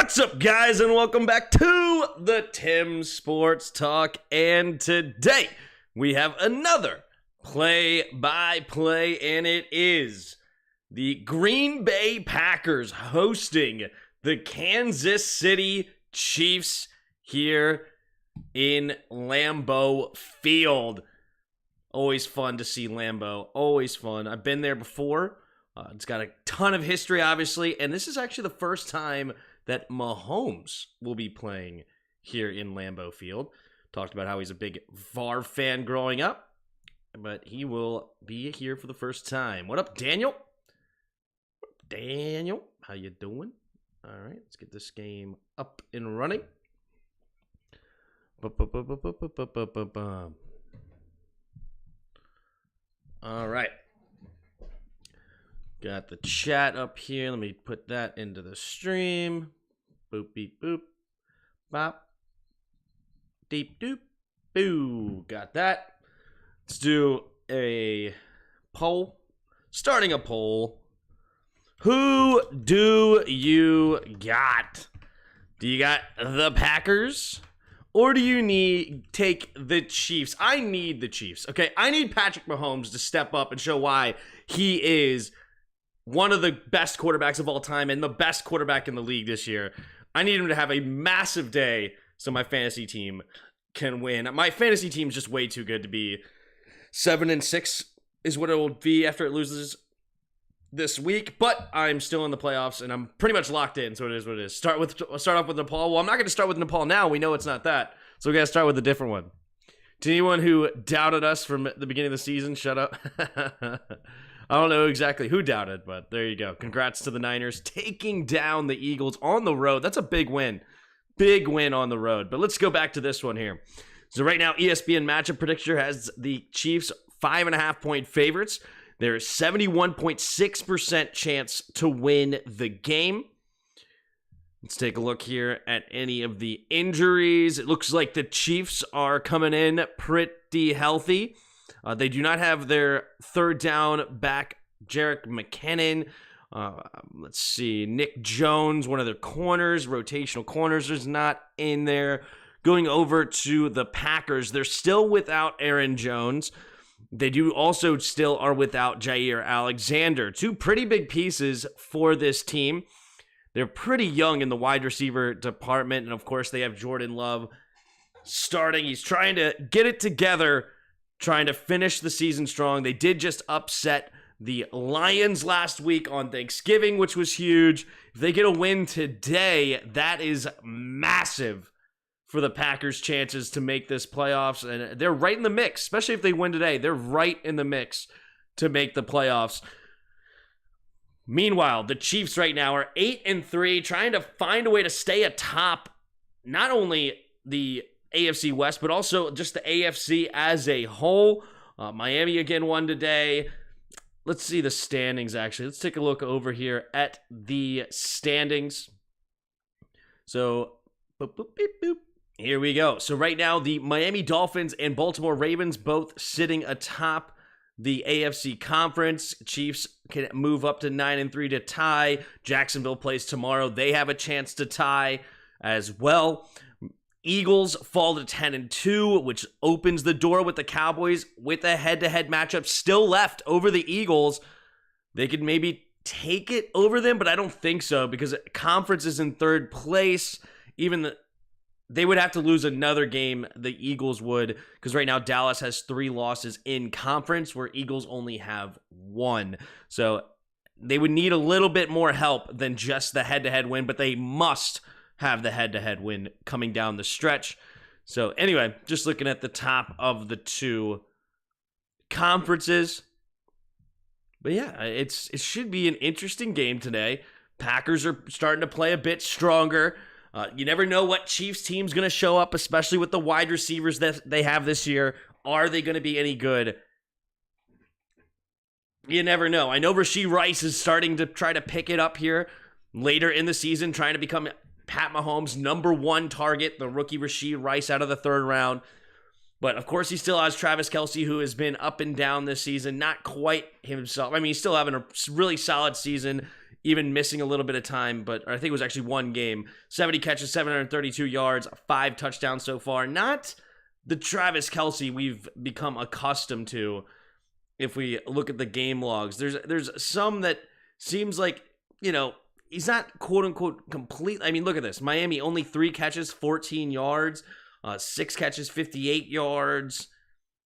What's up, guys, and welcome back to the Tim Sports Talk. And today we have another play-by-play, and it is the Green Bay Packers hosting the Kansas City Chiefs here in Lambeau Field. Always fun to see Lambeau. Always fun. I've been there before. It's got a ton of history, obviously, and this is actually the first time that Mahomes will be playing here in Lambeau Field. Talked about how he's a big VAR fan growing up, but he will be here for the first time. What up, Daniel? Daniel, how you doing? All right, let's get this game up and running. All right. Got the chat up here. Let me put that into the stream. Boop, beep, boop. Bop. Deep, doop. Boo. Got that. Let's do a poll. Starting a poll. Who do you got? Do you got the Packers? Or do you take the Chiefs? I need the Chiefs. Okay, I need Patrick Mahomes to step up and show why he is one of the best quarterbacks of all time and the best quarterback in the league this year. I need him to have a massive day so my fantasy team can win. My fantasy team is just way too good to be 7-6 is what it will be after it loses this week. But I'm still in the playoffs and I'm pretty much locked in. So it is what it is. Start off with Nepal. Well, I'm not going to start with Nepal now. We know it's not that. So we got to start with a different one. To anyone who doubted us from the beginning of the season, shut up. I don't know exactly who doubted, but there you go. Congrats to the Niners taking down the Eagles on the road. That's a big win. Big win on the road. But let's go back to this one here. So right now, ESPN Matchup Predictor has the Chiefs 5.5-point favorites. There's 71.6% chance to win the game. Let's take a look here at any of the injuries. It looks like the Chiefs are coming in pretty healthy. They do not have their third down back, Jerick McKinnon. Let's see, Nick Jones, one of their corners, rotational corners, is not in there. Going over to the Packers, they're still without Aaron Jones. They do also still are without Jair Alexander. Two pretty big pieces for this team. They're pretty young in the wide receiver department, and of course they have Jordan Love starting. He's trying to get it together, trying to finish the season strong. They did just upset the Lions last week on Thanksgiving, which was huge. If they get a win today, that is massive for the Packers' chances to make this playoffs. And they're right in the mix, especially if they win today. They're right in the mix to make the playoffs. Meanwhile, the Chiefs right now are 8-3, trying to find a way to stay atop not only the AFC West, but also just the AFC as a whole. Miami again won today. Let's see the standings, actually. Let's take a look over here at the standings. So, boop, boop, beep, boop. Here we go. So right now, the Miami Dolphins and Baltimore Ravens both sitting atop the AFC Conference. Chiefs can move up to 9-3 to tie. Jacksonville plays tomorrow. They have a chance to tie as well. Eagles fall to 10-2, which opens the door with the Cowboys with a head-to-head matchup still left over the Eagles. They could maybe take it over them, but I don't think so because conference is in third place. They would have to lose another game, the Eagles would, because right now Dallas has 3 losses in conference where Eagles only have 1. So they would need a little bit more help than just the head-to-head win, but they must have the head-to-head win coming down the stretch. So anyway, just looking at the top of the 2 conferences. But yeah, it should be an interesting game today. Packers are starting to play a bit stronger. You never know what Chiefs team's going to show up, especially with the wide receivers that they have this year. Are they going to be any good? You never know. I know Rashee Rice is starting to try to pick it up here later in the season, trying to become Pat Mahomes' #1 target, the rookie Rashee Rice out of the 3rd round. But, of course, he still has Travis Kelce, who has been up and down this season, not quite himself. I mean, he's still having a really solid season even missing a little bit of time, but I think it was actually one game. 70 catches, 732 yards, 5 touchdowns so far. Not the Travis Kelce we've become accustomed to if we look at the game logs. There's some that seems like, he's not quote-unquote complete. I mean, look at this. Miami, only 3 catches, 14 yards. 6 catches, 58 yards.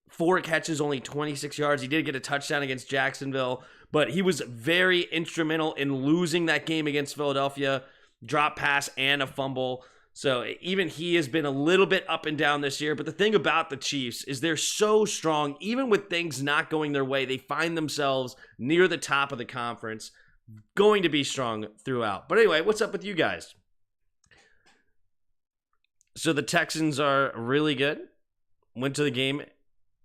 4 catches, only 26 yards. He did get a touchdown against Jacksonville, but he was very instrumental in losing that game against Philadelphia. Drop pass and a fumble. So even he has been a little bit up and down this year. But the thing about the Chiefs is they're so strong. Even with things not going their way, they find themselves near the top of the conference. Going to be strong throughout. But anyway, what's up with you guys? So the Texans are really good. Went to the game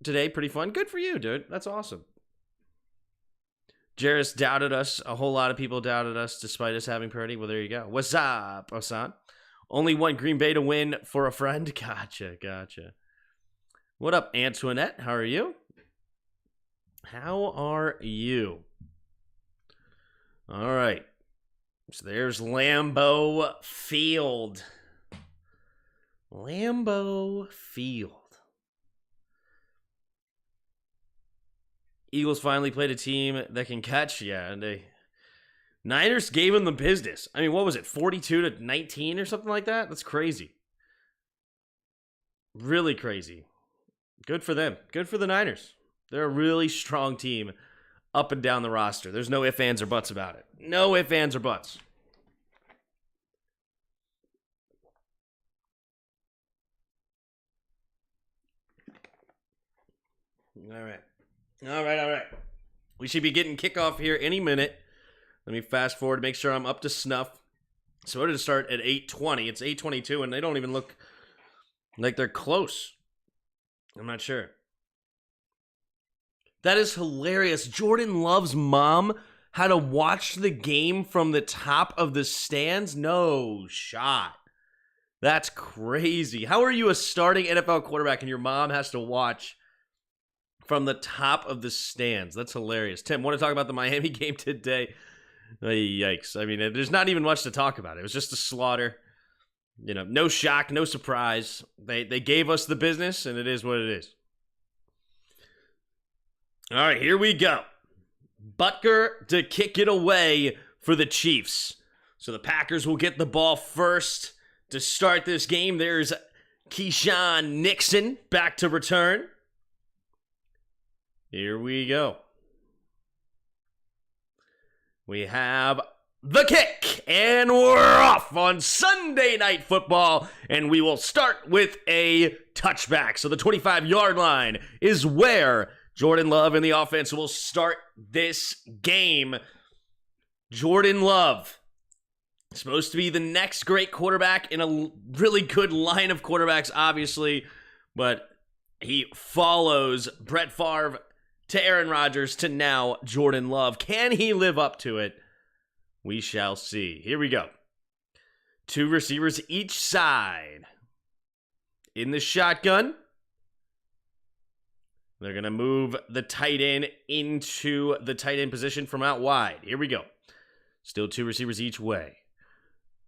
today. Pretty fun. Good for you, dude. That's awesome. Jairus doubted us. A whole lot of people doubted us despite us having Purdy. Well, there you go. What's up, Osan? Only want Green Bay to win for a friend. Gotcha. What up, Antoinette? How are you? All right. So there's Lambeau Field. Eagles finally played a team that can catch. Yeah, and Niners gave them the business. I mean, what was it, 42-19 or something like that? That's crazy. Really crazy. Good for them. Good for the Niners. They're a really strong team up and down the roster. There's no ifs, ands, or buts about it. No ifs, ands, or buts. All right. We should be getting kickoff here any minute. Let me fast forward to make sure I'm up to snuff. So we're going to start at 8:20. It's 8:22, and they don't even look like they're close. I'm not sure. That is hilarious. Jordan Love's mom had to watch the game from the top of the stands? No shot. That's crazy. How are you a starting NFL quarterback and your mom has to watch from the top of the stands? That's hilarious. Tim, want to talk about the Miami game today? Yikes. I mean, there's not even much to talk about. It was just a slaughter. No shock, no surprise. They gave us the business, and it is what it is. All right, here we go. Butker to kick it away for the Chiefs. So the Packers will get the ball first to start this game. There's Keyshawn Nixon back to return. Here we go. We have the kick, and we're off on Sunday Night Football, and we will start with a touchback. So the 25-yard line is where Jordan Love and the offense will start this game. Jordan Love, supposed to be the next great quarterback in a really good line of quarterbacks, obviously, but he follows Brett Favre to Aaron Rodgers to now Jordan Love. Can he live up to it? We shall see. Here we go. 2 receivers each side. In the shotgun. They're going to move the tight end into the tight end position from out wide. Here we go. Still 2 receivers each way.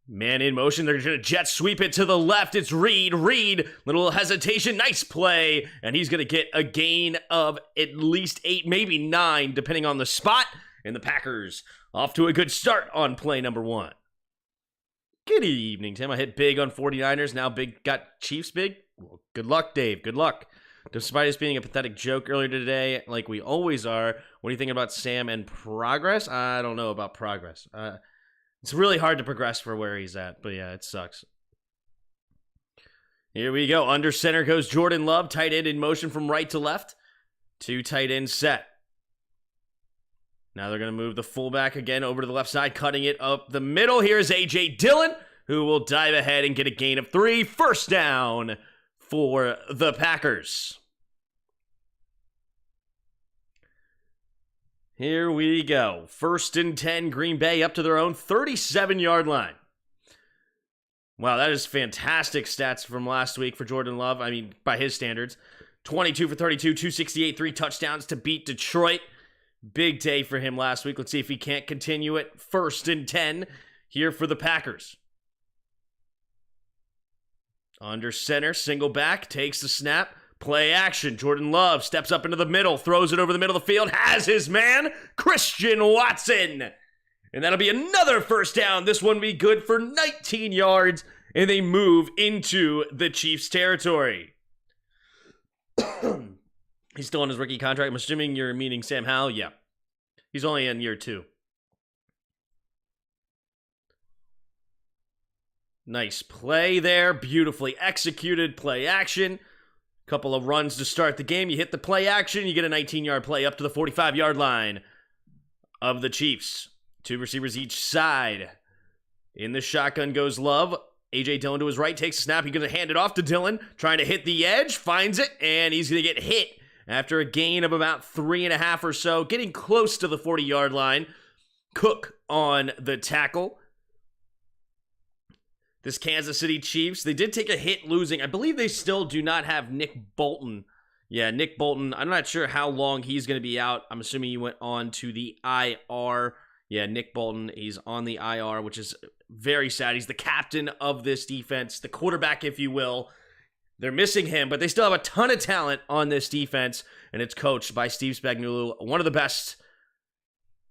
Man in motion. They're going to jet sweep it to the left. It's Reed. Little hesitation. Nice play. And he's going to get a gain of at least 8, maybe 9, depending on the spot. And the Packers off to a good start on play number 1. Good evening, Tim. I hit big on 49ers. Now got Chiefs big. Well, good luck, Dave. Good luck. Despite us being a pathetic joke earlier today, like we always are, what do you think about Sam and progress? I don't know about progress. It's really hard to progress for where he's at, but yeah, it sucks. Here we go. Under center goes Jordan Love. Tight end in motion from right to left. 2 tight ends set. Now they're going to move the fullback again over to the left side, cutting it up the middle. Here's A.J. Dillon, who will dive ahead and get a gain of 3. First down for the Packers. Here we go. 1st and 10, Green Bay up to their own 37-yard line. Wow, that is fantastic stats from last week for Jordan Love. I mean, by his standards. 22 for 32, 268, 3 touchdowns to beat Detroit. Big day for him last week. Let's see if he can't continue it. 1st and 10 here for the Packers. Under center, single back, takes the snap. Play action. Jordan Love steps up into the middle, throws it over the middle of the field, has his man, Christian Watson. And that'll be another first down. This one will be good for 19 yards, and they move into the Chiefs' territory. He's still on his rookie contract. I'm assuming you're meaning Sam Howell? Yeah. He's only in year 2. Nice play there. Beautifully executed play action. Couple of runs to start the game. You hit the play action. You get a 19-yard play up to the 45-yard line of the Chiefs. 2 receivers each side. In the shotgun goes Love. A.J. Dillon to his right takes a snap. He's going to hand it off to Dillon. Trying to hit the edge. Finds it. And he's going to get hit after a gain of about 3.5 or so. Getting close to the 40-yard line. Cook on the tackle. This Kansas City Chiefs, they did take a hit losing. I believe they still do not have Nick Bolton. Yeah, Nick Bolton. I'm not sure how long he's going to be out. I'm assuming he went on to the IR. Yeah, Nick Bolton, he's on the IR, which is very sad. He's the captain of this defense, the quarterback, if you will. They're missing him, but they still have a ton of talent on this defense, and it's coached by Steve Spagnuolo, one of the best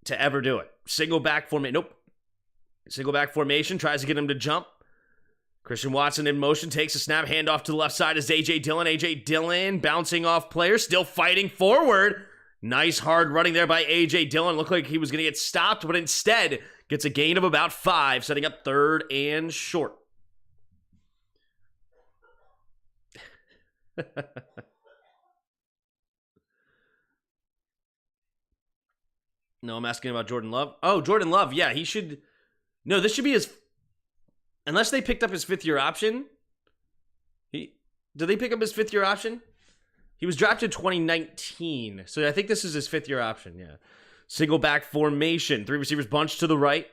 to ever do it. Single back formation. Nope. Single back formation, tries to get him to jump. Christian Watson in motion, takes a snap, handoff to the left side is A.J. Dillon. A.J. Dillon bouncing off players, still fighting forward. Nice hard running there by A.J. Dillon. Looked like he was going to get stopped, but instead gets a gain of about 5, setting up 3rd and short. No, I'm asking about Jordan Love. Oh, Jordan Love, yeah, he should... No, this should be his... Unless they picked up his 5th-year option. Did they pick up his 5th-year option? He was drafted 2019. So I think this is his 5th-year option, yeah. Single back formation. 3 receivers bunched to the right.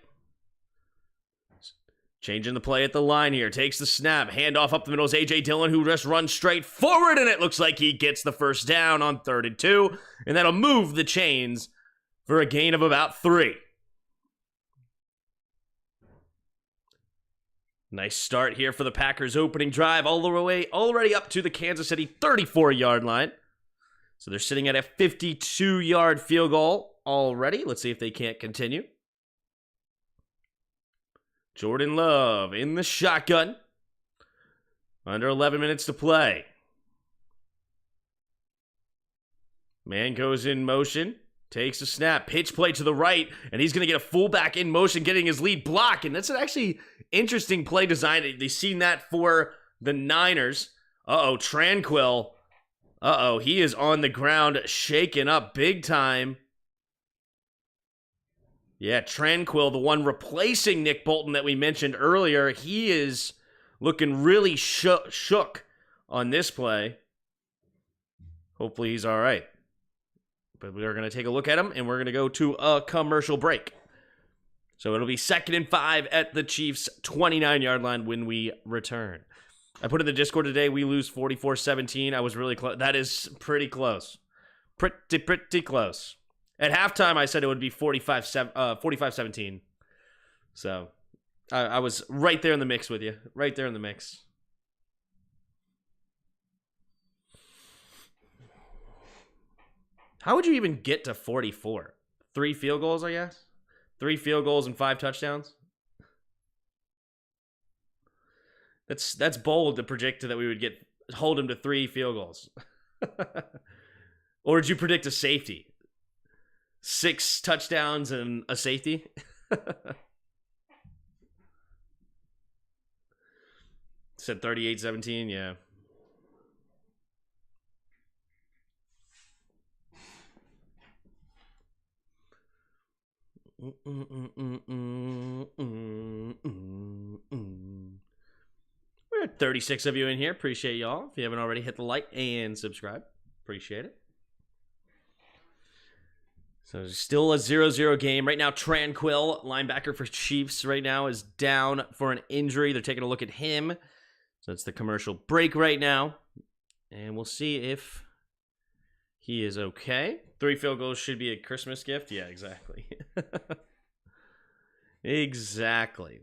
Changing the play at the line here. Takes the snap. Handoff up the middle is A.J. Dillon, who just runs straight forward, and it looks like he gets the first down on 3rd and 2. And that'll move the chains for a gain of about 3. Nice start here for the Packers' opening drive, all the way already up to the Kansas City 34-yard line. So they're sitting at a 52-yard field goal already. Let's see if they can't continue. Jordan Love in the shotgun. Under 11 minutes to play. Man goes in motion. Takes a snap, pitch play to the right, and he's going to get a fullback in motion, getting his lead block. And that's an actually interesting play design. They've seen that for the Niners. Tranquil. He is on the ground, shaken up big time. Yeah, Tranquil, the one replacing Nick Bolton that we mentioned earlier, he is looking really shook on this play. Hopefully he's all right. But we're going to take a look at him, and we're going to go to a commercial break. So it'll be 2nd and 5 at the Chiefs' 29-yard line when we return. I put in the Discord today, we lose 44-17. I was really close. That is pretty close. Pretty close. At halftime, I said it would be 45-17. So I was right there in the mix with you. Right there in the mix. How would you even get to 44? 3 field goals, I guess? 3 field goals and 5 touchdowns? That's bold to predict that we would hold him to 3 field goals. Or did you predict a safety? 6 touchdowns and a safety? Said 38-17, yeah. We're at 36 of you in here. Appreciate y'all. If you haven't already, hit the like and subscribe. Appreciate it. So still a 0-0 game. Right now, Tranquil, linebacker for Chiefs right now, is down for an injury. They're taking a look at him. So it's the commercial break right now. And we'll see if He is okay. 3 field goals should be a Christmas gift. Yeah, exactly. Exactly.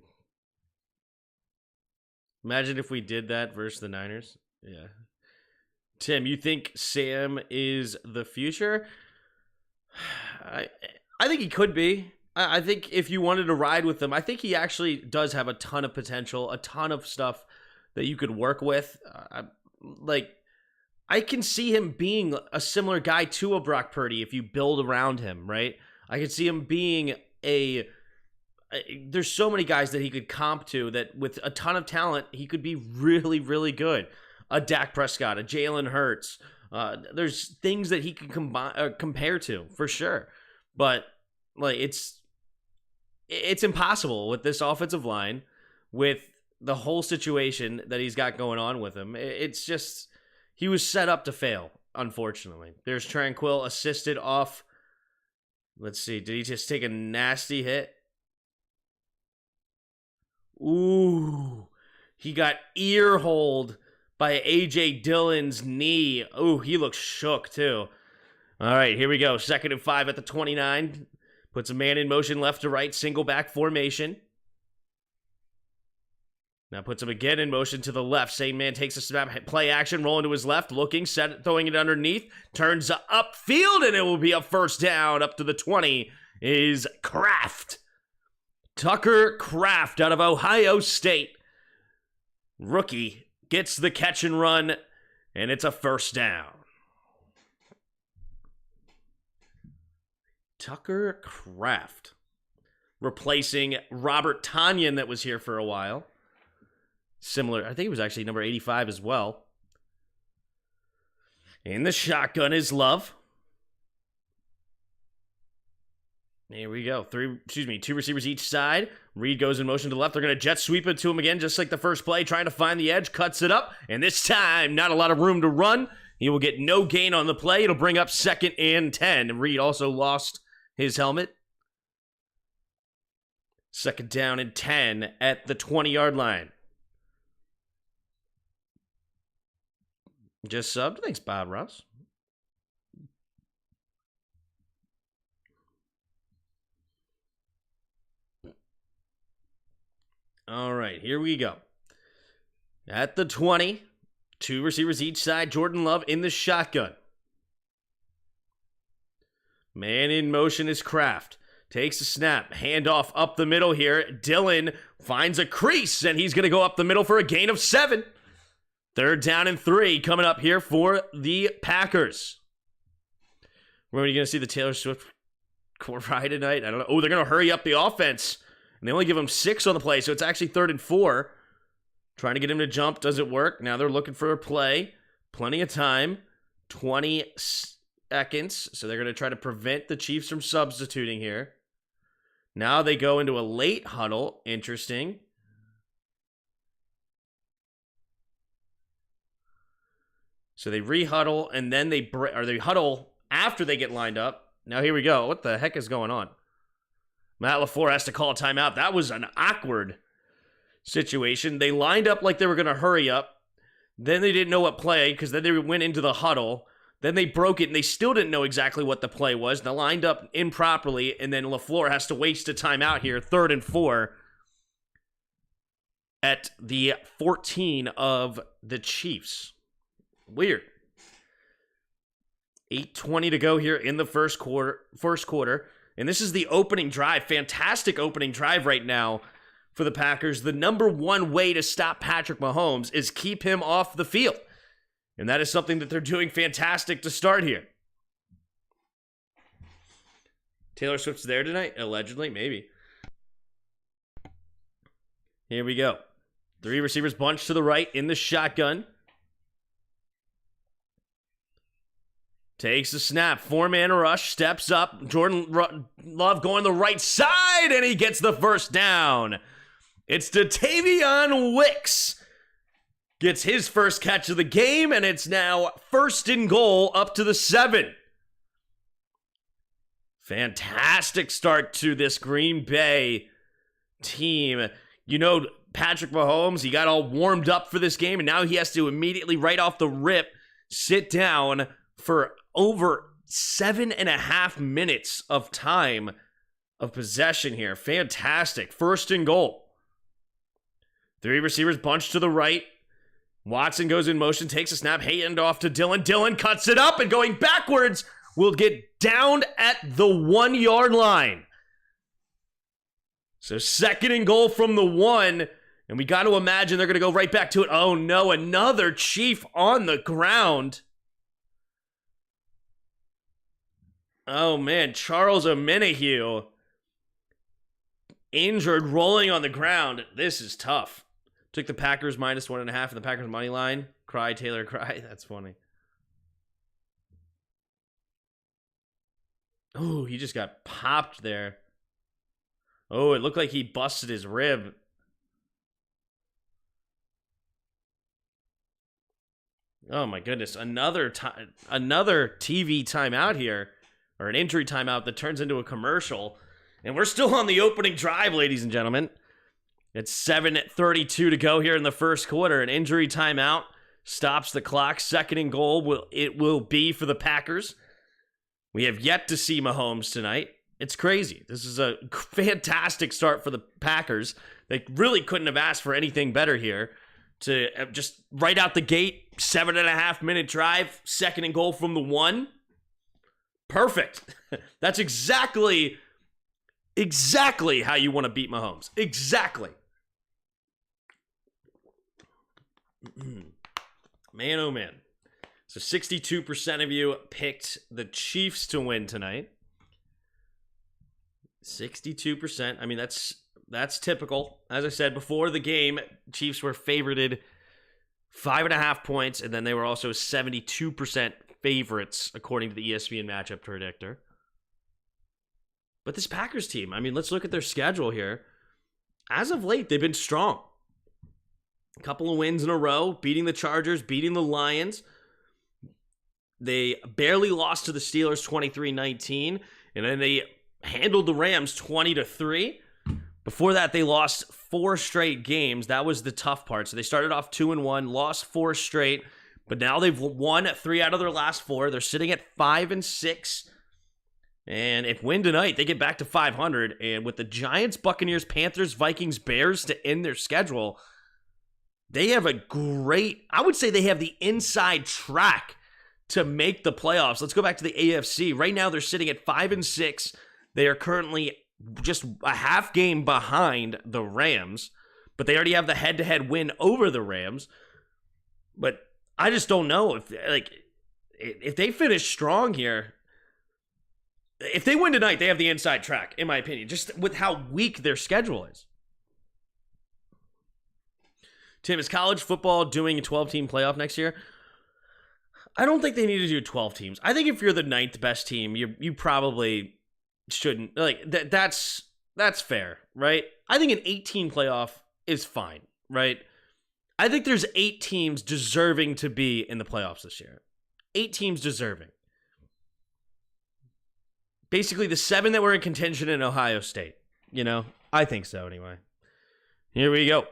Imagine if we did that versus the Niners. Yeah. Tim, you think Sam is the future? I think he could be. I think if you wanted to ride with him, I think he actually does have a ton of potential, a ton of stuff that you could work with. I can see him being a similar guy to a Brock Purdy if you build around him, right? I could see him being there's so many guys that he could comp to that with a ton of talent, he could be really, really good. A Dak Prescott, a Jalen Hurts. There's things that he can compare to for sure. But like it's impossible with this offensive line, with the whole situation that he's got going on with him. It's just, he was set up to fail, unfortunately. There's Tranquil assisted off. Let's see, did he just take a nasty hit? Ooh, he got ear-holed by A.J. Dillon's knee. Ooh, he looks shook too. All right, here we go. 2nd and 5 at the 29. Puts a man in motion left to right, single back formation. Now puts him again in motion to the left. Same man takes a snap, play action, rolling to his left, looking, set, throwing it underneath, turns upfield, and it will be a first down up to the 20 is Kraft. Tucker Kraft out of Ohio State. Rookie gets the catch and run, and it's a first down. Tucker Kraft replacing Robert Tonyan that was here for a while. Similar, I think he was actually number 85 as well. In the shotgun is Love. Here we go. 2 receivers each side. Reed goes in motion to the left. They're going to jet sweep it to him again, just like the first play, trying to find the edge, cuts it up, and this time, not a lot of room to run. He will get no gain on the play. It'll bring up 2nd and 10. Reed also lost his helmet. 2nd down and 10 at the 20-yard line. Just subbed. Thanks, Bob Ross. All right, here we go. At the 20, 2 receivers each side. Jordan Love in the shotgun. Man in motion is Kraft. Takes a snap. Handoff up the middle here. Dillon finds a crease, and he's going to go up the middle for a gain of 7. 3rd down and 3 coming up here for the Packers. When are you going to see the Taylor Swift ride tonight? I don't know. Oh, they're going to hurry up the offense. And they only give him 6 on the play, so it's actually 3rd and 4. Trying to get him to jump. Does it work? Now they're looking for a play. Plenty of time. 20 seconds. So they're going to try to prevent the Chiefs from substituting here. Now they go into a late huddle. Interesting. So they re-huddle, and then they huddle after they get lined up. Now here we go. What the heck is going on? Matt LaFleur has to call a timeout. That was an awkward situation. They lined up like they were going to hurry up. Then they didn't know what play because then they went into the huddle. Then they broke it, and they still didn't know exactly what the play was. They lined up improperly, and then LaFleur has to waste a timeout here. 3rd and 4 at the 14 of the Chiefs. Weird. 8:20 to go here in the first quarter. And this is the opening drive. Fantastic opening drive right now for the Packers. The number one way to stop Patrick Mahomes is keep him off the field. And that is something that they're doing fantastic to start here. Taylor Swift's there tonight? Allegedly, maybe. Here we go. 3 receivers bunched to the right in the shotgun. Takes the snap. 4-man rush. Steps up. Jordan Love going the right side, and he gets the first down. It's Dontayvion Wicks. Gets his first catch of the game, and it's now 1st and goal up to the 7. Fantastic start to this Green Bay team. You know, Patrick Mahomes, he got all warmed up for this game, and now he has to immediately, right off the rip, sit down for over 7.5 minutes of time of possession here. Fantastic. First and goal. 3 receivers bunched to the right. Watson goes in motion, takes a snap, hand off to Dillon. Dillon cuts it up and going backwards will get downed at the 1 yard line. So second and goal from the 1. And we got to imagine they're going to go right back to it. Oh no, another Chief on the ground. Oh man, Charles Omenihu injured, rolling on the ground. This is tough. Took the Packers -1.5 in the Packers money line. Cry, Taylor, cry. That's funny. Oh, he just got popped there. Oh, it looked like he busted his rib. Oh my goodness, another TV timeout here, or an injury timeout that turns into a commercial. And we're still on the opening drive, ladies and gentlemen. It's 7:32 to go here in the first quarter. An injury timeout stops the clock. Second and goal will be for the Packers. We have yet to see Mahomes tonight. It's crazy. This is a fantastic start for the Packers. They really couldn't have asked for anything better here. To just right out the gate, 7.5 minute drive, second and goal from the 1. Perfect. That's exactly how you want to beat Mahomes. Exactly. Man, oh man. So 62% of you picked the Chiefs to win tonight. 62%. I mean, that's typical. As I said before the game, Chiefs were favorited 5.5 points, and then they were also 72% favorites according to the ESPN matchup predictor. But this Packers team, I mean, let's look at their schedule here. As of late, they've been strong. A couple of wins in a row, beating the Chargers, beating the Lions. They barely lost to the Steelers 23-19, and then they handled the Rams 20-3. Before that, they lost 4 straight games. That was the tough part. So they started off 2-1, lost 4 straight, but now they've won 3 out of their last 4. They're sitting at 5-6. And if win tonight, they get back to 500. And with the Giants, Buccaneers, Panthers, Vikings, Bears to end their schedule, they have a great, I would say they have the inside track to make the playoffs. Let's go back to the AFC. Right now, they're sitting at 5-6. They are currently just a half game behind the Rams, but they already have the head-to-head win over the Rams. But I just don't know if they finish strong here. If they win tonight, they have the inside track, in my opinion, just with how weak their schedule is. Tim, is college football doing a 12-team playoff next year? I don't think they need to do 12 teams. I think if you're the 9th best team, you probably shouldn't. That's fair, right? I think an 18 playoff is fine, right? I think there's 8 teams deserving to be in the playoffs this year. 8 teams deserving. Basically, the 7 that were in contention in Ohio State. You know, I think so anyway. Here we go.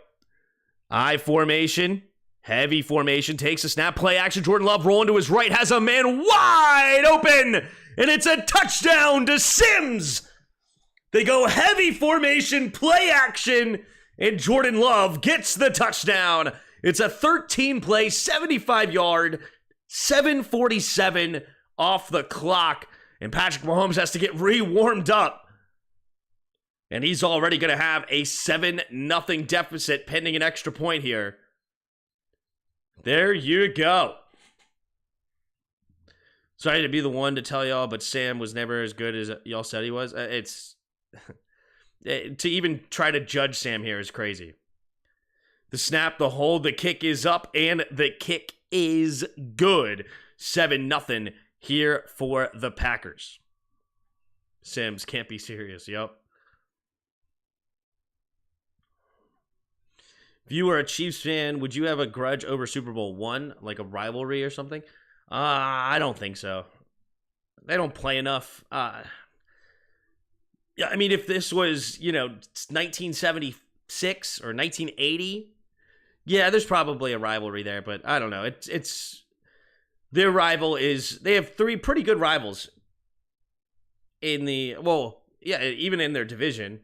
I formation. Heavy formation. Takes a snap. Play action. Jordan Love rolling to his right. Has a man wide open. And it's a touchdown to Sims. They go heavy formation. Play action. And Jordan Love gets the touchdown. It's a 13-play, 75-yard, 7:47 off the clock. And Patrick Mahomes has to get re-warmed up. And he's already going to have a 7-0 deficit pending an extra point here. There you go. Sorry to be the one to tell y'all, but Sam was never as good as y'all said he was. It's to even try to judge Sam here is crazy. The snap, the hold, the kick is up, and the kick is good. 7-0 here for the Packers. Sims can't be serious. Yep. If you were a Chiefs fan, would you have a grudge over Super Bowl I, like a rivalry or something? I don't think so. They don't play enough. Yeah, I mean, if this was, 1976 or 1980, yeah, there's probably a rivalry there, but I don't know. It's Their rival is, they have 3 pretty good rivals in the, well, yeah, even in their division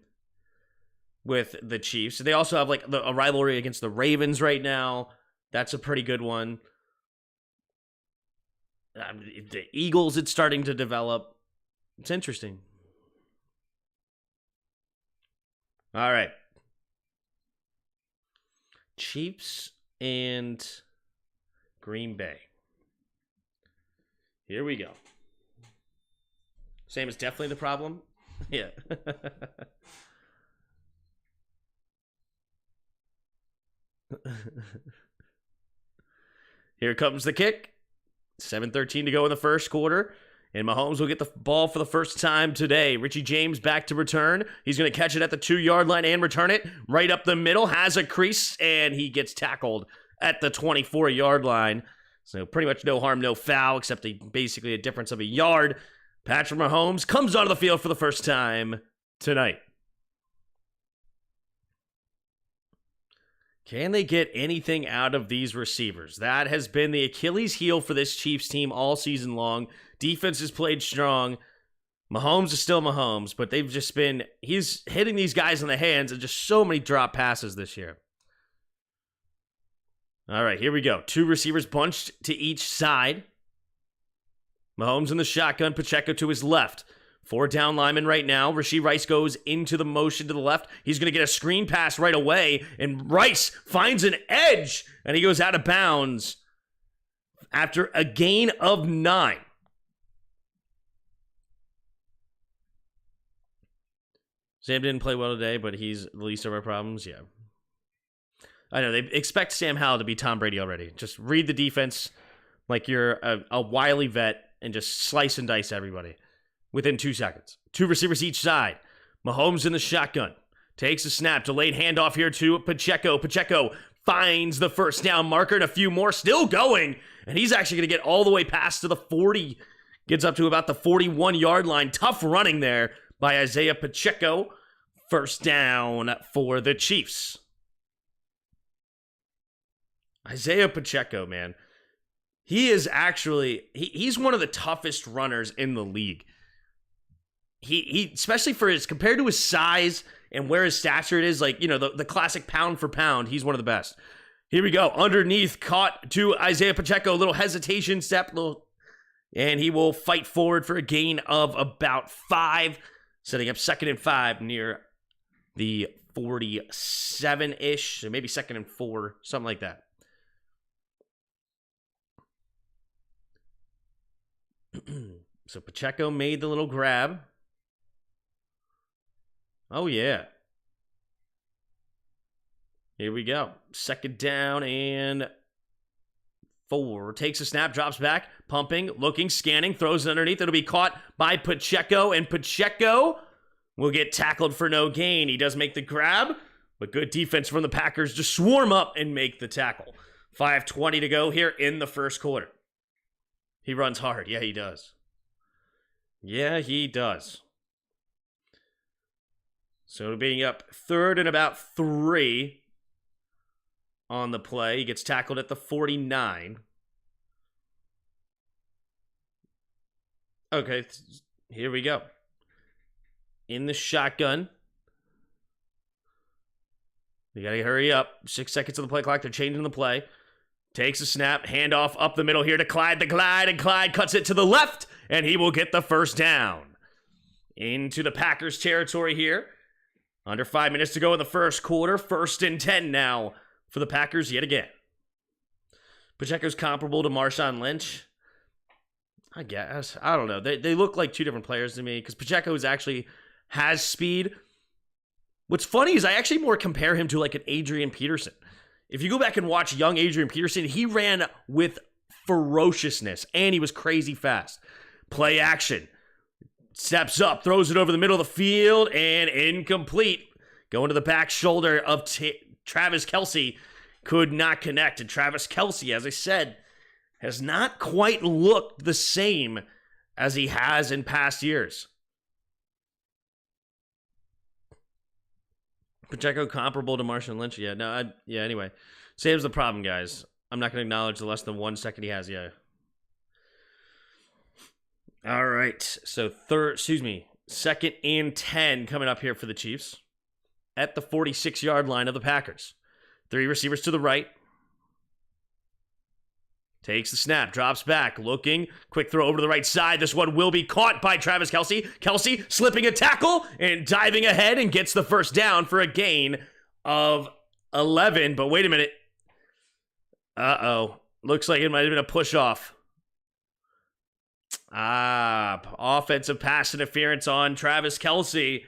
with the Chiefs. They also have like a rivalry against the Ravens right now. That's a pretty good one. The Eagles, it's starting to develop. It's interesting. All right. Chiefs and Green Bay. Here we go. Sam is definitely the problem. Yeah. Here comes the kick. 7:13 to go in the first quarter. And Mahomes will get the ball for the first time today. Richie James back to return. He's going to catch it at the 2-yard line and return it right up the middle. Has a crease, and he gets tackled at the 24-yard line. So pretty much no harm, no foul, except basically a difference of a yard. Patrick Mahomes comes onto the field for the first time tonight. Can they get anything out of these receivers? That has been the Achilles heel for this Chiefs team all season long. Defense has played strong. Mahomes is still Mahomes, but they've just been, he's hitting these guys in the hands and just so many drop passes this year. All right, here we go. 2 receivers bunched to each side. Mahomes in the shotgun, Pacheco to his left. 4 down linemen right now. Rashee Rice goes into the motion to the left. He's going to get a screen pass right away, and Rice finds an edge, and he goes out of bounds after a gain of 9. Sam didn't play well today, but he's the least of our problems. Yeah. I know, they expect Sam Howell to be Tom Brady already. Just read the defense like you're a wily vet and just slice and dice everybody within 2 seconds. 2 receivers each side. Mahomes in the shotgun. Takes a snap. Delayed handoff here to Pacheco. Pacheco finds the first down marker and a few more still going. And he's actually going to get all the way past to the 40. Gets up to about the 41-yard line. Tough running there by Isaiah Pacheco. First down for the Chiefs. Isaiah Pacheco, man. He is actually, he's one of the toughest runners in the league. He especially for his, compared to his size and where his stature it is, like, you know, the classic pound for pound, he's one of the best. Here we go. Underneath, caught to Isaiah Pacheco. Little hesitation step, and he will fight forward for a gain of about 5, setting up 2nd and 5 near the 47-ish, so maybe 2nd and 4, something like that. So Pacheco made the little grab. Oh, yeah. Here we go. 2nd down and 4. Takes a snap, drops back, pumping, looking, scanning, throws it underneath. It'll be caught by Pacheco, and Pacheco will get tackled for no gain. He does make the grab, but good defense from the Packers to swarm up and make the tackle. 5:20 to go here in the first quarter. He runs hard. Yeah, he does. Yeah, he does. So being up 3rd and about 3 on the play. He gets tackled at the 49. Okay, here we go. In the shotgun. You gotta hurry up. 6 seconds of the play clock. They're changing the play. Takes a snap, handoff up the middle here to Clyde and Clyde cuts it to the left, and he will get the first down. Into the Packers territory here. Under 5 minutes to go in the first quarter. 1st and 10 now for the Packers yet again. Pacheco's comparable to Marshawn Lynch. I guess. I don't know. They look like 2 different players to me because Pacheco actually has speed. What's funny is I actually more compare him to like an Adrian Peterson. If you go back and watch young Adrian Peterson, he ran with ferociousness, and he was crazy fast. Play action. Steps up, throws it over the middle of the field, and incomplete. Going to the back shoulder of Travis Kelce. Could not connect. And Travis Kelce, as I said, has not quite looked the same as he has in past years. Pacheco comparable to Marshawn Lynch. Yeah, no, anyway. Sam's the problem, guys. I'm not going to acknowledge the less than 1 second he has. Yeah. All right. So second and 10 coming up here for the Chiefs at the 46-yard line of the Packers. 3 receivers to the right. Takes the snap, drops back, looking, quick throw over to the right side. This one will be caught by Travis Kelce. Kelce slipping a tackle and diving ahead and gets the first down for a gain of 11. But wait a minute. Looks like it might have been a push off. Offensive pass interference on Travis Kelce.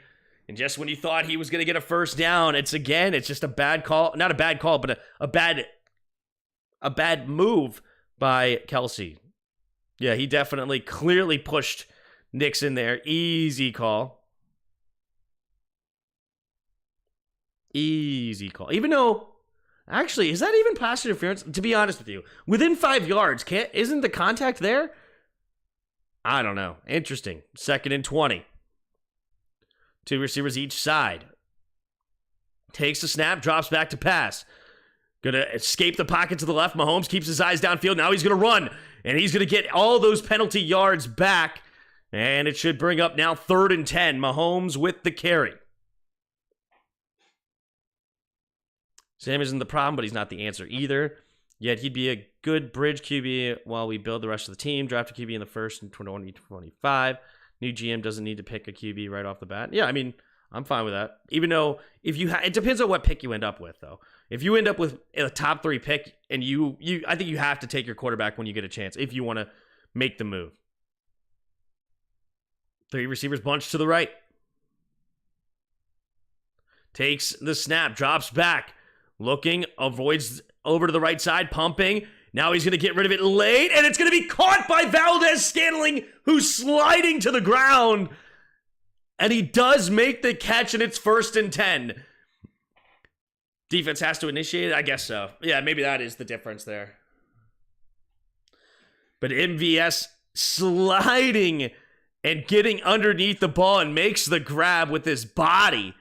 And just when you thought he was going to get a first down, it's just a bad call. Not a bad call, but a bad move by Kelce. Yeah, he definitely clearly pushed Nixon there. Easy call. Easy call. Even though, actually, is that even pass interference? To be honest with you, within 5 yards, isn't the contact there? I don't know. Interesting. 2nd and 20. 2 receivers each side. Takes the snap, drops back to pass. Gonna escape the pocket to the left. Mahomes keeps his eyes downfield. Now he's gonna run. And he's gonna get all those penalty yards back. And it should bring up now 3rd and 10. Mahomes with the carry. Sam isn't the problem, but he's not the answer either. Yet he'd be a good bridge QB while we build the rest of the team. Draft a QB in the first in 2025. New GM doesn't need to pick a QB right off the bat. Yeah, I mean, I'm fine with that. Even though it depends on what pick you end up with, though. If you end up with a top 3 pick, and I think you have to take your quarterback when you get a chance if you want to make the move. 3 receivers bunched to the right. Takes the snap, drops back, looking, avoids over to the right side, pumping. Now he's going to get rid of it late, and it's going to be caught by Valdez-Scantling, who's sliding to the ground. And he does make the catch, and it's 1st and 10. Defense has to initiate it? I guess so. Yeah, maybe that is the difference there. But MVS sliding and getting underneath the ball and makes the grab with his body.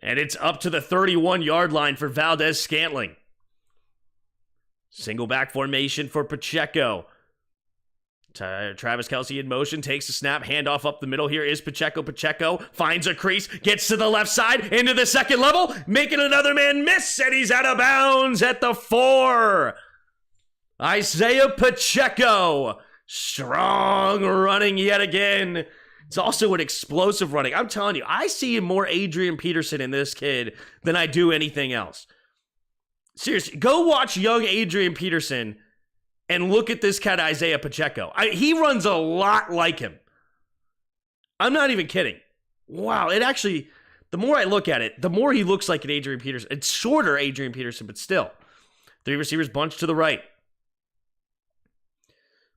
And it's up to the 31-yard line for Valdez-Scantling. Single back formation for Pacheco. Travis Kelce in motion, takes a snap, handoff up the middle. Here is Pacheco. Pacheco finds a crease, gets to the left side, into the second level, making another man miss, and he's out of bounds at the 4. Isaiah Pacheco, strong running yet again. It's also an explosive running. I'm telling you, I see more Adrian Peterson in this kid than I do anything else. Seriously, go watch young Adrian Peterson and look at this cat, Isaiah Pacheco. He runs a lot like him. I'm not even kidding. Wow, it actually, the more I look at it, the more he looks like an Adrian Peterson. It's shorter Adrian Peterson, but still. 3 receivers bunched to the right.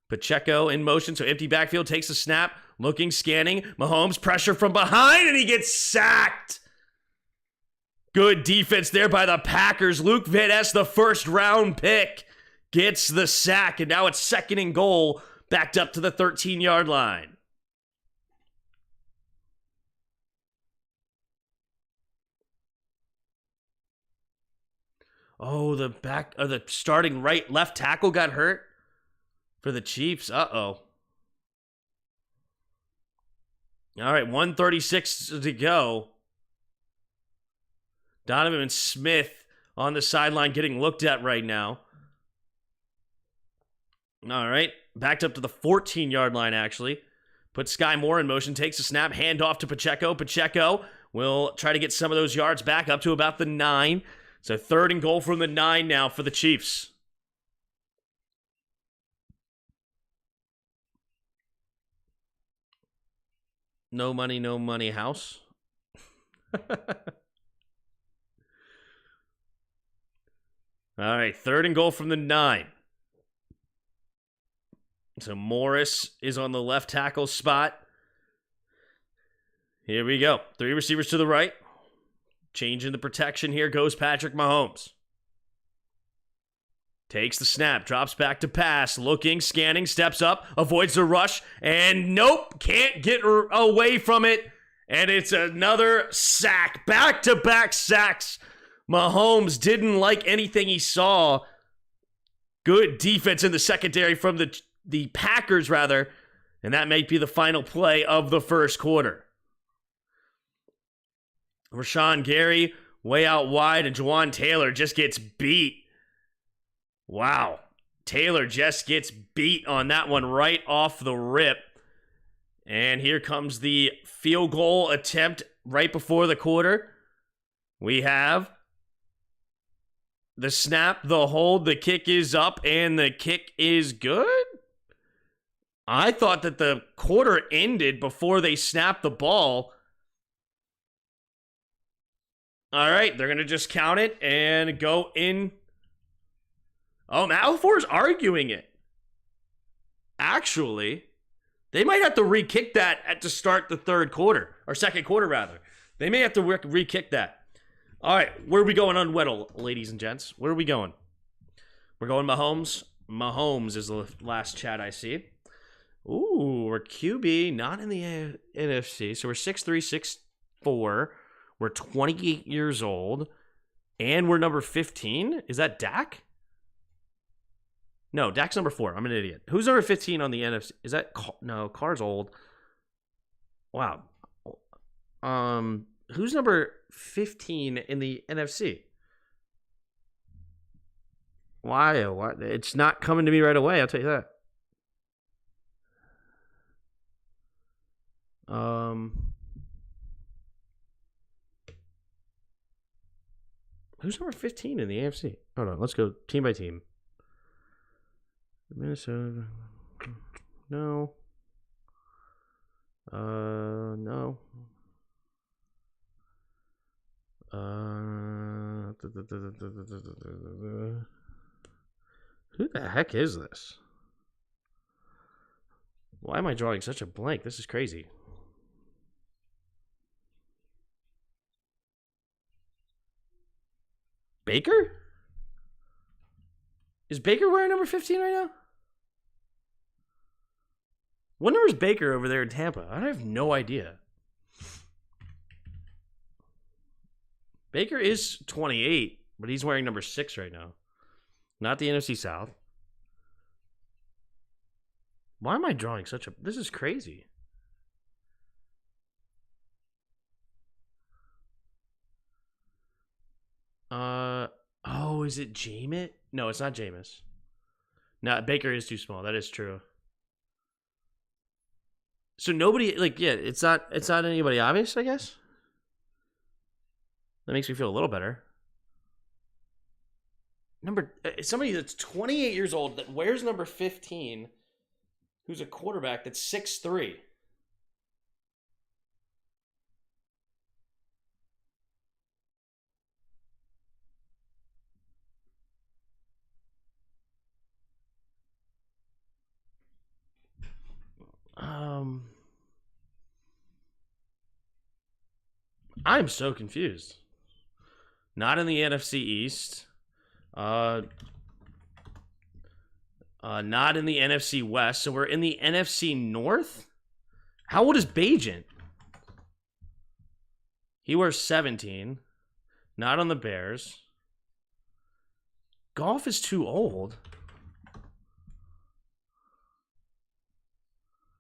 Pacheco in motion, so empty backfield, takes a snap, looking, scanning. Mahomes, pressure from behind, and he gets sacked. Good defense there by the Packers. Luke Van Ness, the 1st-round pick, gets the sack, and now it's 2nd and goal, backed up to the 13-yard line. Oh, the starting left tackle got hurt for the Chiefs. Uh-oh. All right, 1:36 to go. Donovan Smith on the sideline getting looked at right now. All right, backed up to the 14-yard line, actually. Put Sky Moore in motion, takes a snap, handoff to Pacheco. Pacheco will try to get some of those yards back up to about the 9. So 3rd and goal from the 9 now for the Chiefs. No money house. All right, 3rd and goal from the 9. So Morris is on the left tackle spot. Here we go. 3 receivers to the right. Changing the protection. Here goes Patrick Mahomes. Takes the snap, drops back to pass, looking, scanning, steps up, avoids the rush, and nope, can't get away from it. And it's another sack. Back-to-back sacks. Mahomes didn't like anything he saw. Good defense in the secondary from the Packers, rather. And that might be the final play of the first quarter. Rashawn Gary way out wide, and Jawan Taylor just gets beat. Wow. Taylor just gets beat on that one right off the rip. And here comes the field goal attempt right before the quarter. We have the snap, the hold, the kick is up, and the kick is good? I thought that the quarter ended before they snapped the ball. All right, they're going to just count it and go in. Oh, Matt LaFleur's arguing it. Actually, they might have to re-kick that to start the third quarter, or second quarter, rather. They may have to re-kick that. All right, where are we going on Weddle, ladies and gents? Where are we going? We're going Mahomes. Mahomes is the last chat I see. Ooh, we're QB, not in the NFC. So we're 6'3", 6'4". We're 28 years old. And we're number 15. Is that Dak? No, Dak's number 4. I'm an idiot. Who's number 15 on the NFC? Is that... No, Carr's old. Wow. Who's number 15 in the NFC? Why? It's not coming to me right away, I'll tell you that. Who's number 15 in the AFC? Hold on, let's go team by team. Minnesota. No. No. Who the heck is this? Why am I drawing such a blank? This is crazy. Baker? Is Baker wearing number 15 right now? What number is Baker over there in Tampa? I have no idea. Baker is 28, but he's wearing number 6 right now. Not the NFC South. Why am I drawing such a... This is crazy. Oh, is it Jameis? No, it's not Jameis. No, Baker is too small. That is true. So nobody, like, yeah, it's not anybody obvious, I guess. That makes me feel a little better. Somebody that's 28 years old that wears number 15, who's a quarterback that's 6'3". I'm so confused. Not in the NFC East. Not in the NFC West. So we're in the NFC North? How old is Bajent? He wears 17. Not on the Bears. Golf is too old.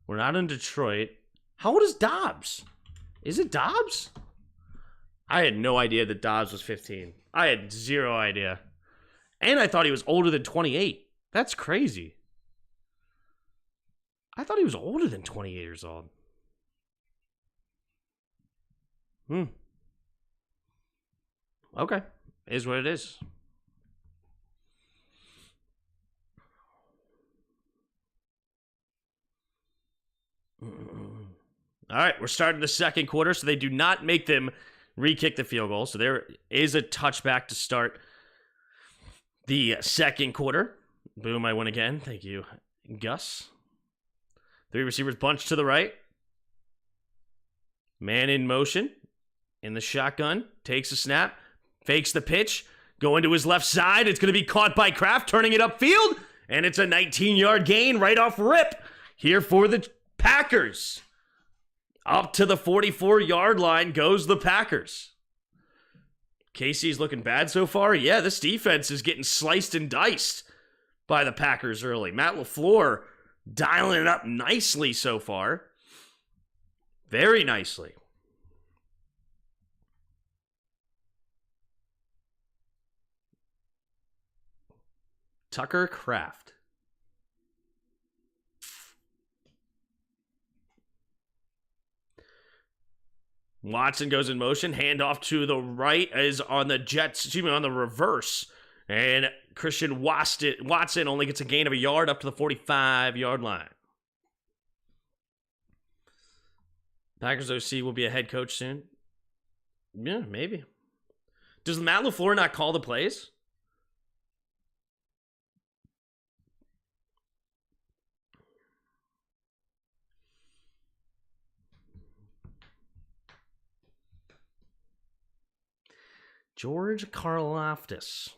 We're not in Detroit. How old is Dobbs? Is it Dobbs? I had no idea that Dobbs was 15. I had zero idea. And I thought he was older than 28. That's crazy. I thought he was older than 28 years old. Okay. Is what it is. All right, we're starting the second quarter, so they do not make them re-kick the field goal. So there is a touchback to start the second quarter. Boom, I win again. Thank you, Gus. 3 receivers bunched to the right. Man in motion. In the shotgun. Takes a snap. Fakes the pitch. Going to his left side. It's going to be caught by Kraft. Turning it upfield. And it's a 19-yard gain right off rip. Here for the Packers. Up to the 44-yard line goes the Packers. KC's looking bad so far. Yeah, this defense is getting sliced and diced by the Packers early. Matt LaFleur dialing it up nicely so far. Very nicely. Tucker Kraft. Watson goes in motion. Handoff to the right is on the Jets, excuse me, on the reverse. And Christian Watson only gets a gain of a yard up to the 45-yard line. Packers OC will be a head coach soon. Yeah, maybe. Does Matt LaFleur not call the plays? George Karlaftis.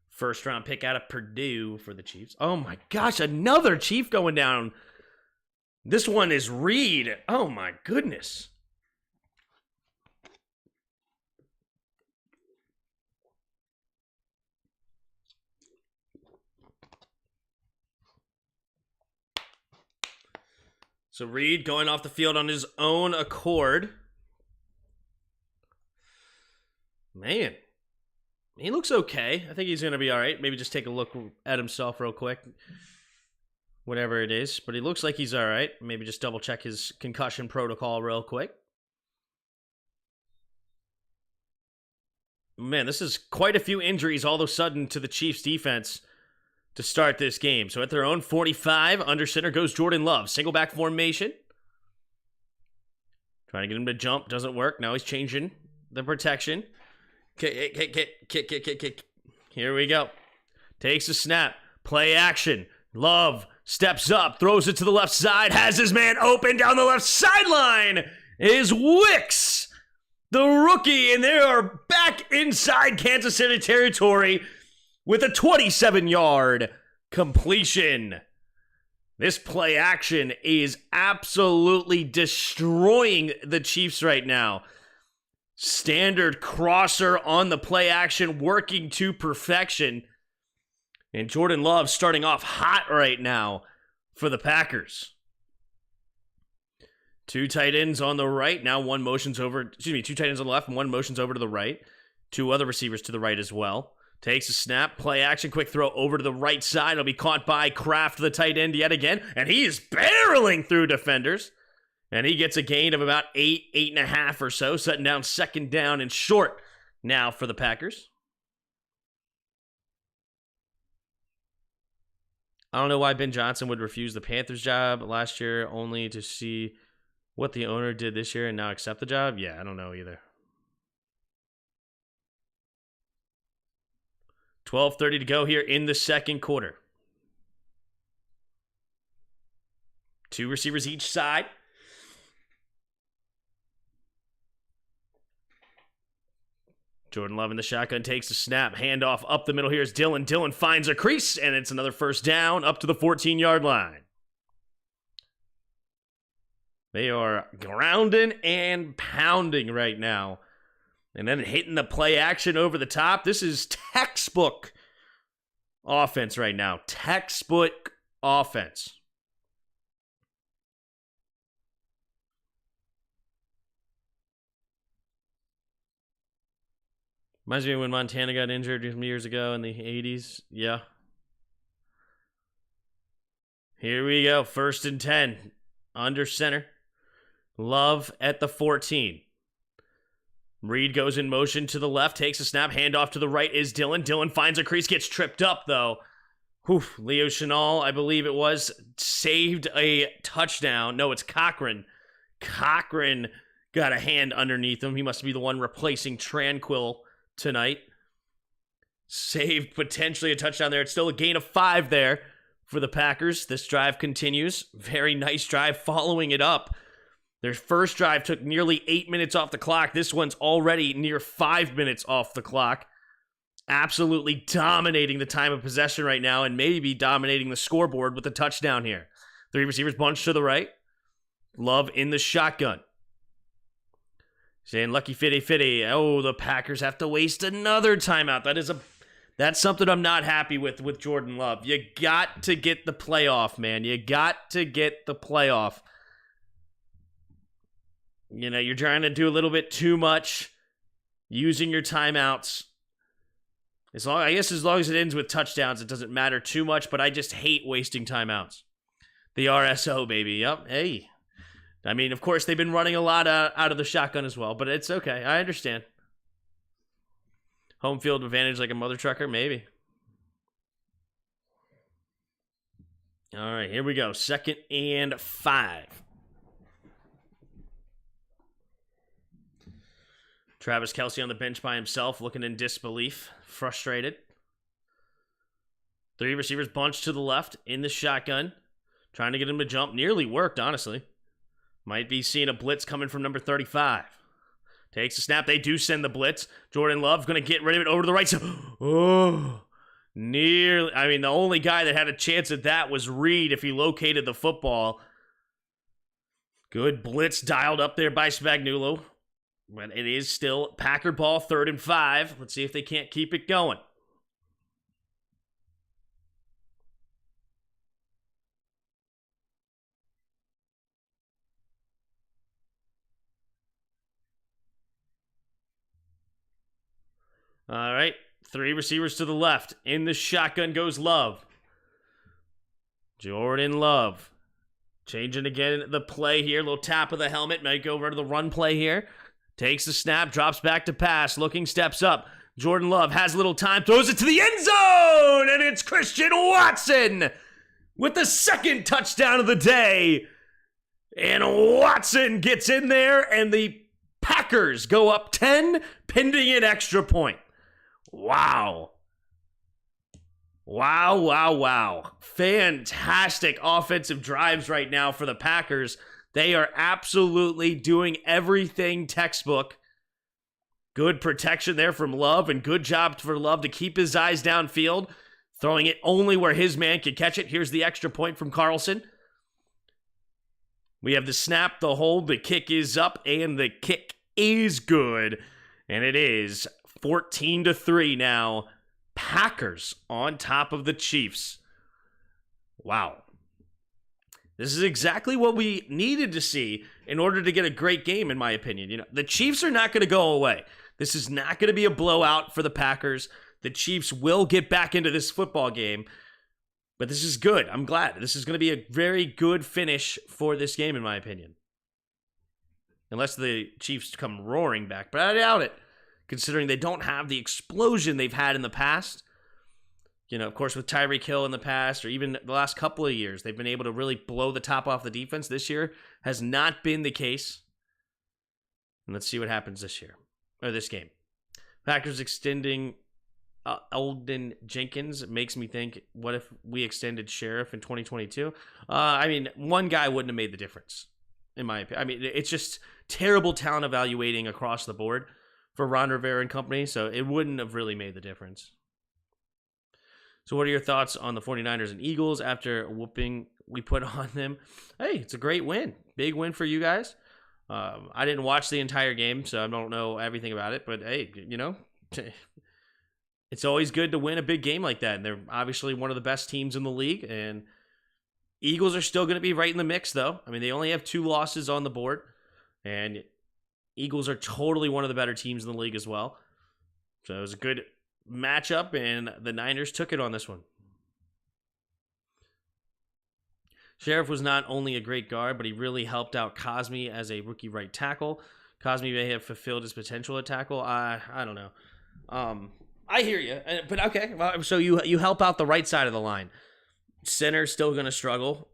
First round pick out of Purdue for the Chiefs. Oh my gosh, another Chief going down. This one is Reed. Oh my goodness. So Reed going off the field on his own accord. Man, he looks okay. I think he's going to be all right. Maybe just take a look at himself real quick. Whatever it is. But he looks like he's all right. Maybe just double check his concussion protocol real quick. Man, this is quite a few injuries all of a sudden to the Chiefs defense to start this game. So at their own 45, under center goes Jordan Love. Single back formation. Trying to get him to jump. Doesn't work. Now he's changing the protection. Kick. Here we go. Takes a snap. Play action. Love steps up. Throws it to the left side. Has his man open down the left sideline. Is Wicks, the rookie. And they are back inside Kansas City territory with a 27-yard completion. This play action is absolutely destroying the Chiefs right now. Standard crosser on the play action, working to perfection. And Jordan Love starting off hot right now for the Packers. Two tight ends on the right. Now two tight ends on the left and one motions over to the right. Two other receivers to the right as well. Takes a snap, play action, quick throw over to the right side. It'll be caught by Kraft, the tight end, yet again. And he is barreling through defenders. And he gets a gain of about 8.5 or so, setting down second down and short now for the Packers. I don't know why Ben Johnson would refuse the Panthers job last year only to see what the owner did this year and now accept the job. Yeah, I don't know either. 12:30 to go here in the second quarter. Two receivers each side. Jordan Love in the shotgun takes the snap. Handoff up the middle. Here's Dillon. Dillon finds a crease, and it's another first down up to the 14-yard line. They are grounding and pounding right now. And then hitting the play action over the top. This is textbook offense right now. Textbook offense. Reminds me of when Montana got injured some years ago in the 80s. Yeah. Here we go. 1st and 10. Under center. Love at the 14. Reed goes in motion to the left. Takes a snap. Handoff to the right is Dillon. Dillon finds a crease. Gets tripped up, though. Leo Chenal, I believe it was, saved a touchdown. No, it's Cochran. Cochran got a hand underneath him. He must be the one replacing Tranquil tonight. Saved potentially a touchdown there. It's still a gain of 5 there for the Packers. This drive continues. Very nice drive following it up. Their first drive took nearly 8 minutes off the clock. This one's already near 5 minutes off the clock. Absolutely dominating the time of possession right now and maybe dominating the scoreboard with a touchdown here. 3 receivers bunched to the right. Love in the shotgun. Saying lucky fitty. Oh, the Packers have to waste another timeout. That's something I'm not happy with Jordan Love. You got to get the playoff, man. You got to get the playoff. You know, you're trying to do a little bit too much using your timeouts. I guess as long as it ends with touchdowns, it doesn't matter too much, but I just hate wasting timeouts. The RSO, baby. Yep. Hey. I mean, of course, they've been running a lot out of the shotgun as well, but it's okay. I understand. Home field advantage like a mother trucker? Maybe. All right, here we go. 2nd and 5. Travis Kelce on the bench by himself, looking in disbelief, frustrated. 3 receivers bunched to the left in the shotgun, trying to get him to jump. Nearly worked, honestly. Might be seeing a blitz coming from number 35. Takes a snap. They do send the blitz. Jordan Love's going to get rid of it over to the right side. Oh, nearly. I mean, the only guy that had a chance at that was Reed if he located the football. Good blitz dialed up there by Spagnuolo. But it is still Packer ball, 3rd and 5. Let's see if they can't keep it going. All right, 3 receivers to the left. In the shotgun goes Love. Jordan Love. Changing again the play here. Little tap of the helmet. Might go over to the run play here. Takes the snap, drops back to pass. Looking, steps up. Jordan Love has a little time, throws it to the end zone, and it's Christian Watson with the 2nd touchdown of the day. And Watson gets in there, and the Packers go up 10, pending an extra point. Wow. Wow, wow, wow. Fantastic offensive drives right now for the Packers. They are absolutely doing everything textbook. Good protection there from Love, and good job for Love to keep his eyes downfield, throwing it only where his man could catch it. Here's the extra point from Carlson. We have the snap, the hold, the kick is up, and the kick is good. And it is 14-3 now. Packers on top of the Chiefs. Wow. This is exactly what we needed to see in order to get a great game, in my opinion. You know, the Chiefs are not going to go away. This is not going to be a blowout for the Packers. The Chiefs will get back into this football game, but this is good. I'm glad. This is going to be a very good finish for this game, in my opinion. Unless the Chiefs come roaring back, but I doubt it, considering they don't have the explosion they've had in the past. You know, of course, with Tyreek Hill in the past, or even the last couple of years, they've been able to really blow the top off the defense. This year has not been the case. And let's see what happens this year, or this game. Packers extending Eldon Jenkins makes me think, what if we extended Sheriff in 2022? I mean, one guy wouldn't have made the difference, in my opinion. I mean, it's just terrible talent evaluating across the board for Ron Rivera and company, so it wouldn't have really made the difference. So what are your thoughts on the 49ers and Eagles after whooping we put on them? Hey, it's a great win. Big win for you guys. I didn't watch the entire game, so I don't know everything about it. But, hey, you know, it's always good to win a big game like that. And they're obviously one of the best teams in the league. And Eagles are still going to be right in the mix, though. I mean, they only have 2 losses on the board. And Eagles are totally one of the better teams in the league as well. So it was a good matchup, and the Niners took it on this one. Sheriff was not only a great guard, but he really helped out Cosmi as a rookie right tackle. Cosmi may have fulfilled his potential at tackle. I don't know. I hear you, but okay. Well, so you help out the right side of the line. Center's still going to struggle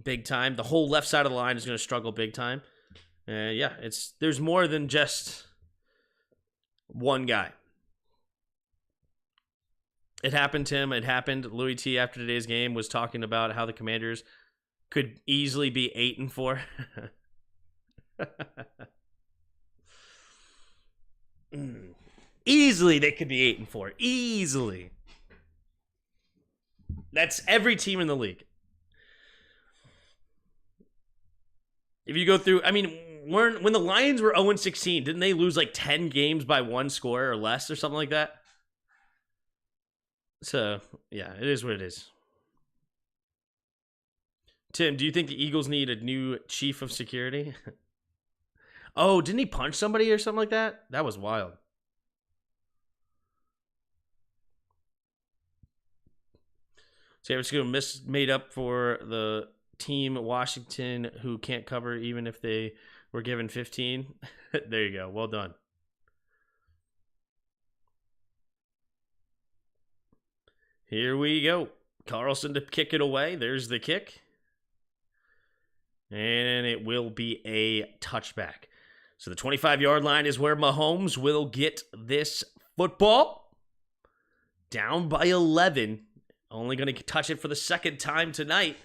big time. The whole left side of the line is going to struggle big time. Yeah, there's more than just one guy. It happened, Tim. It happened. Louis T, after today's game, was talking about how the Commanders could easily be 8-4. Easily, they could be 8-4. Easily. That's every team in the league. If you go through, I mean, when the Lions were 0-16, didn't they lose like 10 games by 1 score or less or something like that? So, yeah, it is what it is. Tim, do you think the Eagles need a new chief of security? Oh, didn't he punch somebody or something like that? That was wild. San Francisco made up for the team Washington who can't cover even if they were given 15. There you go. Well done. Here we go. Carlson to kick it away. There's the kick. And it will be a touchback. So the 25-yard line is where Mahomes will get this football. Down by 11. Only going to touch it for the second time tonight.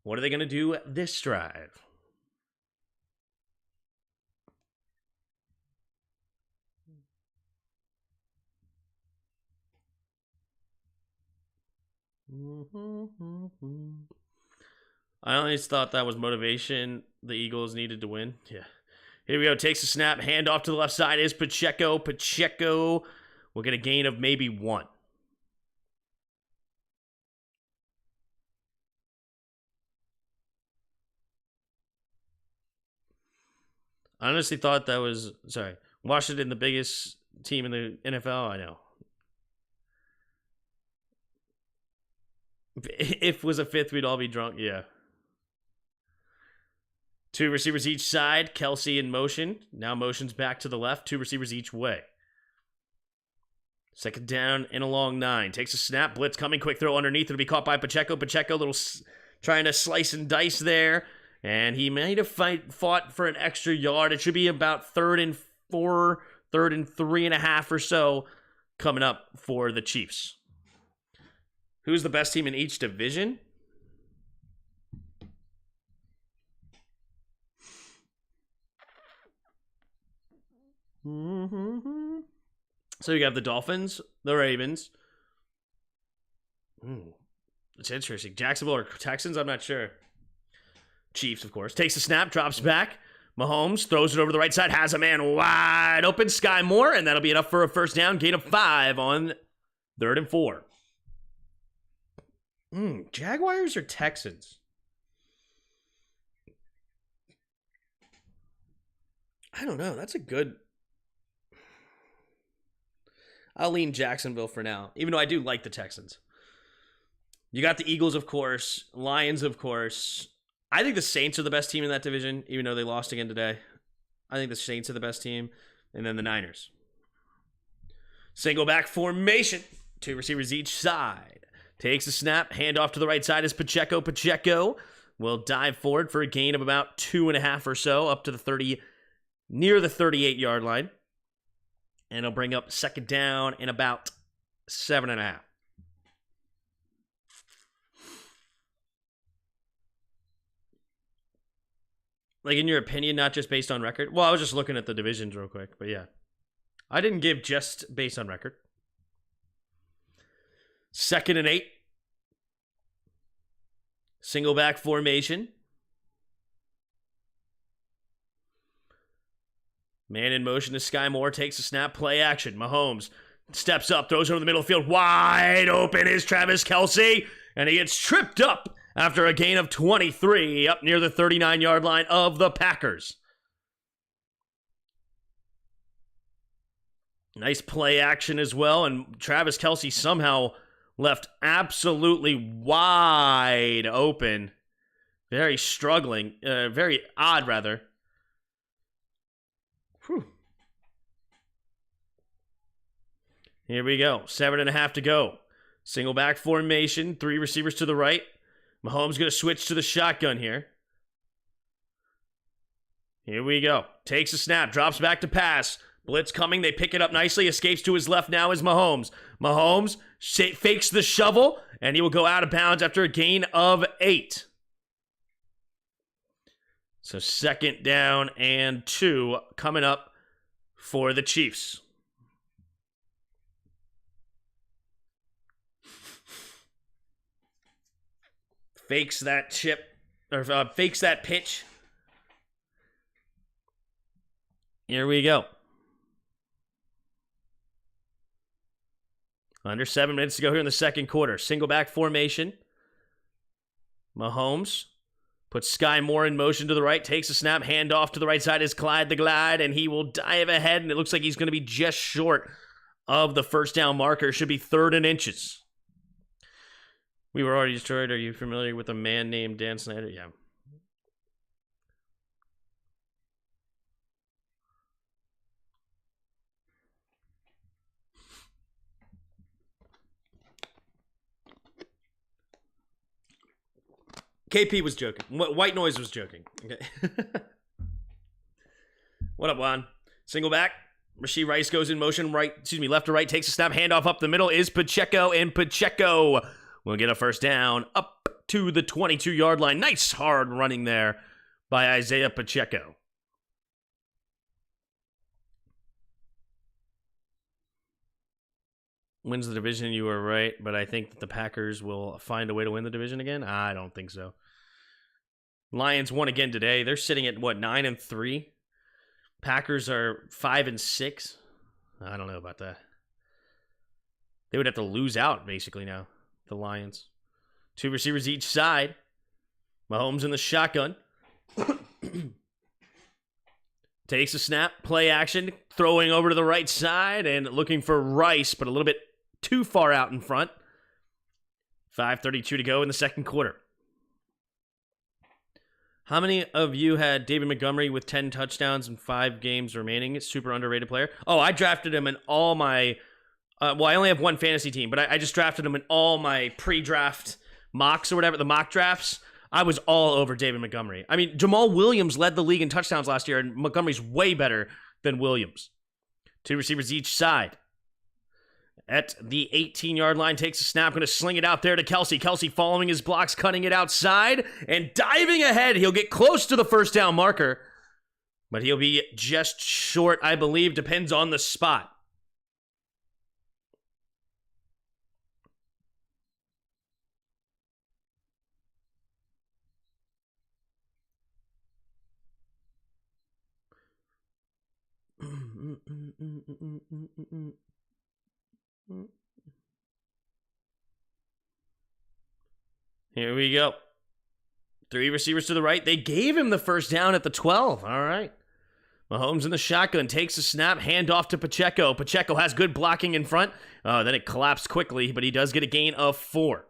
What are they going to do this drive? I always thought that was motivation the Eagles needed to win. Yeah. Here we go. Takes a snap. Hand off to the left side is Pacheco. Pacheco will get a gain of maybe 1. I honestly thought that was, sorry, Washington, the biggest team in the NFL. I know. If it was a fifth, we'd all be drunk. Yeah. 2 receivers each side. Kelsey in motion. Now motion's back to the left. 2 receivers each way. Second down and a long 9. Takes a snap. Blitz coming. Quick throw underneath. It'll be caught by Pacheco. Pacheco little trying to slice and dice there. And he might have fought for an extra yard. It should be about 3rd and 4, 3rd and 3.5 or so coming up for the Chiefs. Who's the best team in each division? So you have the Dolphins, the Ravens. It's interesting. Jacksonville or Texans? I'm not sure. Chiefs, of course. Takes a snap, drops back. Mahomes throws it over the right side, has a man wide open. Sky Moore, and that'll be enough for a first down. Gain of 5 on 3rd and 4. Jaguars or Texans? I don't know. That's a good... I'll lean Jacksonville for now, even though I do like the Texans. You got the Eagles, of course. Lions, of course. I think the Saints are the best team in that division, even though they lost again today. I think the Saints are the best team. And then the Niners. Single back formation. 2 receivers each side. Takes a snap. Hand off to the right side is Pacheco. Pacheco will dive forward for a gain of about 2.5 or so, up to the 30, near the 38-yard line. And he'll bring up second down in about 7.5. Like, in your opinion, not just based on record? Well, I was just looking at the divisions real quick, but yeah. I didn't give just based on record. 2nd and 8. Single back formation. Man in motion to Sky Moore. Takes a snap. Play action. Mahomes steps up. Throws over the middle of the field. Wide open is Travis Kelsey. And he gets tripped up after a gain of 23 up near the 39-yard line of the Packers. Nice play action as well. And Travis Kelsey somehow left absolutely wide open. Very struggling. Very odd, rather. Whew. Here we go. 7.5 to go. Single back formation. 3 receivers to the right. Mahomes going to switch to the shotgun here. Here we go. Takes a snap. Drops back to pass. Blitz coming. They pick it up nicely. Escapes to his left now is Mahomes. Mahomes fakes the shovel, and he will go out of bounds after a gain of 8. So 2nd down and 2 coming up for the Chiefs. Fakes that fakes that pitch. Here we go. Under 7 minutes to go here in the second quarter. Single back formation. Mahomes puts Sky Moore in motion to the right, takes a snap, hand off to the right side is Clyde the Glide, and he will dive ahead, and it looks like he's going to be just short of the first down marker. Should be 3rd and inches. We were already destroyed. Are you familiar with a man named Dan Snyder? Yeah. KP was joking. White Noise was joking. Okay. What up, Juan? Single back. Rashee Rice goes in motion, left to right, takes a snap, handoff up the middle is Pacheco, and Pacheco will get a first down up to the 22-yard line. Nice hard running there by Isaiah Pacheco. Wins the division, you were right, but I think that the Packers will find a way to win the division again. I don't think so. Lions won again today. They're sitting at, 9-3? Packers are 5-6. I don't know about that. They would have to lose out, basically, now, the Lions. 2 receivers each side. Mahomes in the shotgun. Takes a snap, play action, throwing over to the right side and looking for Rice, but a little bit too far out in front. 5:32 to go in the second quarter. How many of you had David Montgomery with 10 touchdowns and 5 games remaining? Super underrated player. Oh, I drafted him in all my... I only have one fantasy team, but I just drafted him in all my pre-draft mocks or whatever, the mock drafts. I was all over David Montgomery. I mean, Jamal Williams led the league in touchdowns last year, and Montgomery's way better than Williams. 2 receivers each side. At the 18-yard line, takes a snap, going to sling it out there to Kelsey. Kelsey following his blocks, cutting it outside, and diving ahead. He'll get close to the first down marker, but he'll be just short, I believe. Depends on the spot. Here we go. 3 receivers to the right. They gave him the first down at the 12. All right. Mahomes in the shotgun, takes a snap, handoff to Pacheco. Pacheco has good blocking in front. Then it collapsed quickly, but he does get a gain of 4.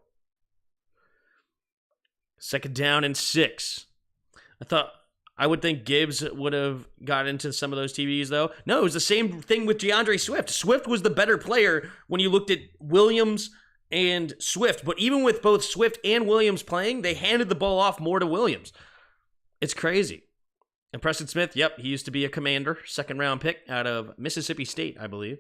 2nd down and 6. I would think Gibbs would have got into some of those TVs, though. No, it was the same thing with DeAndre Swift. Swift was the better player when you looked at Williams and Swift. But even with both Swift and Williams playing, they handed the ball off more to Williams. It's crazy. And Preston Smith, yep, he used to be a Commander, 2nd-round pick out of Mississippi State, I believe.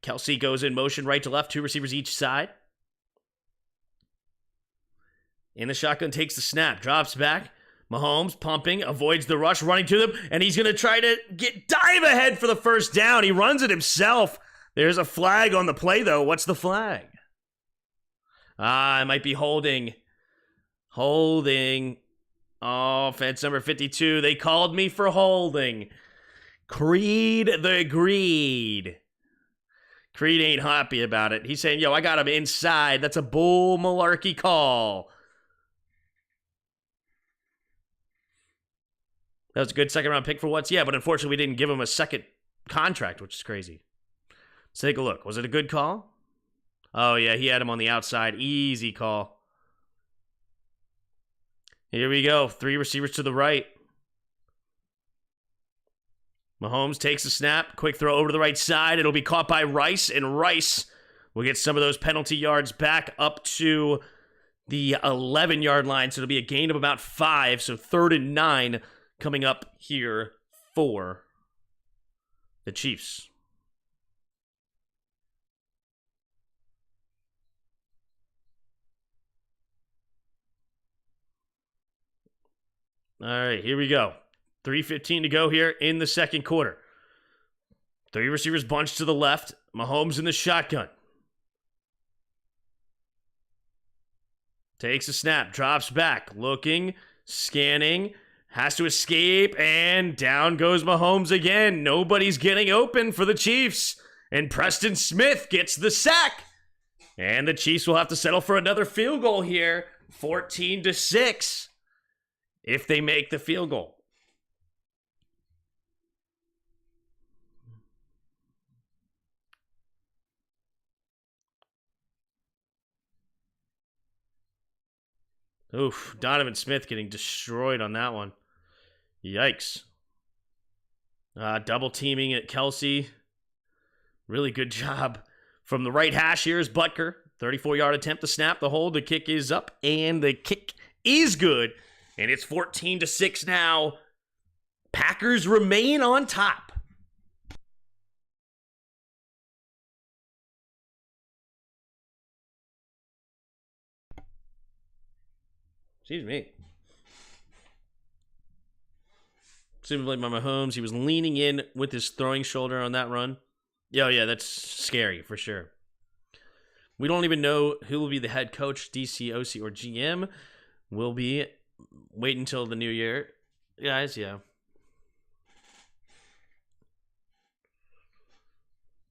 Kelsey goes in motion right to left, 2 receivers each side. In the shotgun, takes the snap, drops back. Mahomes pumping, avoids the rush, running to them, and he's going to try to dive ahead for the first down. He runs it himself. There's a flag on the play, though. What's the flag? It might be holding. Holding. Oh, fence number 52. They called me for holding. Creed the Greed. Creed ain't happy about it. He's saying, yo, I got him inside. That's a bull malarkey call. That was a good 2nd-round pick for once. Yeah, but unfortunately, we didn't give him a 2nd contract, which is crazy. Let's take a look. Was it a good call? Oh, yeah, he had him on the outside. Easy call. Here we go. 3 receivers to the right. Mahomes takes a snap. Quick throw over to the right side. It'll be caught by Rice, and Rice will get some of those penalty yards back up to the 11-yard line. So it'll be a gain of about 5. So 3rd and 9 coming up here for the Chiefs. All right, here we go. 3:15 to go here in the second quarter. 3 receivers bunched to the left. Mahomes in the shotgun. Takes a snap, drops back, looking, scanning, has to escape, and down goes Mahomes again. Nobody's getting open for the Chiefs, and Preston Smith gets the sack. And the Chiefs will have to settle for another field goal here, 14-6, if they make the field goal. Oof, Donovan Smith getting destroyed on that one. Yikes. Double teaming at Kelsey. Really good job from the right hash. Here's Butker. 34-yard attempt to snap the hold. The kick is up, and the kick is good. And it's 14-6 now. Packers remain on top. Excuse me. Seems like by Mahomes, he was leaning in with his throwing shoulder on that run. Yeah, that's scary for sure. We don't even know who will be the head coach, DC, OC, or GM. Will be wait until the new year, guys. Yeah.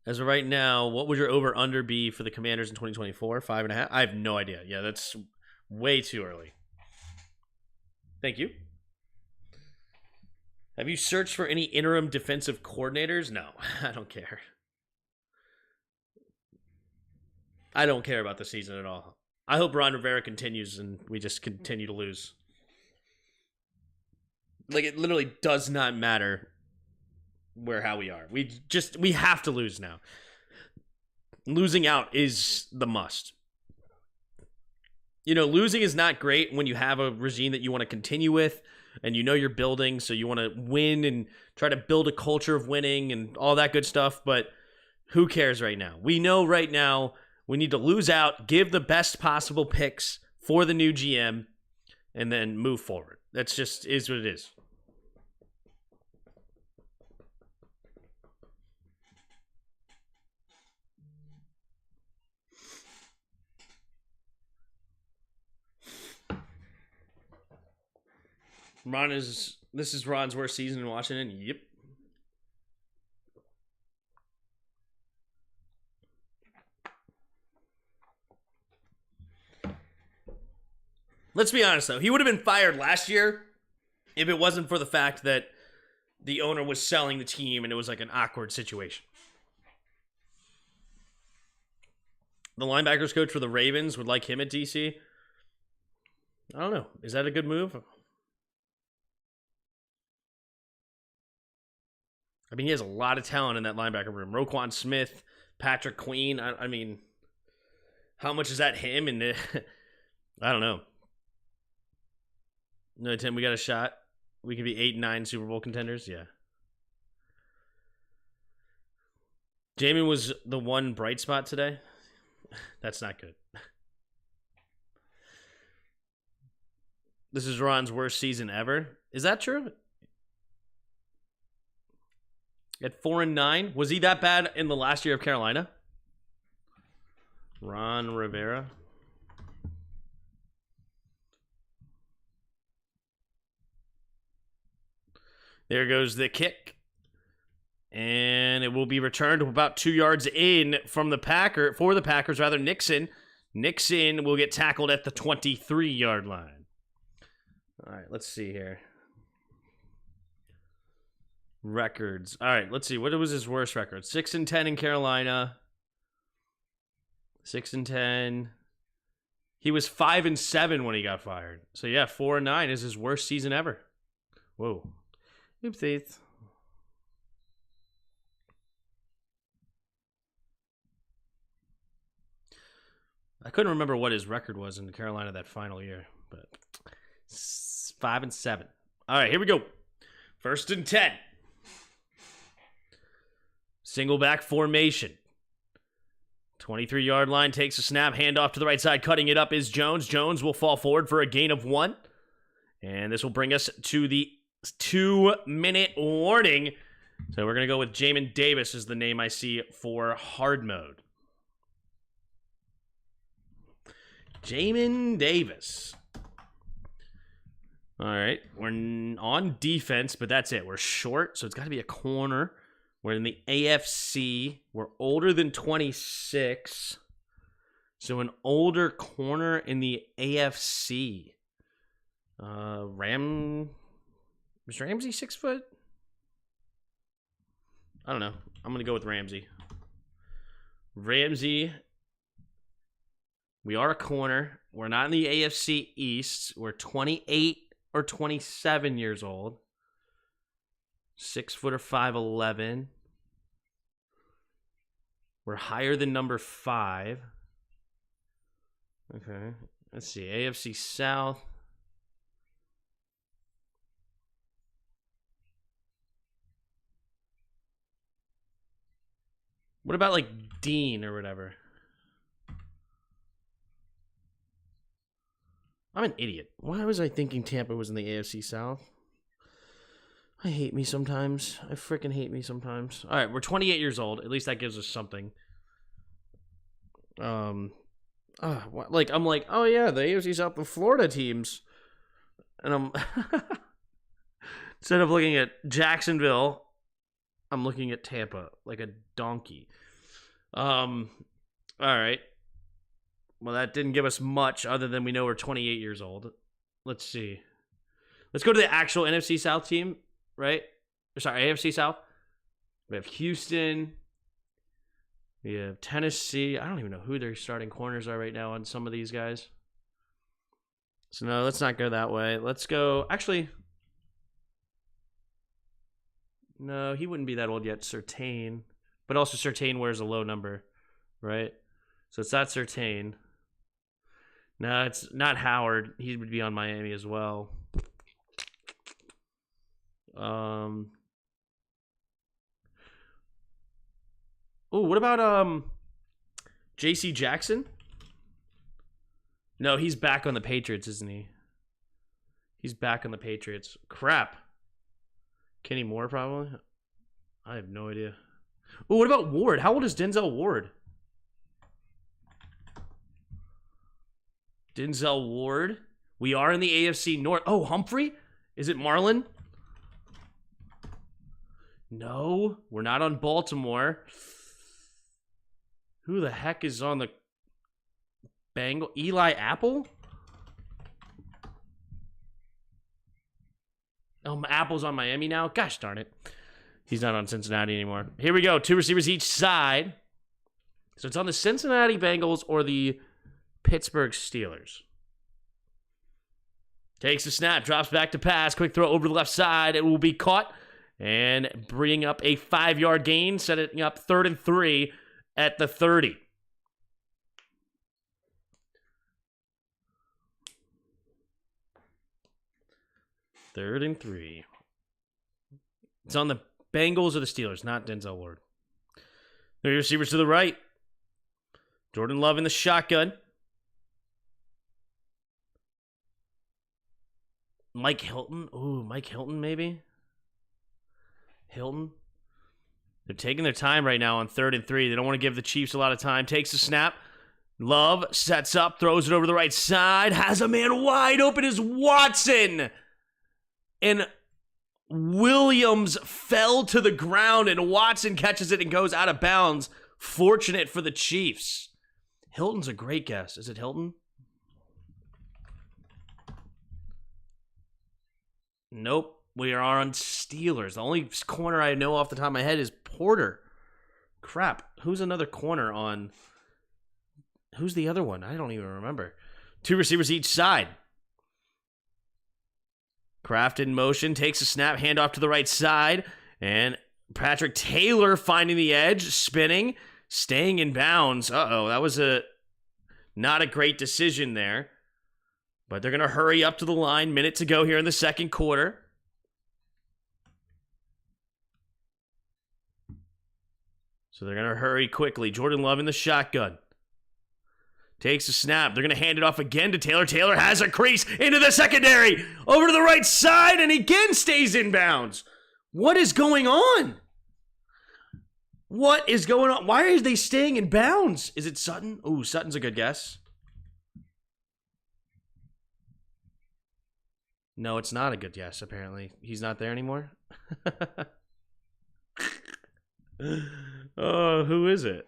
As of right now, what would your over/under be for the Commanders in 2024? 5.5. I have no idea. Yeah, that's way too early. Thank you. Have you searched for any interim defensive coordinators? No, I don't care. I don't care about the season at all. I hope Ron Rivera continues and we just continue to lose. Like, it literally does not matter how we are. We have to lose now. Losing out is the must. You know, losing is not great when you have a regime that you want to continue with and you know you're building, so you want to win and try to build a culture of winning and all that good stuff, but who cares right now? We know right now we need to lose out, give the best possible picks for the new GM, and then move forward. That's just is what it is. This is Ron's worst season in Washington. Yep. Let's be honest, though. He would have been fired last year if it wasn't for the fact that the owner was selling the team and it was like an awkward situation. The linebackers coach for the Ravens would like him at DC. I don't know. Is that a good move? I mean, he has a lot of talent in that linebacker room. Roquan Smith, Patrick Queen. I mean, how much is that him? And I don't know. No, Tim, we got a shot. We could be 8-9 Super Bowl contenders. Yeah. Jamie was the one bright spot today. That's not good. This is Ron's worst season ever. Is that true? At 4-9, was he that bad in the last year of Carolina? Ron Rivera. There goes the kick. And it will be returned about 2 yards in from the Packers. Nixon. Nixon will get tackled at the 23-yard line. All right, let's see here. Records. All right, let's see. What was his worst record? 6-10 in Carolina. 6-10. He was 5-7 when he got fired. So yeah, 4-9 is his worst season ever. Whoa. Oopsies. I couldn't remember what his record was in Carolina that final year, but 5-7. All right, here we go. 1st and 10. Single back formation. 23-yard line, takes a snap, handoff to the right side, cutting it up is Jones. Jones will fall forward for a gain of 1. And this will bring us to the 2-minute warning. So we're going to go with Jamin Davis is the name I see for hard mode. Jamin Davis. All right, we're on defense, but that's it. We're short, so it's got to be a corner. We're in the AFC. We're older than 26. So an older corner in the AFC. Is Ramsey 6 foot? I don't know. I'm going to go with Ramsey. Ramsey. We are a corner. We're not in the AFC East. We're 28 or 27 years old. 6 foot or 5'11". We're higher than number 5. Okay. Let's see. AFC South. What about like Dean or whatever? I'm an idiot. Why was I thinking Tampa was in the AFC South? I hate me sometimes. I freaking hate me sometimes. All right, we're 28 years old. At least that gives us something. I'm like, oh yeah, the AFC South, the Florida teams, and I'm instead of looking at Jacksonville, I'm looking at Tampa like a donkey. All right. Well, that didn't give us much other than we know we're 28 years old. Let's see. Let's go to the actual NFC South team, right? Sorry, AFC South. We have Houston. We have Tennessee. I don't even know who their starting corners are right now on some of these guys. So, no, let's not go that way. Let's go. Actually, no, he wouldn't be that old yet. Surtain. But also, Surtain wears a low number, right? So, it's not Surtain. No, it's not Howard. He would be on Miami as well. Oh, what about J.C. Jackson? No, he's back on the Patriots, isn't he? He's back on the Patriots. Crap. Kenny Moore, probably? I have no idea. Oh, what about Ward? How old is Denzel Ward? Denzel Ward. We are in the AFC North. Oh, Humphrey? Is it Marlon? No, we're not on Baltimore. Who the heck is on the Bengal? Eli Apple? Oh, Apple's on Miami now? Gosh darn it. He's not on Cincinnati anymore. Here we go. 2 receivers each side. So it's on the Cincinnati Bengals or the Pittsburgh Steelers. Takes a snap, drops back to pass. Quick throw over the left side. It will be caught and bring up a 5-yard gain, setting up 3rd and 3 at the 30. Third and 3. It's on the Bengals or the Steelers, not Denzel Ward. Three receivers to the right. Jordan Love in the shotgun. Mike Hilton. Ooh, Mike Hilton maybe? Hilton. They're taking their time right now on 3rd and 3. They don't want to give the Chiefs a lot of time. Takes a snap. Love sets up, throws it over the right side. Has a man wide open as Watson. And Williams fell to the ground, and Watson catches it and goes out of bounds. Fortunate for the Chiefs. Hilton's a great guess. Is it Hilton? Nope. We are on Steelers. The only corner I know off the top of my head is Porter. Crap. Who's another corner on... Who's the other one? I don't even remember. 2 receivers each side. Kraft in motion, takes a snap, handoff to the right side, and Patrick Taylor finding the edge, spinning, staying in bounds. Uh-oh, that was not a great decision there. But they're going to hurry up to the line. Minute to go here in the second quarter. So they're going to hurry quickly. Jordan Love in the shotgun. Takes a snap. They're going to hand it off again to Taylor. Taylor has a crease into the secondary. Over to the right side and again stays in bounds. What is going on? What is going on? Why are they staying in bounds? Is it Sutton? Ooh, Sutton's a good guess. No, it's not a good guess, apparently. He's not there anymore? Oh, who is it?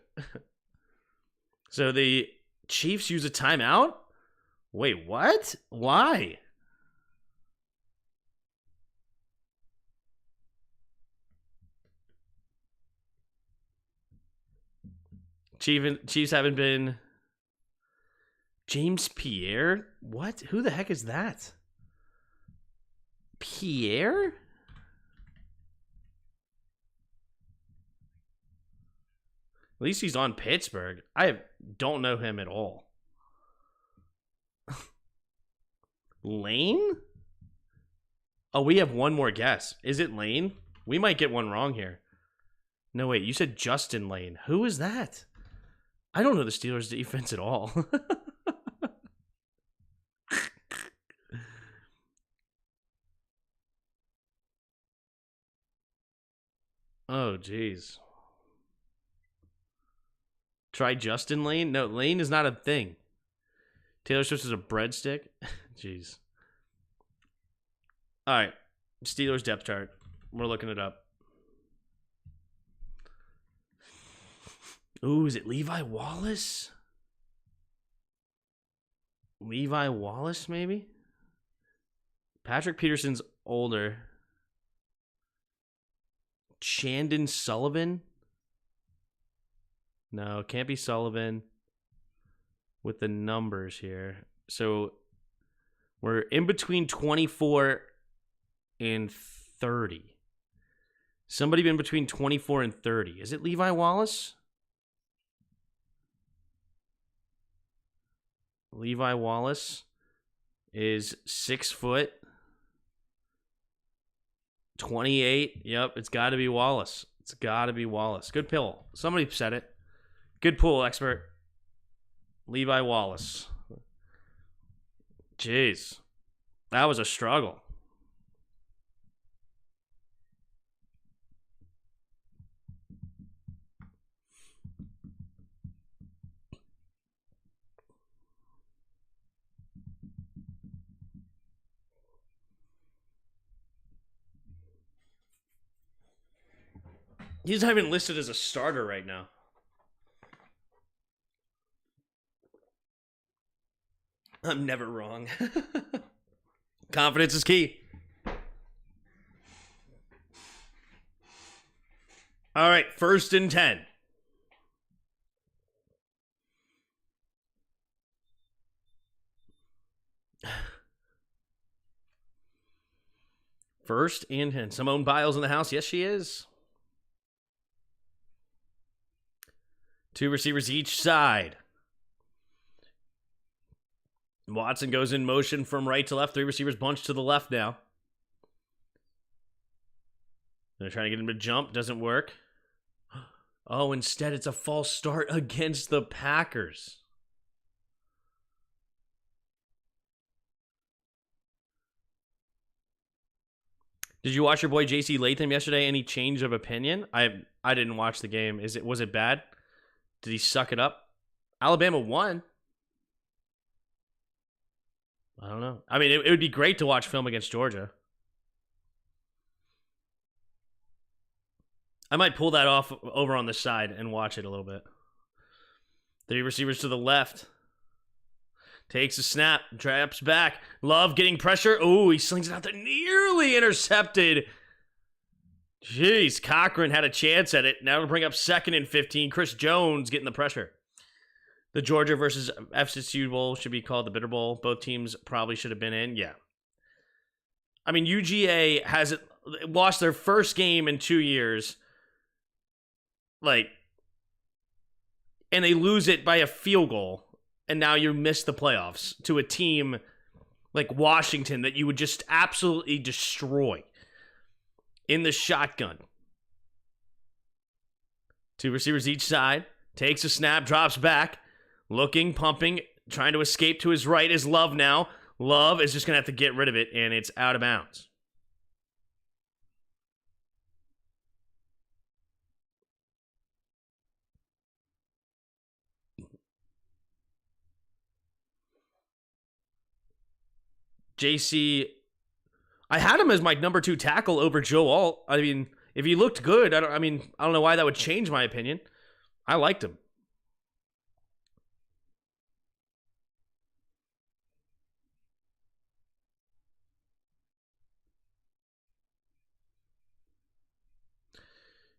So the Chiefs use a timeout? Wait, what? Why? Chiefs haven't been... James Pierre? What? Who the heck is that? Pierre? At least he's on Pittsburgh. I don't know him at all. Lane? Oh, we have one more guess. Is it Lane? We might get one wrong here. No, wait. You said Justin Lane. Who is that? I don't know the Steelers' defense at all. Oh, jeez. Try Justin Lane? No, Lane is not a thing. Taylor Swift is a breadstick? Jeez. All right. Steelers depth chart. We're looking it up. Ooh, is it Levi Wallace? Levi Wallace, maybe? Patrick Peterson's older. Chandon Sullivan? No, can't be Sullivan with the numbers here. So we're in between 24 and 30. Somebody in between 24 and 30. Is it Levi Wallace? Levi Wallace is 6 foot. 28. Yep, it's got to be Wallace. It's got to be Wallace. Good pill. Somebody said it. Good pool, expert. Levi Wallace. Jeez. That was a struggle. He's not even listed as a starter right now. I'm never wrong. Confidence is key. All right, 1st and 10. First and 10. Simone Biles in the house. Yes, she is. 2 receivers each side. Watson goes in motion from right to left. 3 receivers bunched to the left now. They're trying to get him to jump. Doesn't work. Oh, instead it's a false start against the Packers. Did you watch your boy JC Latham yesterday? Any change of opinion? I didn't watch the game. Was it bad? Did he suck it up? Alabama won. I don't know. I mean, it would be great to watch film against Georgia. I might pull that off over on the side and watch it a little bit. 3 receivers to the left. Takes a snap. Traps back. Love getting pressure. Oh, he slings it out there. Nearly intercepted. Jeez, Cochran had a chance at it. Now we'll bring up 2nd and 15. Chris Jones getting the pressure. The Georgia versus FSU Bowl should be called the Bitter Bowl. Both teams probably should have been in. Yeah. I mean, UGA has lost their first game in 2 years. And they lose it by a field goal. And now you miss the playoffs to a team like Washington that you would just absolutely destroy in the shotgun. 2 receivers each side. Takes a snap, drops back. Looking, pumping, trying to escape to his right is Love now. Love is just going to have to get rid of it, and it's out of bounds. JC I had him as my number 2 tackle over Joe Alt. I mean, if he looked good, I don't know why that would change my opinion. I liked him.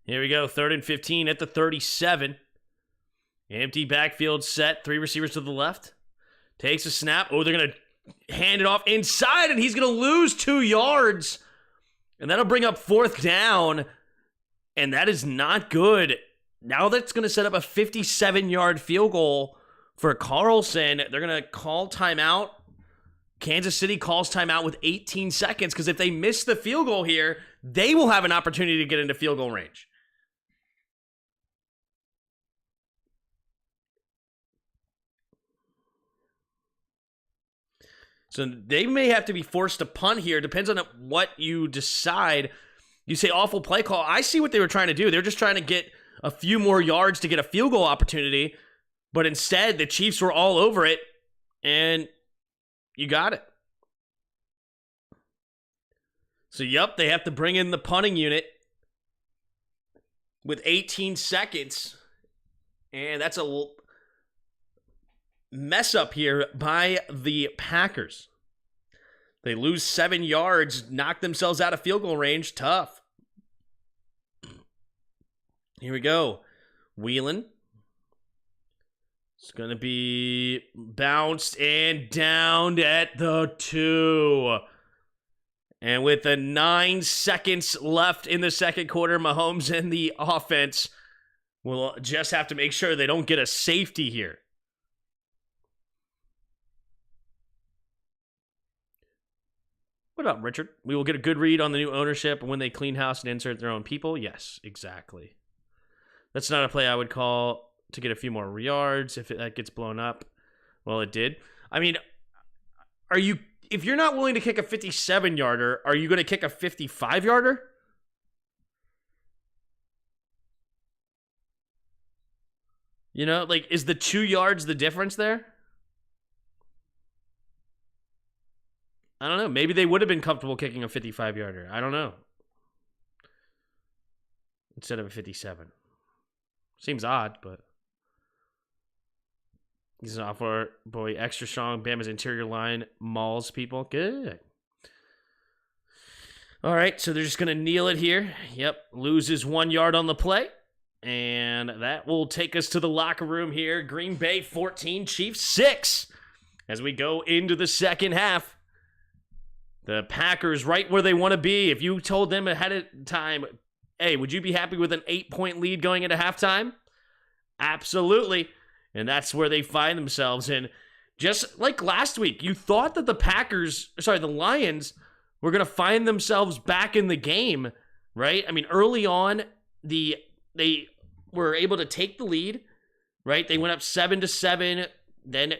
Here we go. 3rd and 15 at the 37. Empty backfield set. 3 receivers to the left. Takes a snap. Oh, they're going to hand it off inside, and he's going to lose 2 yards. And that'll bring up 4th down. And that is not good. Now that's going to set up a 57-yard field goal for Carlson. They're going to call timeout. Kansas City calls timeout with 18 seconds because if they miss the field goal here, they will have an opportunity to get into field goal range. So they may have to be forced to punt here. Depends on what you decide. You say awful play call. I see what they were trying to do. They're just trying to get a few more yards to get a field goal opportunity. But instead, the Chiefs were all over it. And you got it. So, yep, they have to bring in the punting unit with 18 seconds. And that's a mess up here by the Packers. They lose 7 yards, knock themselves out of field goal range. Tough. Here we go. Wheelan. It's going to be bounced and downed at the 2. And with the 9 seconds left in the second quarter, Mahomes and the offense will just have to make sure they don't get a safety here. What up, Richard? We will get a good read on the new ownership and when they clean house and insert their own people. Yes, exactly. That's not a play I would call to get a few more yards if that gets blown up. Well, it did. I mean, if you're not willing to kick a 57-yarder, are you going to kick a 55-yarder? You know, like, is the 2 yards the difference there? I don't know. Maybe they would have been comfortable kicking a 55-yarder. I don't know. Instead of a 57. Seems odd, but he's an offer boy, extra strong. Bama's interior line mauls people. Good. All right, so they're just going to kneel it here. Yep, loses 1 yard on the play. And that will take us to the locker room here. Green Bay 14, Chiefs 6. As we go into the second half. The Packers right where they want to be. If you told them ahead of time, hey, would you be happy with an 8-point lead going into halftime? Absolutely. And that's where they find themselves. And just like last week, you thought that the Lions were going to find themselves back in the game, right? I mean, early on, they were able to take the lead, right? They went up 7-7. Then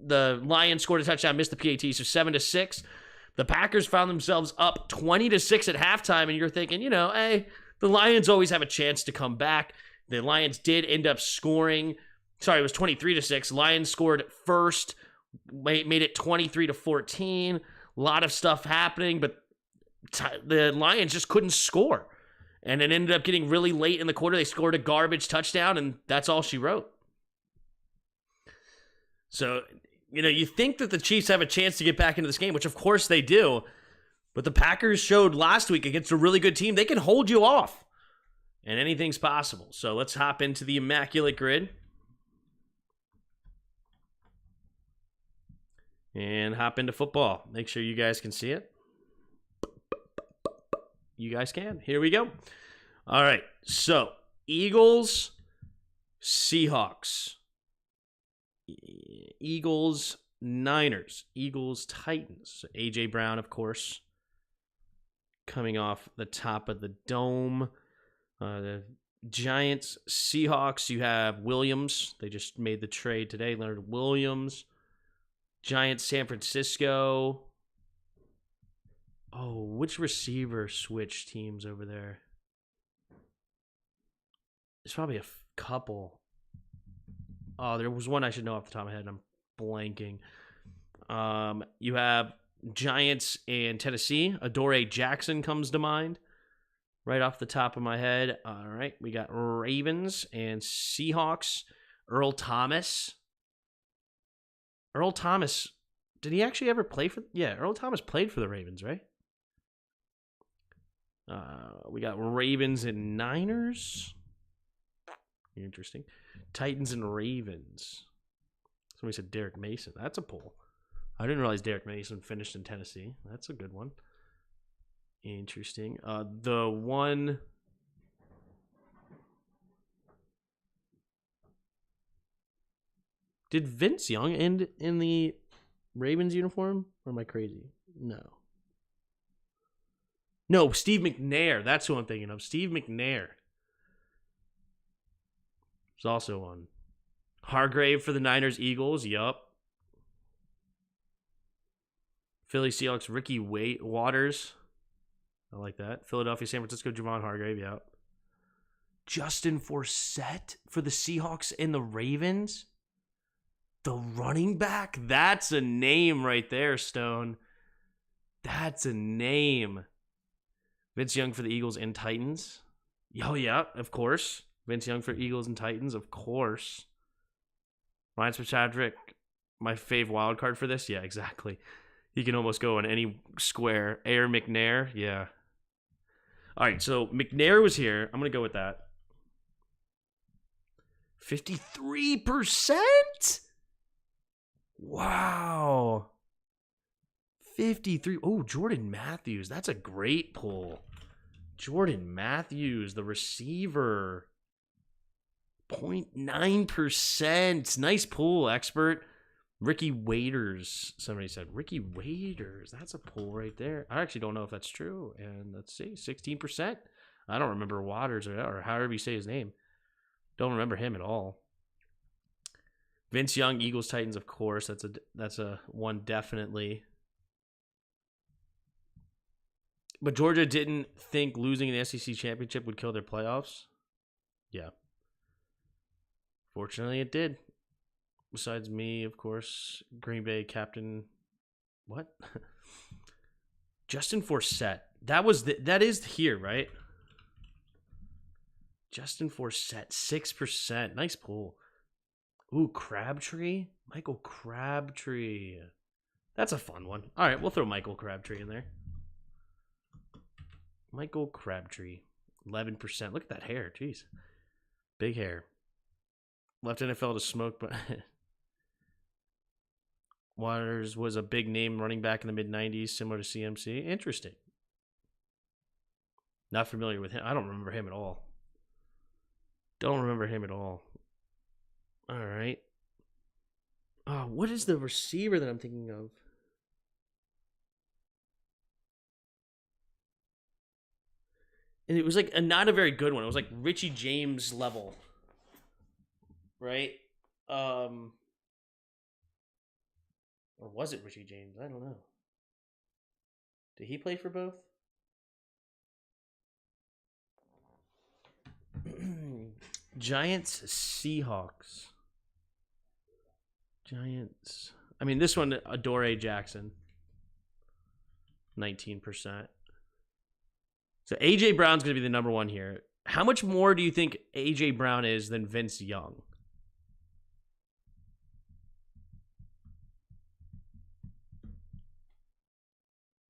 the Lions scored a touchdown, missed the PAT, so 7-6. The Packers found themselves up 20-6 at halftime, and you're thinking, hey, the Lions always have a chance to come back. The Lions did end up scoring. Sorry, it was 23-6. Lions scored first, made it 23-14. A lot of stuff happening, but the Lions just couldn't score. And it ended up getting really late in the quarter. They scored a garbage touchdown, and that's all she wrote. So, you think that the Chiefs have a chance to get back into this game, which of course they do. But the Packers showed last week against a really good team, they can hold you off. And anything's possible. So let's hop into the Immaculate Grid. And hop into football. Make sure you guys can see it. You guys can. Here we go. All right. So, Eagles, Seahawks. Eagles, Niners. Eagles, Titans. A.J. Brown, of course, coming off the top of the dome. The Giants, Seahawks, you have Williams. They just made the trade today. Leonard Williams. Giants, San Francisco. Oh, which receiver switched teams over there? There's probably a couple. Oh, there was one I should know off the top of my head, and I'm blanking. You have Giants and Tennessee. Adoree Jackson comes to mind right off the top of my head. All right, we got Ravens and Seahawks. Earl Thomas. Earl Thomas, did he actually ever play for? Yeah, Earl Thomas played for the Ravens, right? We got Ravens and Niners. Interesting. Titans and Ravens. Somebody said Derek Mason. That's a pull. I didn't realize Derek Mason finished in Tennessee. That's a good one. Interesting. The one... Did Vince Young end in the Ravens uniform? Or am I crazy? No. No, Steve McNair. That's who I'm thinking of. Steve McNair. He's also on. Hargrave for the Niners Eagles. Yup. Philly Seahawks Ricky Waters. I like that. Philadelphia San Francisco Javon Hargrave. Yup. Justin Forsett for the Seahawks and the Ravens. The running back? That's a name right there, Stone. That's a name. Vince Young for the Eagles and Titans. Oh, yeah, of course. Vince Young for Eagles and Titans, of course. Ryan Fitzpatrick, my fave wild card for this? Yeah, exactly. He can almost go in any square. Air McNair, yeah. All right, so McNair was here. I'm going to go with that. 53%? Wow. 53. Oh, Jordan Matthews. That's a great pull. Jordan Matthews, the receiver. 0.9%. Nice pull, expert. Ricky Waiters. Somebody said Ricky Waiters. That's a pull right there. I actually don't know if that's true. And let's see, 16%. I don't remember Waters or however you say his name. Don't remember him at all. Vince Young, Eagles, Titans, of course. That's a one definitely. But Georgia didn't think losing the SEC championship would kill their playoffs. Yeah. Fortunately, it did. Besides me, of course, Green Bay captain. What? Justin Forsett. That is here, right? Justin Forsett, 6%. Nice pull. Ooh, Crabtree? Michael Crabtree. That's a fun one. All right, we'll throw Michael Crabtree in there. Michael Crabtree, 11%. Look at that hair. Jeez. Big hair. Left NFL to smoke, but Waters was a big name running back in the mid-90s, similar to CMC. Interesting. Not familiar with him. I don't remember him at all. Don't remember him at all. All right. Oh, what is the receiver that I'm thinking of? And it was like not a very good one. It was like Richie James level. Right? Or was it Richie James? I don't know. Did he play for both? Giants, Seahawks. Giants. I mean, this one, Adoree Jackson. 19%. So A.J. Brown's going to be the number one here. How much more do you think A.J. Brown is than Vince Young?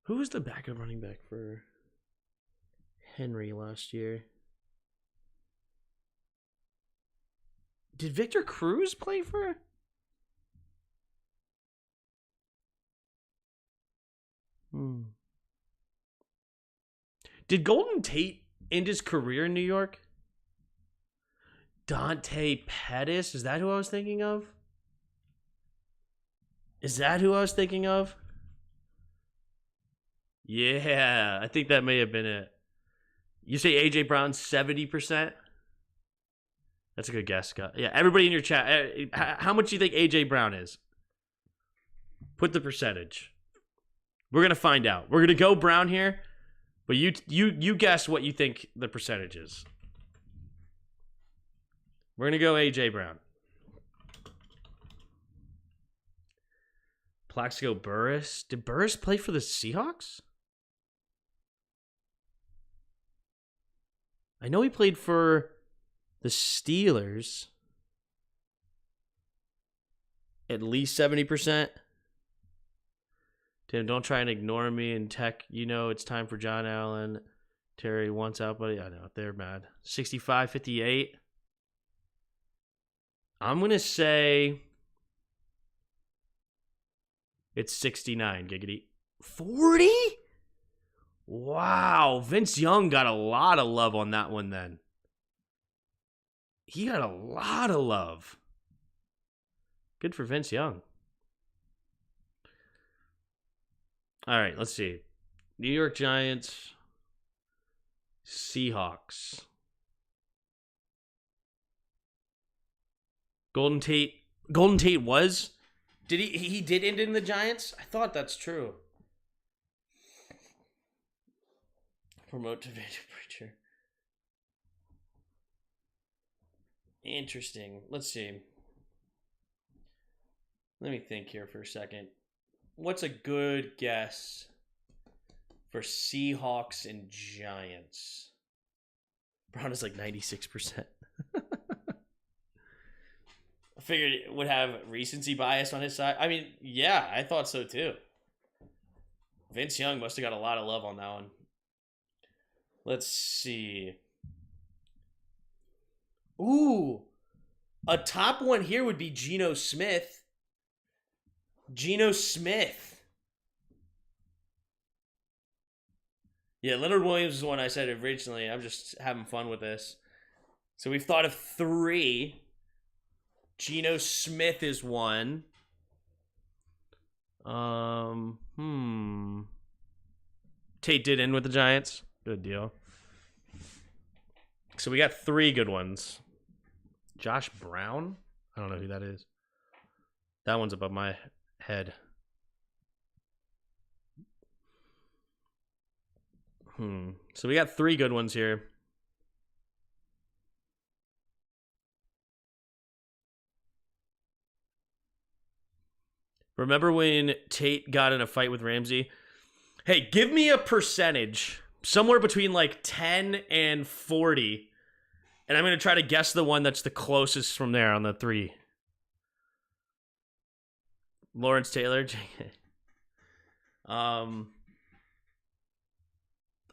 Who was the backup running back for Henry last year? Did Victor Cruz play for? Did Golden Tate end his career in New York? Dante Pettis? Is that who I was thinking of? Is that who I was thinking of? Yeah, I think that may have been it. You say A.J. Brown 70%? That's a good guess, Scott. Yeah, everybody in your chat, how much do you think A.J. Brown is? Put the percentage. We're going to find out. We're going to go Brown here, but you guess what you think the percentage is. We're going to go A.J. Brown. Plaxico Burress. Did Burress play for the Seahawks? I know he played for the Steelers. At least 70%. Tim, don't try and ignore me in tech. You know it's time for John Allen. Terry wants out, buddy. I know, they're mad. 65-58. I'm going to say it's 69, giggity. 40? Wow. Vince Young got a lot of love on that one then. He got a lot of love. Good for Vince Young. All right, let's see. New York Giants, Seahawks. Golden Tate was? Did he did end in the Giants? I thought that's true. Promote to Vantage Preacher. Interesting. Let's see. Let me think here for a second. What's a good guess for Seahawks and Giants? Brown is like 96%. I figured it would have recency bias on his side. I mean, yeah, I thought so too. Vince Young must have got a lot of love on that one. Let's see. Ooh, a top one here would be Geno Smith. Geno Smith. Yeah, Leonard Williams is the one I said originally. I'm just having fun with this. So we've thought of 3. Geno Smith is one. Tate did end with the Giants. Good deal. So we got 3 good ones. Josh Brown? I don't know who that is. That one's above my head. So we got 3 good ones here. Remember when Tate got in a fight with Ramsey? Hey, give me a percentage. Somewhere between like 10 and 40. And I'm going to try to guess the one that's the closest from there on the 3. Lawrence Taylor. I'm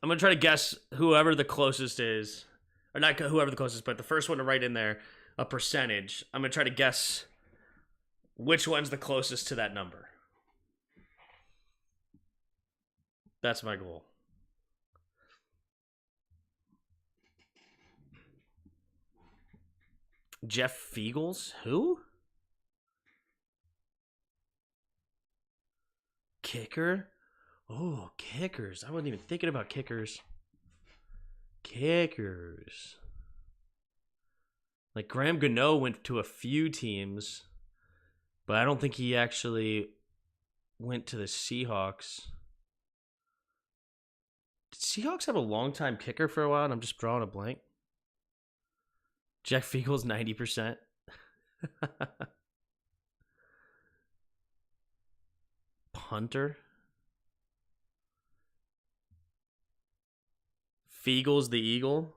going to try to guess whoever the closest is. Or not whoever the closest, but the first one to write in there a percentage. I'm going to try to guess which one's the closest to that number. That's my goal. Jeff Fiegels? Who? Kicker? Oh, kickers. I wasn't even thinking about kickers. Kickers. Like Graham Gano went to a few teams, but I don't think he actually went to the Seahawks. Did Seahawks have a long-time kicker for a while? And I'm just drawing a blank. Jeff Fiegels, 90%. Punter. Fiegels the Eagle.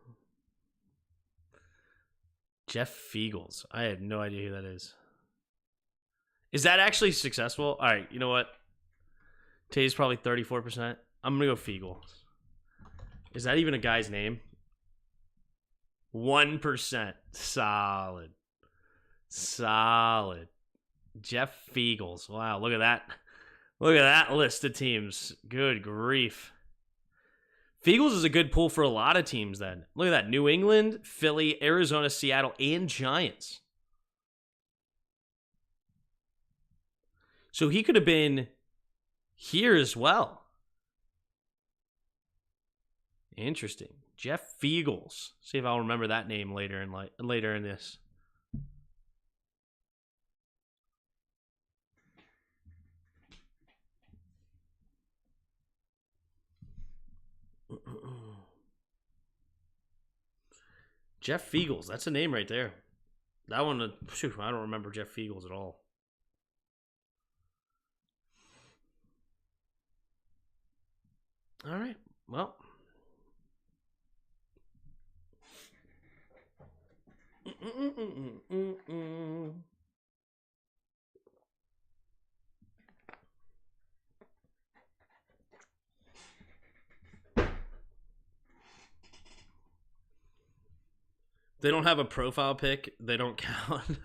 Jeff Fiegels. I have no idea who that is. Is that actually successful? All right, you know what? Tay's probably 34%. I'm going to go Fiegels. Is that even a guy's name? 1%. Solid. Solid. Jeff Fiegels. Wow, look at that. Look at that list of teams. Good grief. Fiegels is a good pull for a lot of teams then. Look at that. New England, Philly, Arizona, Seattle, and Giants. So he could have been here as well. Interesting. Jeff Fiegels. See if I'll remember that name later in this. Jeff Fiegels. That's a name right there. That one, I don't remember Jeff Fiegels at all. All right. Well. They don't have a profile pic. They don't count.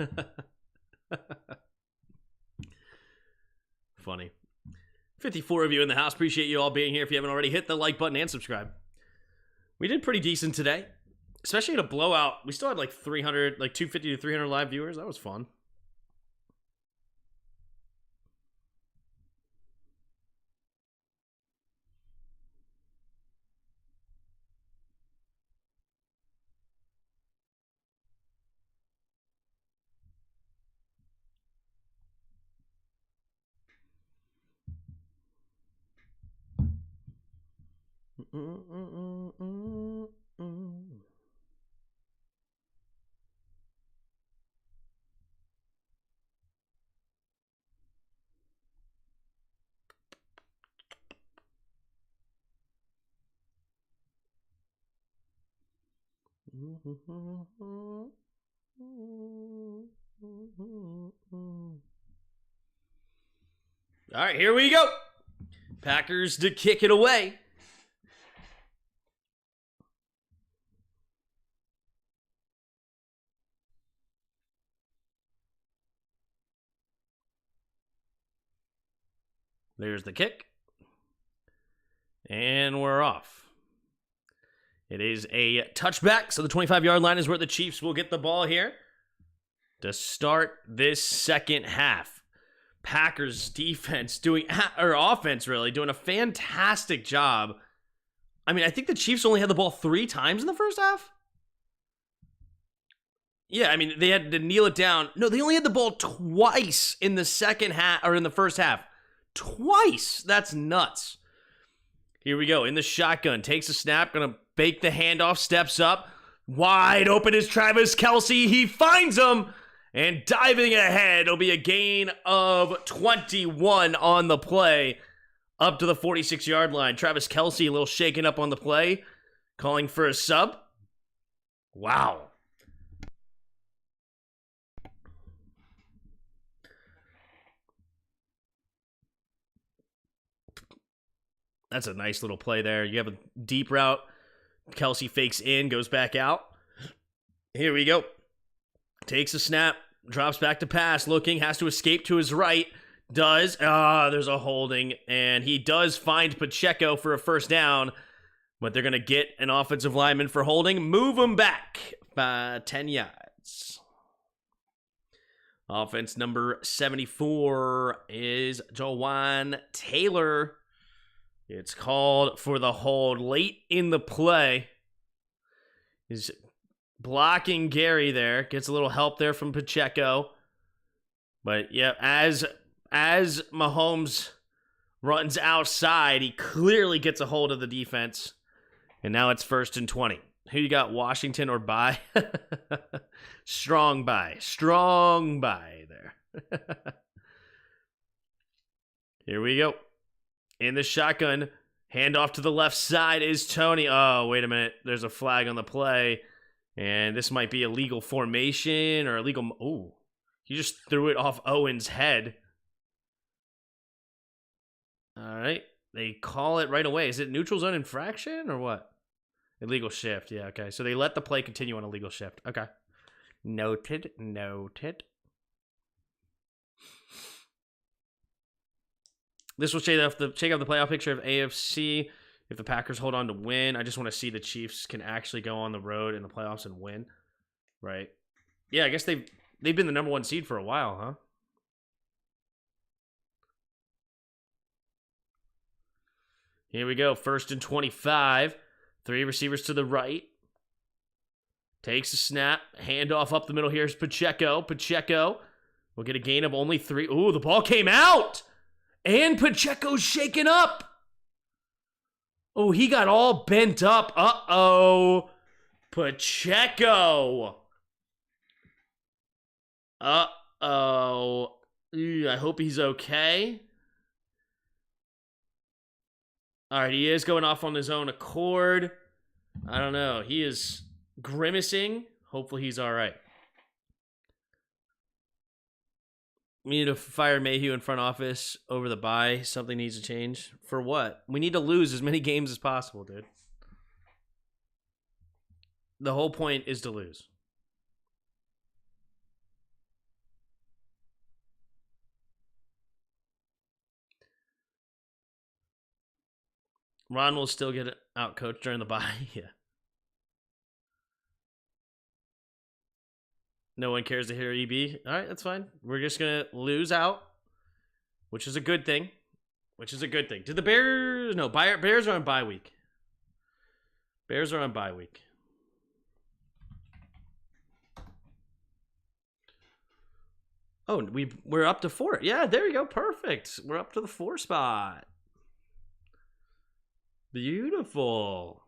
Funny. 54 of you in the house. Appreciate you all being here. If you haven't already, hit the like button and subscribe. We did pretty decent today, especially in a blowout. We still had like 300, like 250 to 300 live viewers. That was fun. All right, here we go. Packers to kick it away. There's the kick. And we're off. It is a touchback, so the 25-yard line is where the Chiefs will get the ball here to start this second half. Packers defense or offense really, doing a fantastic job. I mean, I think the Chiefs only had the ball 3 times in the first half. Yeah, I mean, they had to kneel it down. No, they only had the ball twice in the second half, or in the first half. Twice! That's nuts. Here we go, in the shotgun, takes a snap, gonna bake the handoff, steps up. Wide open is Travis Kelce, he finds him! And diving ahead, it'll be a gain of 21 on the play, up to the 46-yard line. Travis Kelce a little shaken up on the play, calling for a sub. Wow. That's a nice little play there. You have a deep route. Kelce fakes in, goes back out. Here we go. Takes a snap, drops back to pass, looking, has to escape to his right. Does. There's a holding, and he does find Pacheco for a first down, but they're going to get an offensive lineman for holding. Move him back by 10 yards. Offense number 74 is Jawan Taylor. It's called for the hold late in the play. He's blocking Gary there. Gets a little help there from Pacheco. But yeah, as Mahomes runs outside, he clearly gets a hold of the defense. And now it's 1st and 20. Who you got, Washington or bye? Strong bye. Strong bye there. Here we go. In the shotgun, handoff to the left side is Tony. Oh, wait a minute. There's a flag on the play. And this might be a legal formation or a legal... Oh, he just threw it off Owen's head. All right. They call it right away. Is it neutral zone infraction or what? Illegal shift. Yeah, okay. So they let the play continue on a legal shift. Okay. Noted. This will shake up the playoff picture of AFC if the Packers hold on to win. I just want to see the Chiefs can actually go on the road in the playoffs and win. Right? Yeah, I guess they've been the number 1 seed for a while, huh? Here we go. 1st and 25. 3 receivers to the right. Takes a snap. Handoff up the middle. Here's Pacheco. Pacheco will get a gain of only 3. Ooh, the ball came out! And Pacheco's shaken up. Oh, he got all bent up. Uh-oh. Pacheco. Uh-oh. I hope he's okay. All right, he is going off on his own accord. I don't know. He is grimacing. Hopefully he's all right. We need to fire Mayhew in front office over the bye. Something needs to change. For what? We need to lose as many games as possible, dude. The whole point is to lose. Ron will still get out coached during the bye. Yeah. No one cares to hear EB. All right, that's fine. We're just going to lose out, which is a good thing. Did the Bears... No, Bears are on bye week. Bears are on bye week. Oh, we're up to 4. Yeah, there you go. Perfect. We're up to the 4 spot. Beautiful.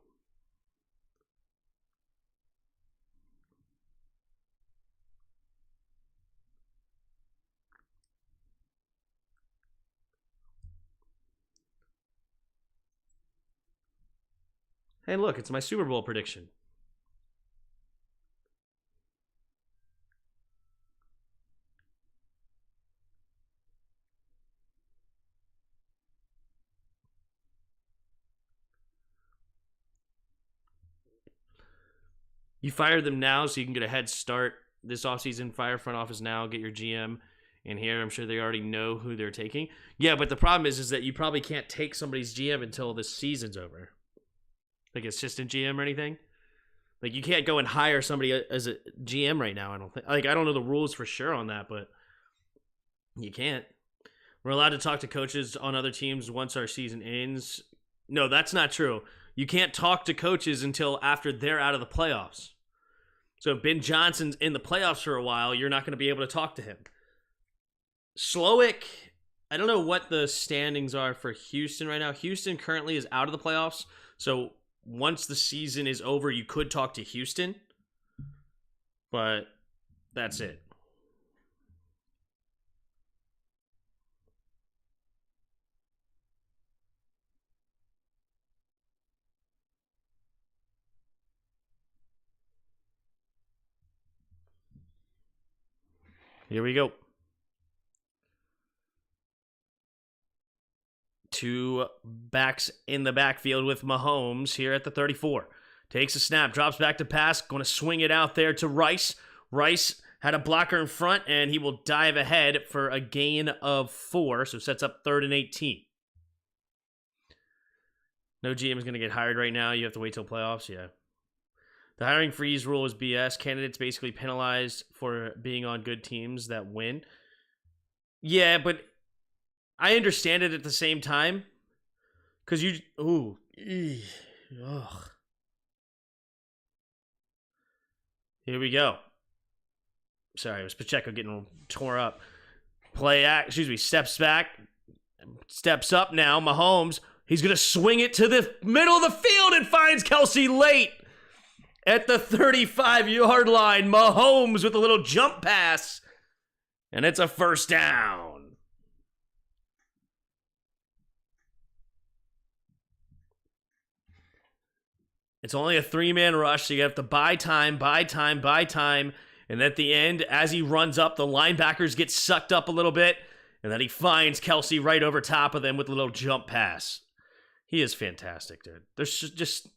Hey, look, it's my Super Bowl prediction. You fire them now so you can get a head start this offseason. Fire front office now. Get your GM in here. I'm sure they already know who they're taking. Yeah, but the problem is that you probably can't take somebody's GM until the season's over. Like assistant GM or anything. Like you can't go and hire somebody as a GM right now. I don't think. Like I don't know the rules for sure on that, but you can't. We're allowed to talk to coaches on other teams once our season ends. No, that's not true. You can't talk to coaches until after they're out of the playoffs. So if Ben Johnson's in the playoffs for a while, you're not going to be able to talk to him. Slowick, I don't know what the standings are for Houston right now. Houston currently is out of the playoffs. So once the season is over, you could talk to Houston. But that's it. Here we go. 2 backs in the backfield with Mahomes here at the 34. Takes a snap, drops back to pass, going to swing it out there to Rice. Rice had a blocker in front, and he will dive ahead for a gain of 4, so sets up 3rd and 18. No GM is going to get hired right now. You have to wait till playoffs, yeah. The hiring freeze rule is BS. Candidates basically penalized for being on good teams that win. Yeah, but I understand it at the same time. Because you... Ooh. Ugh. Here we go. Sorry, it was Pacheco getting tore up. Steps back. Steps up now. Mahomes. He's going to swing it to the middle of the field and finds Kelsey late. At the 35-yard line, Mahomes with a little jump pass. And it's a first down. It's only a 3-man rush, so you have to buy time. And at the end, as he runs up, the linebackers get sucked up a little bit. And then he finds Kelsey right over top of them with a little jump pass. He is fantastic, dude. There's just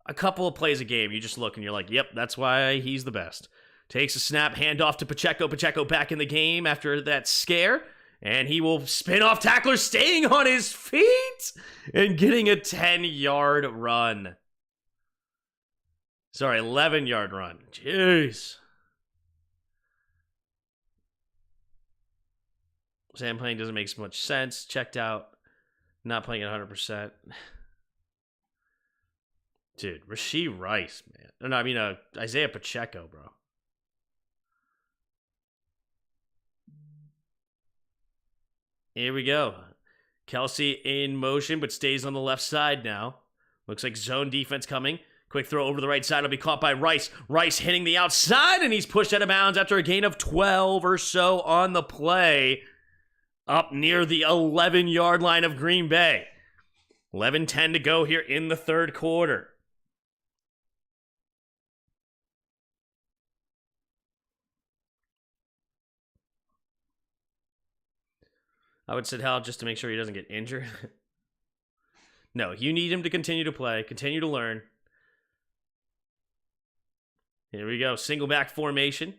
a couple of plays a game, you just look and you're like, yep, that's why he's the best. Takes a snap, handoff to Pacheco. Pacheco back in the game after that scare. And he will spin off tackler, staying on his feet and getting a 10-yard run. Sorry, 11-yard run. Jeez. Sam playing doesn't make so much sense. Checked out. Not playing at 100%. Dude, Rashee Rice, man. No, I mean, Isaiah Pacheco, bro. Here we go. Kelsey in motion, but stays on the left side now. Looks like zone defense coming. Quick throw over the right side will be caught by Rice. Rice hitting the outside, and he's pushed out of bounds after a gain of 12 or so on the play. Up near the 11-yard line of Green Bay. 11:10 to go here in the third quarter. I would sit out just to make sure he doesn't get injured. No, you need him to continue to play, continue to learn. Here we go. Single back formation.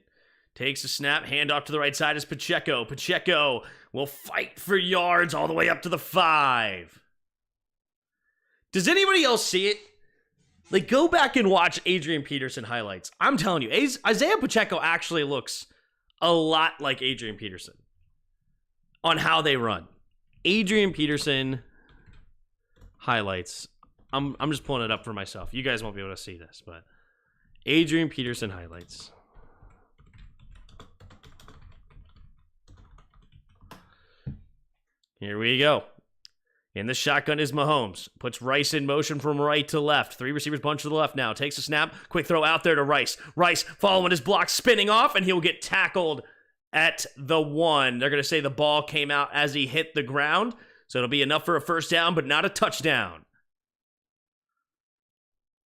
Takes a snap. Handoff to the right side is Pacheco. Pacheco will fight for yards all the way up to the 5. Does anybody else see it? Like, go back and watch Adrian Peterson highlights. I'm telling you, Isaiah Pacheco actually looks a lot like Adrian Peterson on how they run. Adrian Peterson highlights. I'm just pulling it up for myself. You guys won't be able to see this, but Adrian Peterson highlights. Here we go. In the shotgun is Mahomes. Puts Rice in motion from right to left. 3 receivers bunch to the left now. Takes a snap. Quick throw out there to Rice. Rice following his block, spinning off, and he'll get tackled at the 1. They're going to say the ball came out as he hit the ground. So it'll be enough for a first down, but not a touchdown.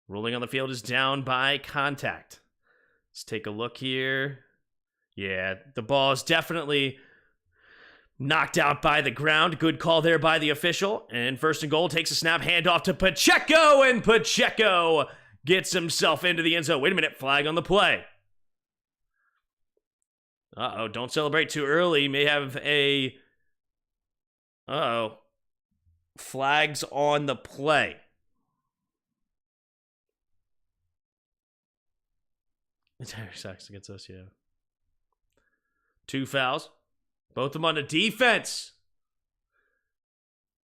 Rolling on the field is down by contact. Let's take a look here. Yeah, the ball is definitely knocked out by the ground. Good call there by the official. And first and goal, takes a snap, handoff to Pacheco, and Pacheco gets himself into the end zone. Wait a minute, flag on the play. Uh-oh, don't celebrate too early. May have a... Uh-oh. Flags on the play. Entire sacks against us, yeah. 2 fouls. Both of them on the defense.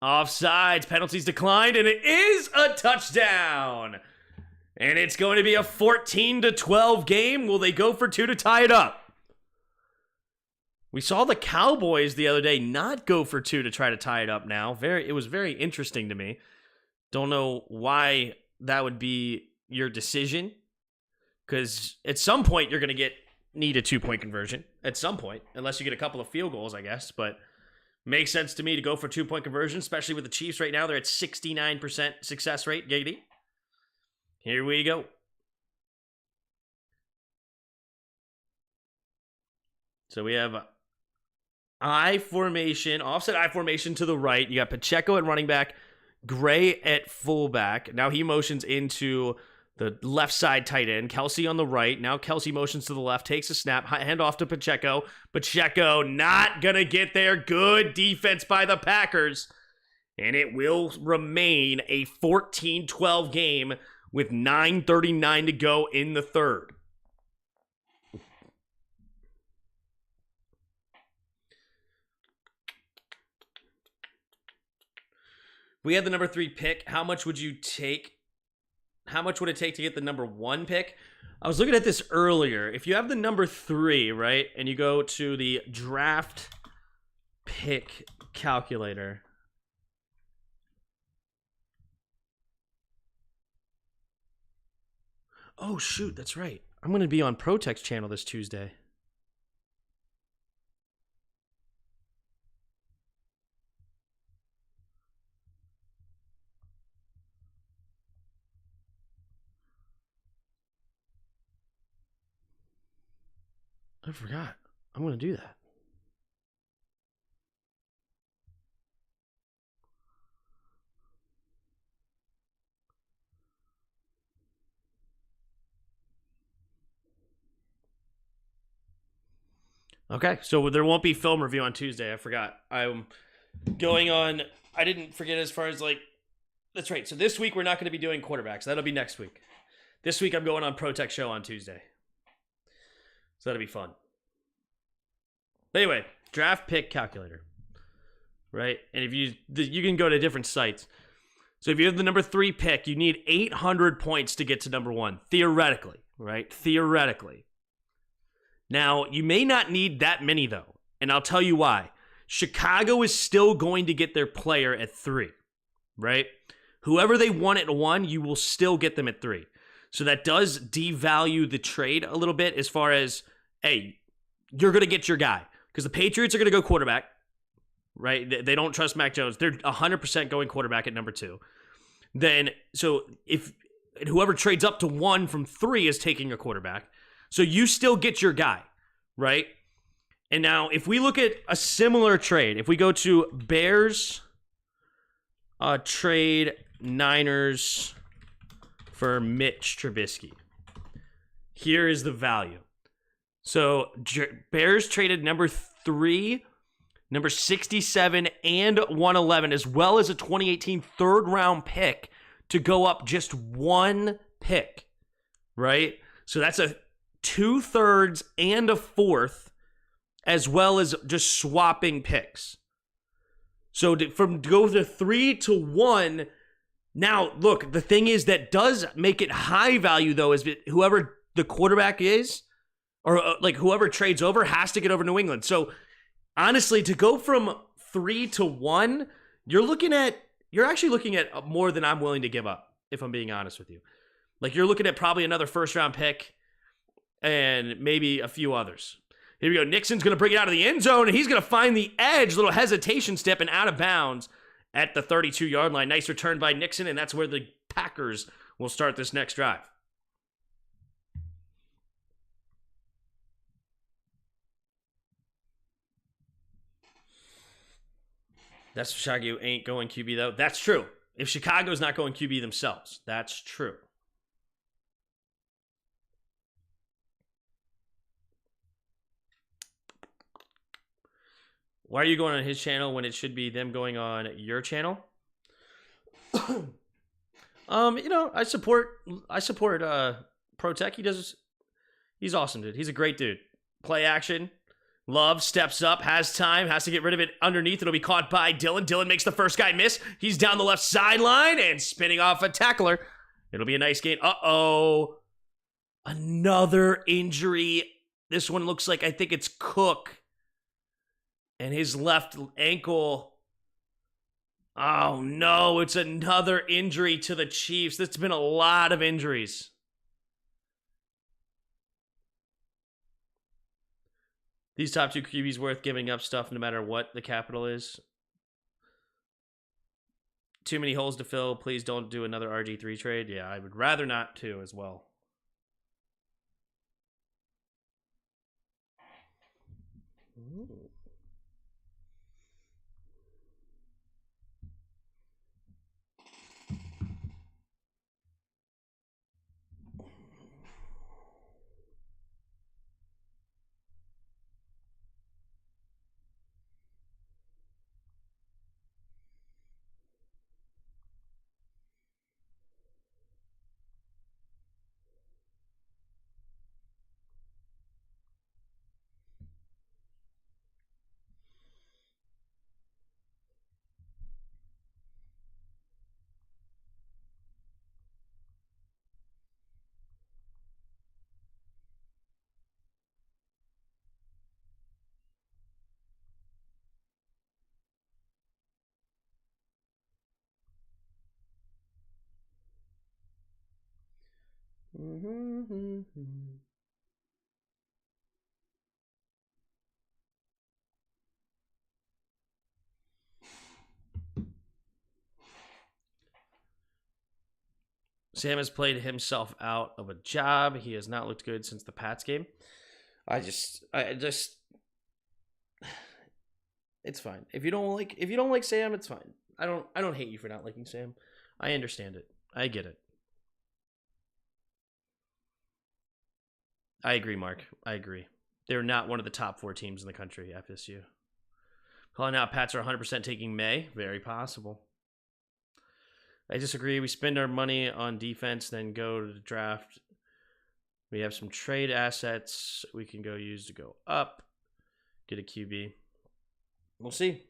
Offsides, penalties declined, and it is a touchdown. And it's going to be a 14-12 game. Will they go for 2 to tie it up? We saw the Cowboys the other day not go for 2 to try to tie it up now. It was very interesting to me. Don't know why that would be your decision. Because at some point you're going to need a 2-point conversion. At some point. Unless you get a couple of field goals, I guess. But makes sense to me to go for 2-point conversion. Especially with the Chiefs right now. They're at 69% success rate. Giggity. Here we go. So we have I formation, offset I formation to the right. You got Pacheco at running back, Gray at fullback. Now he motions into the left side tight end. Kelsey on the right. Now Kelsey motions to the left, takes a snap, hand off to Pacheco. Pacheco not going to get there. Good defense by the Packers. And it will remain a 14-12 game with 9:39 to go in the third. We had the number 3 pick. How much would you take? How much would it take to get the number 1 pick? I was looking at this earlier. If you have the number 3, right, and you go to the draft pick calculator. Oh, shoot, that's right. I'm going to be on ProTech's channel this Tuesday. I forgot. I'm going to do that. Okay, so there won't be film review on Tuesday. I forgot. I'm going on... I didn't forget as far as, like... That's right. So this week, we're not going to be doing quarterbacks. That'll be next week. This week, I'm going on ProTech Show on Tuesday. So that'll be fun. But anyway, draft pick calculator. Right? And if you can go to different sites. So if you have the number 3 pick, you need 800 points to get to number 1. Theoretically. Right? Theoretically. Now, you may not need that many, though. And I'll tell you why. Chicago is still going to get their player at 3. Right? Whoever they want at 1, you will still get them at 3. So that does devalue the trade a little bit as far as, hey, you're going to get your guy. Because the Patriots are going to go quarterback, right? They don't trust Mac Jones. They're 100% going quarterback at number 2. Then, so if whoever trades up to 1 from 3 is taking a quarterback, so you still get your guy, right? And now, if we look at a similar trade, if we go to Bears trade Niners for Mitch Trubisky, here is the value. So Bears traded number 3, number 67, and 111, as well as a 2018 third-round pick to go up just 1 pick, right? So that's a 2/3 and a 4th, as well as just swapping picks. So from go to 3 to 1, now, look, the thing is that does make it high value, though, is that whoever the quarterback is, or like whoever trades over, has to get over New England. So honestly, to go from 3 to 1, you're actually looking at more than I'm willing to give up, if I'm being honest with you. Like, you're looking at probably another first-round pick and maybe a few others. Here we go. Nixon's going to bring it out of the end zone, and he's going to find the edge. Little hesitation step and out of bounds at the 32-yard line. Nice return by Nixon, and that's where the Packers will start this next drive. That's Chicago ain't going QB, though. That's true. If Chicago's not going QB themselves, that's true. Why are you going on his channel when it should be them going on your channel? I support Pro Tech. He's awesome, dude. He's a great dude. Play action. Love steps up, has time, has to get rid of it underneath. It'll be caught by Dylan. Dylan makes the first guy miss. He's down the left sideline and spinning off a tackler. It'll be a nice gain. Uh-oh. Another injury. This one looks like, I think it's Cook. And his left ankle. Oh, no. It's another injury to the Chiefs. There's been a lot of injuries. These top 2 QBs worth giving up stuff no matter what the capital is. Too many holes to fill. Please don't do another RG3 trade. Yeah, I would rather not too as well. Ooh. Sam has played himself out of a job. He has not looked good since the Pats game. I just it's fine. If you don't like Sam, it's fine. I don't hate you for not liking Sam. I understand it. I get it. I agree, Mark. I agree. They're not one of the top 4 teams in the country, FSU. Calling out Pats are 100% taking May. Very possible. I disagree. We spend our money on defense, then go to the draft. We have some trade assets we can go use to go up. Get a QB. We'll see.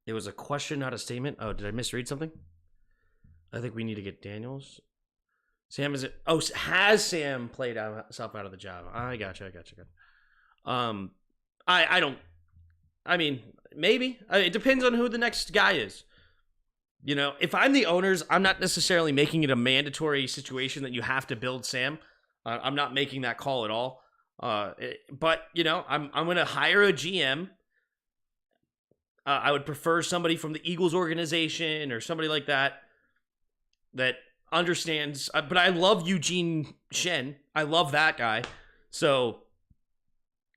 It was a question, not a statement. Oh, did I misread something? I think we need to get Daniels. Sam, is it? Oh, has Sam played himself out of the job? I gotcha. I don't. I mean, maybe. It depends on who the next guy is. You know, if I'm the owners, I'm not necessarily making it a mandatory situation that you have to build Sam. I'm not making that call at all. But you know, I'm going to hire a GM. I would prefer somebody from the Eagles organization or somebody like that understands. But I love Eugene Shen. I love that guy. So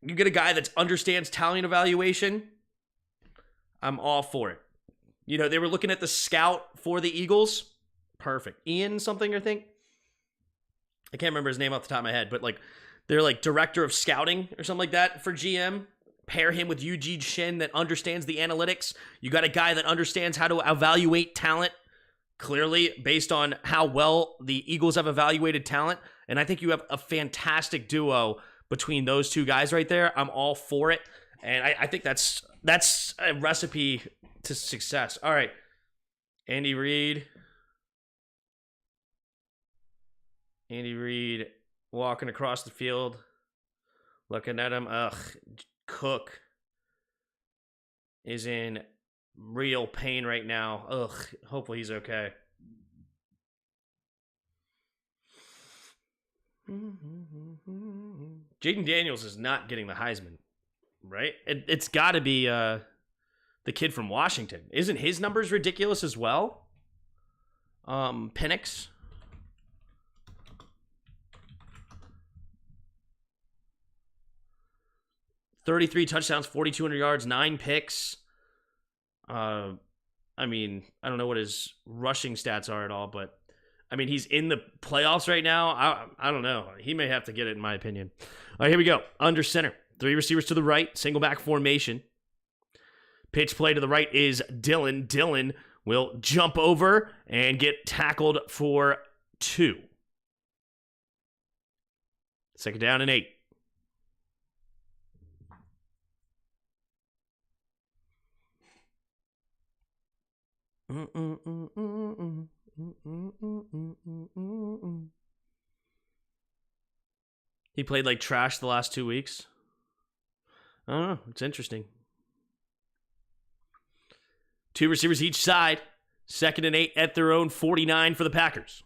you get a guy that understands talent evaluation. I'm all for it. You know, they were looking at the scout for the Eagles. Perfect. Ian something, I think. I can't remember his name off the top of my head, but like they're like director of scouting or something like that for GM. Pair him with Eugene Shen that understands the analytics. You got a guy that understands how to evaluate talent, clearly based on how well the Eagles have evaluated talent. And I think you have a fantastic duo between those two guys right there. I'm all for it. And I think that's a recipe to success. All right. Andy Reid walking across the field. Looking at him. Cook is in real pain right now. Hopefully he's okay. Jaden Daniels is not getting the Heisman, right? It's got to be the kid from Washington. Isn't his numbers ridiculous as well? Penix. $33 touchdowns, 4,200 yards, 9 picks. I mean, I don't know what his rushing stats are at all, but I mean, he's in the playoffs right now. I don't know. He may have to get it, in my opinion. All right, here we go. Under center. 3 receivers to the right. Single back formation. Pitch play to the right is Dylan. Dylan will jump over and get tackled for 2. Second down and 8. He played like trash the last 2 weeks. I don't know. It's interesting. 2 receivers each side. Second and 8 at their own 49 for the Packers.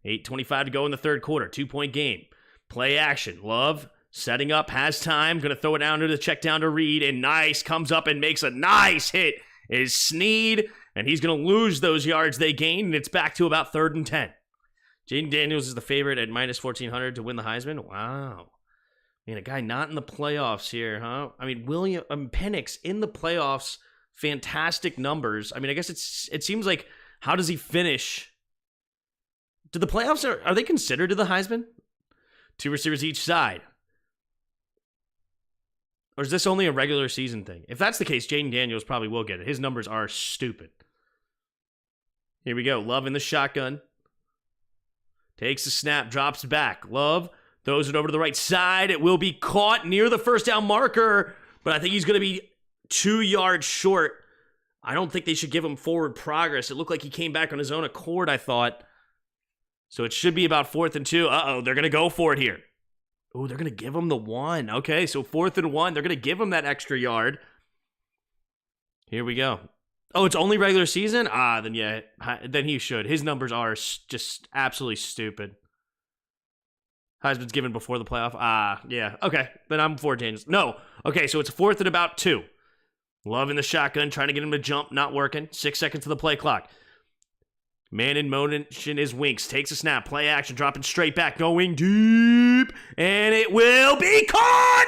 8:25 to go in the third quarter. 2-point game. Play action. Love setting up, has time. Going to throw it down to the check down to Reed. And nice. Comes up and makes a nice hit. Is Snead. And he's going to lose those yards they gained. And it's back to about 3rd and 10. Jaden Daniels is the favorite at minus 1,400 to win the Heisman. Wow. Man, a guy not in the playoffs here, huh? I mean, Penix in the playoffs. Fantastic numbers. I mean, I guess it seems like, how does he finish? Do the playoffs, are they considered to the Heisman? 2 receivers each side. Or is this only a regular season thing? If that's the case, Jaden Daniels probably will get it. His numbers are stupid. Here we go. Love in the shotgun. Takes the snap, drops back. Love throws it over to the right side. It will be caught near the first down marker, but I think he's going to be 2 yards short. I don't think they should give him forward progress. It looked like he came back on his own accord, I thought. So it should be about 4th and 2. They're going to go for it here. Oh, they're going to give him the 1. Okay, so 4th and 1. They're going to give him that extra yard. Here we go. Oh, it's only regular season? Then he should. His numbers are just absolutely stupid. Heisman's given before the playoff. Yeah. Okay, then I'm for Daniels. No. Okay, so it's 4th and about 2. Love in the shotgun, trying to get him to jump, not working. 6 seconds to the play clock. Man in motion is Winks. Takes a snap. Play action. Dropping straight back. Going deep. And it will be caught!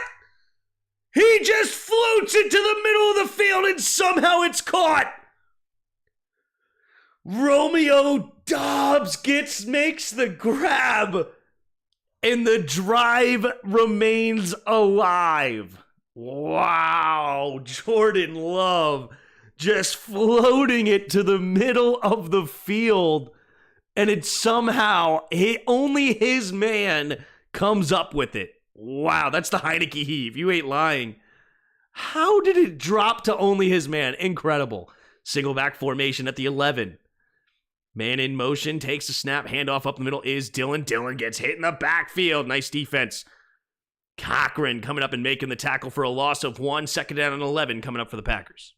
He just floats into the middle of the field and somehow it's caught! Romeo Doubs makes the grab. And the drive remains alive. Wow. Jordan Love just floating it to the middle of the field, and it somehow, only his man comes up with it. Wow, that's the Heineke heave. You ain't lying. How did it drop to only his man? Incredible. Single back formation at the 11. Man in motion, takes a snap, handoff up the middle is Dillon. Dillon gets hit in the backfield. Nice defense. Cochran coming up and making the tackle for a loss of 1. Second down and 11 coming up for the Packers.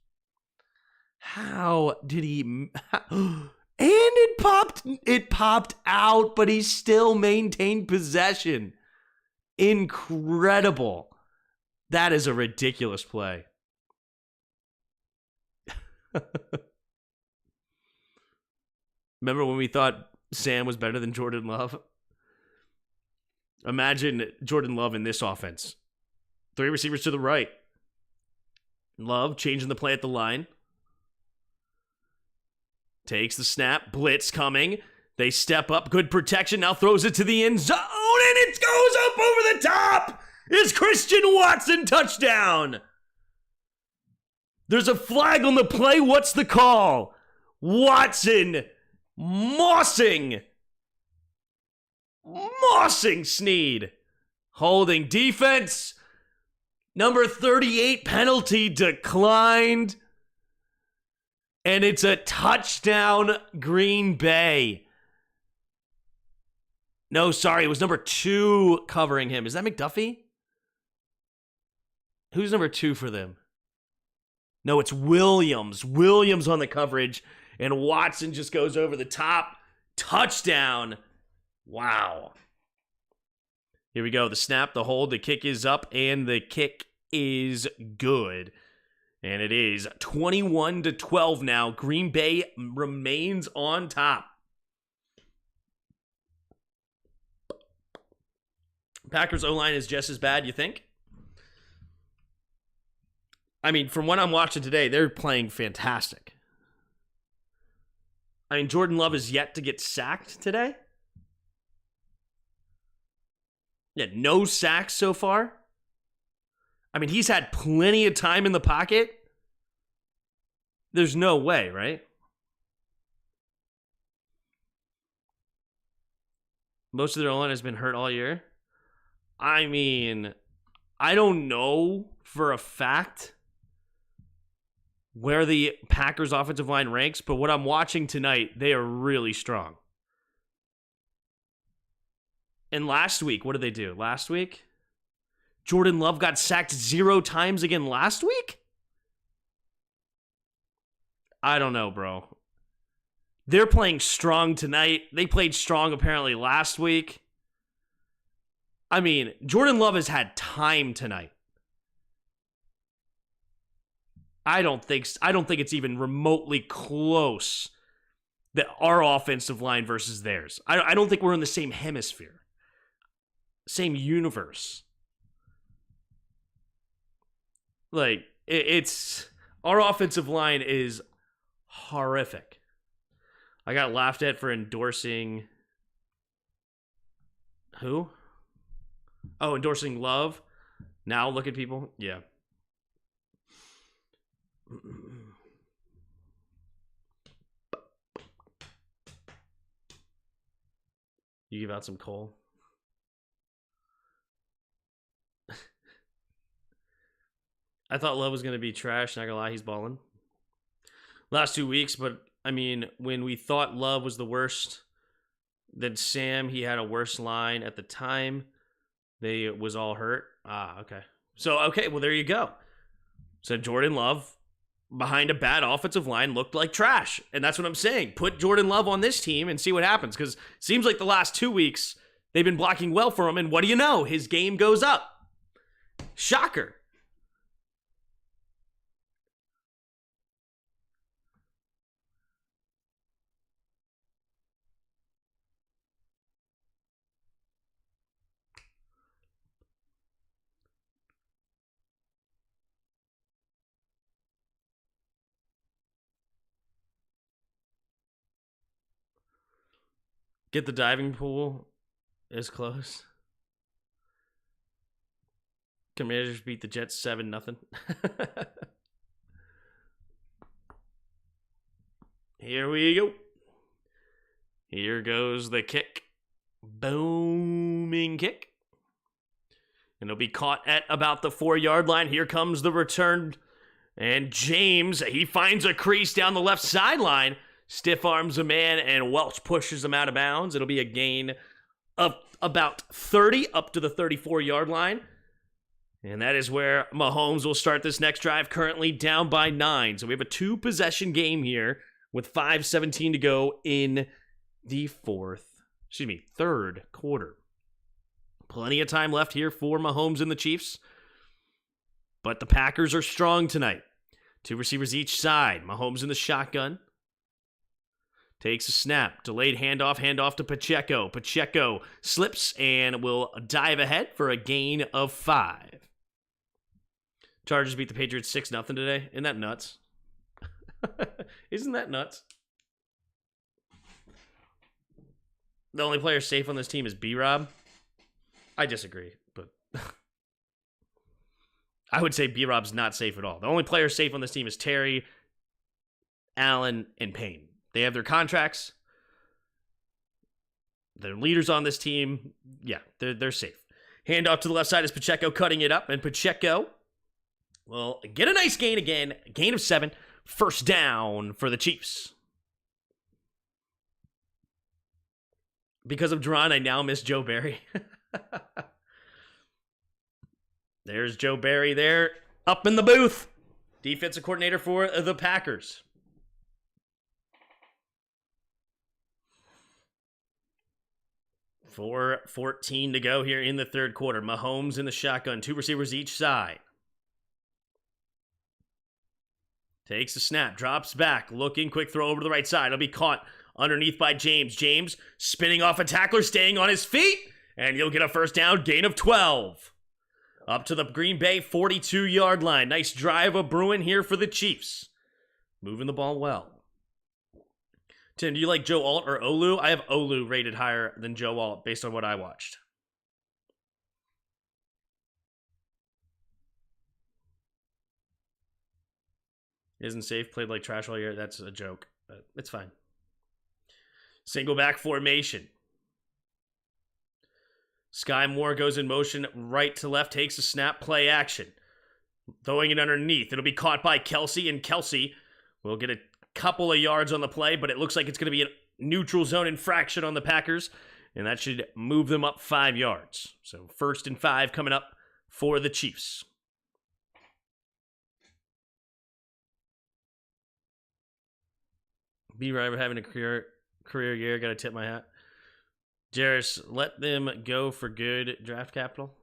How did he... And it popped out, but he still maintained possession. Incredible. That is a ridiculous play. Remember when we thought Sam was better than Jordan Love? Imagine Jordan Love in this offense. 3 receivers to the right. Love changing the play at the line. Takes the snap. Blitz coming. They step up. Good protection. Now throws it to the end zone. And it goes up over the top. It's Christian Watson touchdown. There's a flag on the play. What's the call? Watson mossing Snead. Holding defense. Number 38 penalty declined. And it's a touchdown, Green Bay. No, sorry, it was number 2 covering him. Is that McDuffie? Who's number 2 for them? No, it's Williams. Williams on the coverage. And Watson just goes over the top. Touchdown. Wow. Here we go. The snap, the hold, the kick is up, and the kick is good. And it is 21-12 now. Green Bay remains on top. Packers O-line is just as bad, you think? I mean, from what I'm watching today, they're playing fantastic. I mean, Jordan Love is yet to get sacked today. Yeah, no sacks so far. I mean, he's had plenty of time in the pocket. There's no way, right? Most of their O-line has been hurt all year. I mean, I don't know for a fact where the Packers offensive line ranks, but what I'm watching tonight, they are really strong. And last week, what did they do? Last week? Jordan Love got sacked 0 times again last week? I don't know, bro. They're playing strong tonight. They played strong apparently last week. I mean, Jordan Love has had time tonight. I don't think it's even remotely close that our offensive line versus theirs. I don't think we're in the same hemisphere. Same universe. Like, it's... Our offensive line is horrific. I got laughed at for endorsing... Who? Oh, endorsing Love. Now look at people. Yeah. You give out some coal. I thought Love was going to be trash. Not going to lie, he's balling. Last 2 weeks, but I mean, when we thought Love was the worst, then Sam, he had a worse line at the time. They was all hurt. Okay. So, okay, well, there you go. So Jordan Love, behind a bad offensive line, looked like trash. And that's what I'm saying. Put Jordan Love on this team and see what happens. Because it seems like the last 2 weeks, they've been blocking well for him. And what do you know? His game goes up. Shocker. Get the diving pool is close. Commanders beat the Jets 7-0. Here we go. Here goes the kick. Booming kick. And it'll be caught at about the 4-yard line. Here comes the return. And James, he finds a crease down the left sideline. Stiff arms a man, and Welch pushes him out of bounds. It'll be a gain of about 30 up to the 34-yard line. And that is where Mahomes will start this next drive, currently down by 9. So we have a 2-possession game here with 5:17 to go in the third quarter. Plenty of time left here for Mahomes and the Chiefs. But the Packers are strong tonight. 2 receivers each side. Mahomes in the shotgun. Takes a snap. Delayed handoff to Pacheco. Pacheco slips and will dive ahead for a gain of 5. Chargers beat the Patriots 6-0 today. Isn't that nuts? Isn't that nuts? The only player safe on this team is B-Rob. I disagree, but I would say B-Rob's not safe at all. The only player safe on this team is Terry, Allen, and Payne. They have their contracts. They're leaders on this team. Yeah, they're safe. Handoff to the left side is Pacheco cutting it up, and Pacheco will get a nice gain again. A gain of 7. First down for the Chiefs. Because of Duran, I now miss Joe Barry. There's Joe Barry there, up in the booth. Defensive coordinator for the Packers. For 14 to go here in the third quarter. Mahomes in the shotgun. 2 receivers each side. Takes a snap. Drops back. Looking. Quick throw over to the right side. It'll be caught underneath by James. James spinning off a tackler. Staying on his feet. And he'll get a first down. Gain of 12. Up to the Green Bay 42-yard line. Nice drive of Bruin here for the Chiefs. Moving the ball well. Tim, do you like Joe Alt or Olu? I have Olu rated higher than Joe Alt based on what I watched. Isn't safe, played like trash all year. That's a joke, but it's fine. Single back formation. Sky Moore goes in motion right to left, takes a snap, play action. Throwing it underneath. It'll be caught by Kelsey, and Kelsey will get a couple of yards on the play, but it looks like it's going to be a neutral zone infraction on the Packers, and that should move them up 5 yards. So 1st and 5 coming up for the Chiefs. B-River having a career year. Got to tip my hat. Jarris, let them go for good draft capital.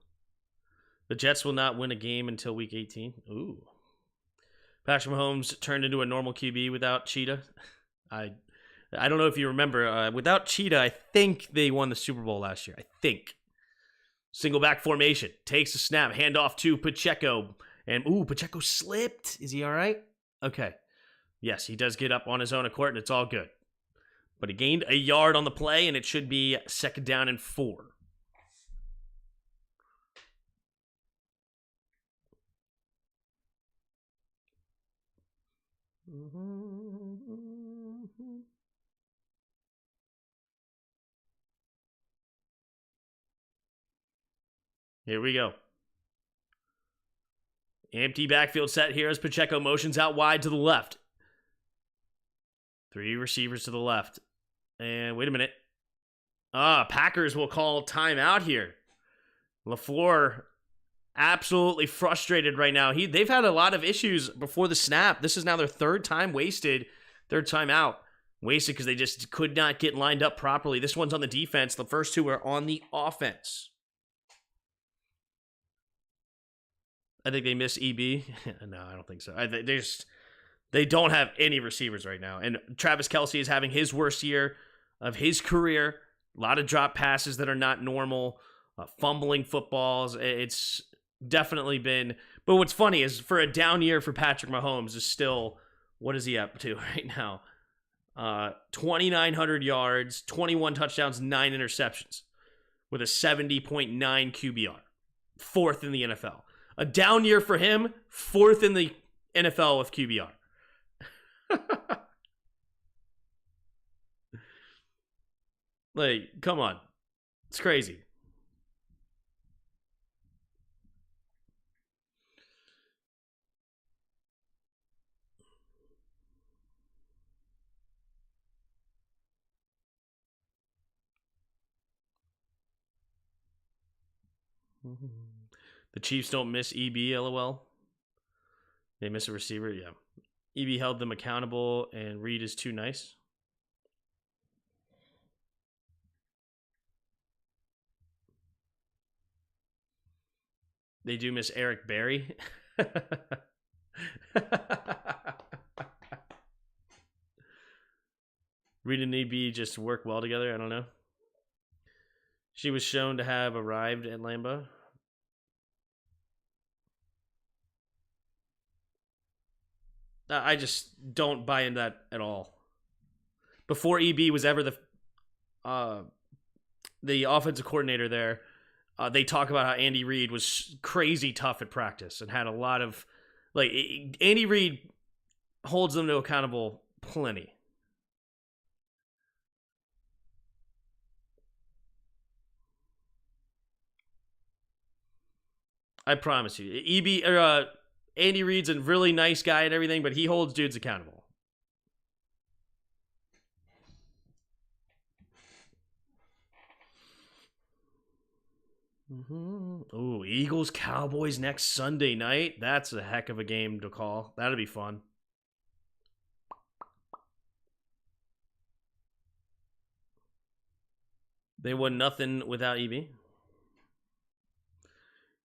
The Jets will not win a game until week 18. Ooh. Patrick Mahomes turned into a normal QB without Cheetah. I don't know if you remember. Without Cheetah, I think they won the Super Bowl last year. I think. Single back formation. Takes a snap. Handoff to Pacheco. And, Pacheco slipped. Is he all right? Okay. Yes, he does get up on his own accord, and it's all good. But he gained a yard on the play, and it should be 2nd down and 4. Here we go. Empty backfield set here as Pacheco motions out wide to the left. 3 receivers to the left. And wait a minute. Packers will call timeout here. LaFleur absolutely frustrated right now. They've had a lot of issues before the snap. This is now their 3rd time wasted. 3rd time out. Wasted because they just could not get lined up properly. This one's on the defense. The first 2 are on the offense. I think they miss EB. No, I don't think so. They don't have any receivers right now. And Travis Kelce is having his worst year of his career. A lot of drop passes that are not normal. Fumbling footballs. It's definitely been... But what's funny is for a down year for Patrick Mahomes is still... What is he up to right now? 2,900 yards, 21 touchdowns, 9 interceptions. With a 70.9 QBR. 4th in the NFL. A down year for him, 4th in the NFL with QBR. Like, come on. It's crazy. The Chiefs don't miss EB, LOL. They miss a receiver, yeah. EB held them accountable, and Reed is too nice. They do miss Eric Berry. Reed and EB just work well together. I don't know. She was shown to have arrived at Lambeau. I just don't buy into that at all. Before EB was ever the offensive coordinator there, they talk about how Andy Reid was crazy tough at practice and had a lot of, like, Andy Reid holds them to accountable plenty. I promise you. Andy Reid's a really nice guy and everything, but he holds dudes accountable. Ooh, Eagles Cowboys next Sunday night. That's a heck of a game to call. That'll be fun. They won nothing without EB.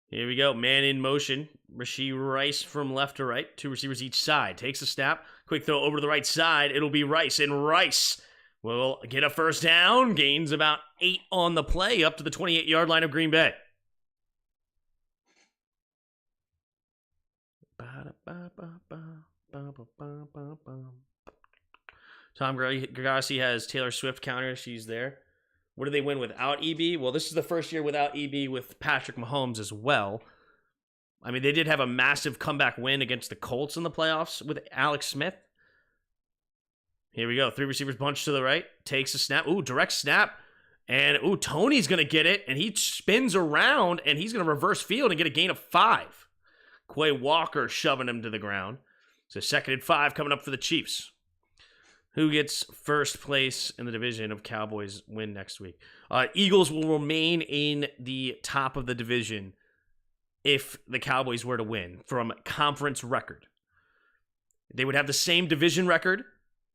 Here we go. Man in motion. Rashee Rice from left to right. Two receivers each side. Takes a snap. Quick throw over to the right side. It'll be Rice. And Rice will get a first down. Gains about 8 on the play up to the 28-yard line of Green Bay. Tom Grassi has Taylor Swift counter. She's there. What do they win without EB? Well, this is the first year without EB with Patrick Mahomes as well. I mean, they did have a massive comeback win against the Colts in the playoffs with Alex Smith. Here we go. 3 receivers bunch to the right. Takes a snap. Ooh, direct snap. And, ooh, Tony's going to get it. And he spins around, and he's going to reverse field and get a gain of 5. Quay Walker shoving him to the ground. So 2nd and 5 coming up for the Chiefs. Who gets first place in the division of Cowboys win next week? Eagles will remain in the top of the division if the Cowboys were to win from conference record. They would have the same division record,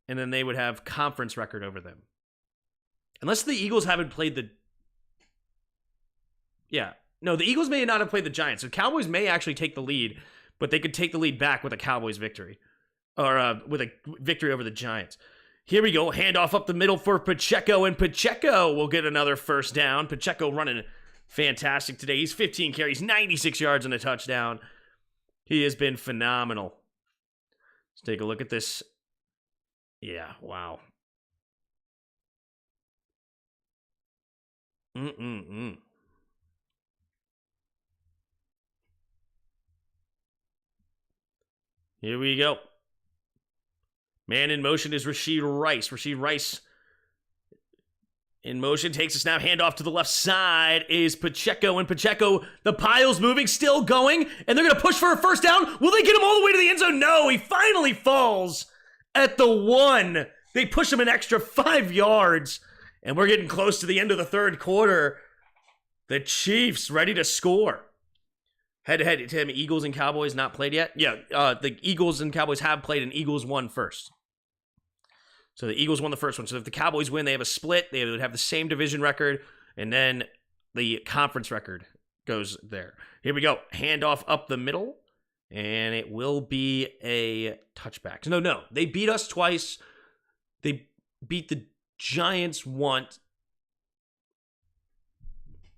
and then they would have conference record over them. Unless the Eagles haven't played the... Yeah. No, the Eagles may not have played the Giants, so Cowboys may actually take the lead, but they could take the lead back with a Cowboys victory. Or with a victory over the Giants. Here we go. Handoff up the middle for Pacheco, and Pacheco will get another first down. Pacheco running fantastic today. He's 15 carries, 96 yards and a touchdown. He has been phenomenal. Let's take a look at this. Yeah, wow. Here we go. Man in motion is Rashee Rice. Rashee Rice in motion, takes a snap, handoff to the left side is Pacheco, and Pacheco, the pile's moving, still going, and they're going to push for a first down. Will they get him all the way to the end zone? No, he finally falls at the 1. They push him an extra 5 yards, and we're getting close to the end of the third quarter. The Chiefs ready to score. Head-to-head, Tim, Eagles and Cowboys not played yet? Yeah, the Eagles and Cowboys have played, and Eagles won first. So the Eagles won the first one. So if the Cowboys win, they have a split. They would have the same division record, and then the conference record goes there. Here we go. Handoff up the middle, and it will be a touchback. No. They beat us twice. They beat the Giants once.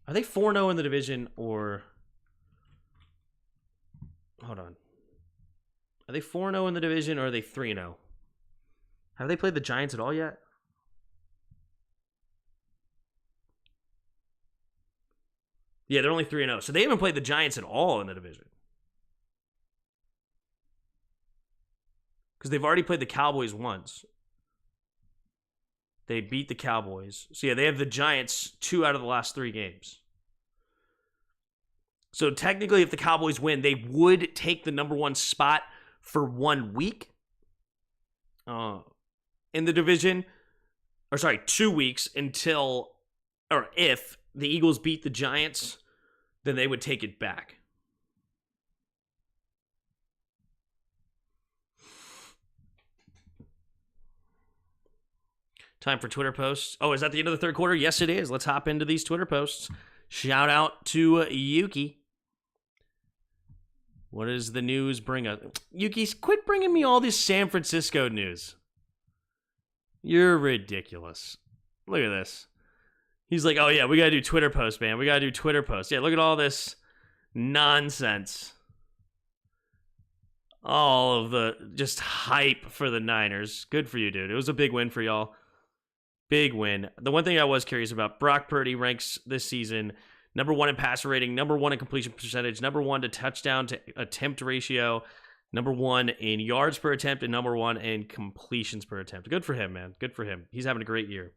Are they 4-0 in the division, or... Hold on. Are they 4-0 in the division, or are they 3-0? Have they played the Giants at all yet? Yeah, they're only 3-0. So they haven't played the Giants at all in the division. Because they've already played the Cowboys once. They beat the Cowboys. So yeah, they have the Giants 2 out of the last 3 games. So technically, if the Cowboys win, they would take the number 1 spot for 1 week. In the division, 2 weeks until, or if the Eagles beat the Giants, then they would take it back. Time for Twitter posts. Oh, is that the end of the third quarter? Yes, it is. Let's hop into these Twitter posts. Shout out to Yuki. What does the news bring us? Yuki, quit bringing me all this San Francisco news. You're ridiculous. Look at this. He's like, oh yeah, we gotta do Twitter posts, man. We gotta do Twitter posts. Yeah, look at all this nonsense. All of the just hype for the Niners. Good for you, dude. It was a big win for y'all. Big win. The one thing I was curious about, Brock Purdy ranks this season number 1 in passer rating, number 1 in completion percentage, number 1 to touchdown to attempt ratio, number 1 in yards per attempt, and number 1 in completions per attempt. Good for him, man. Good for him. He's having a great year.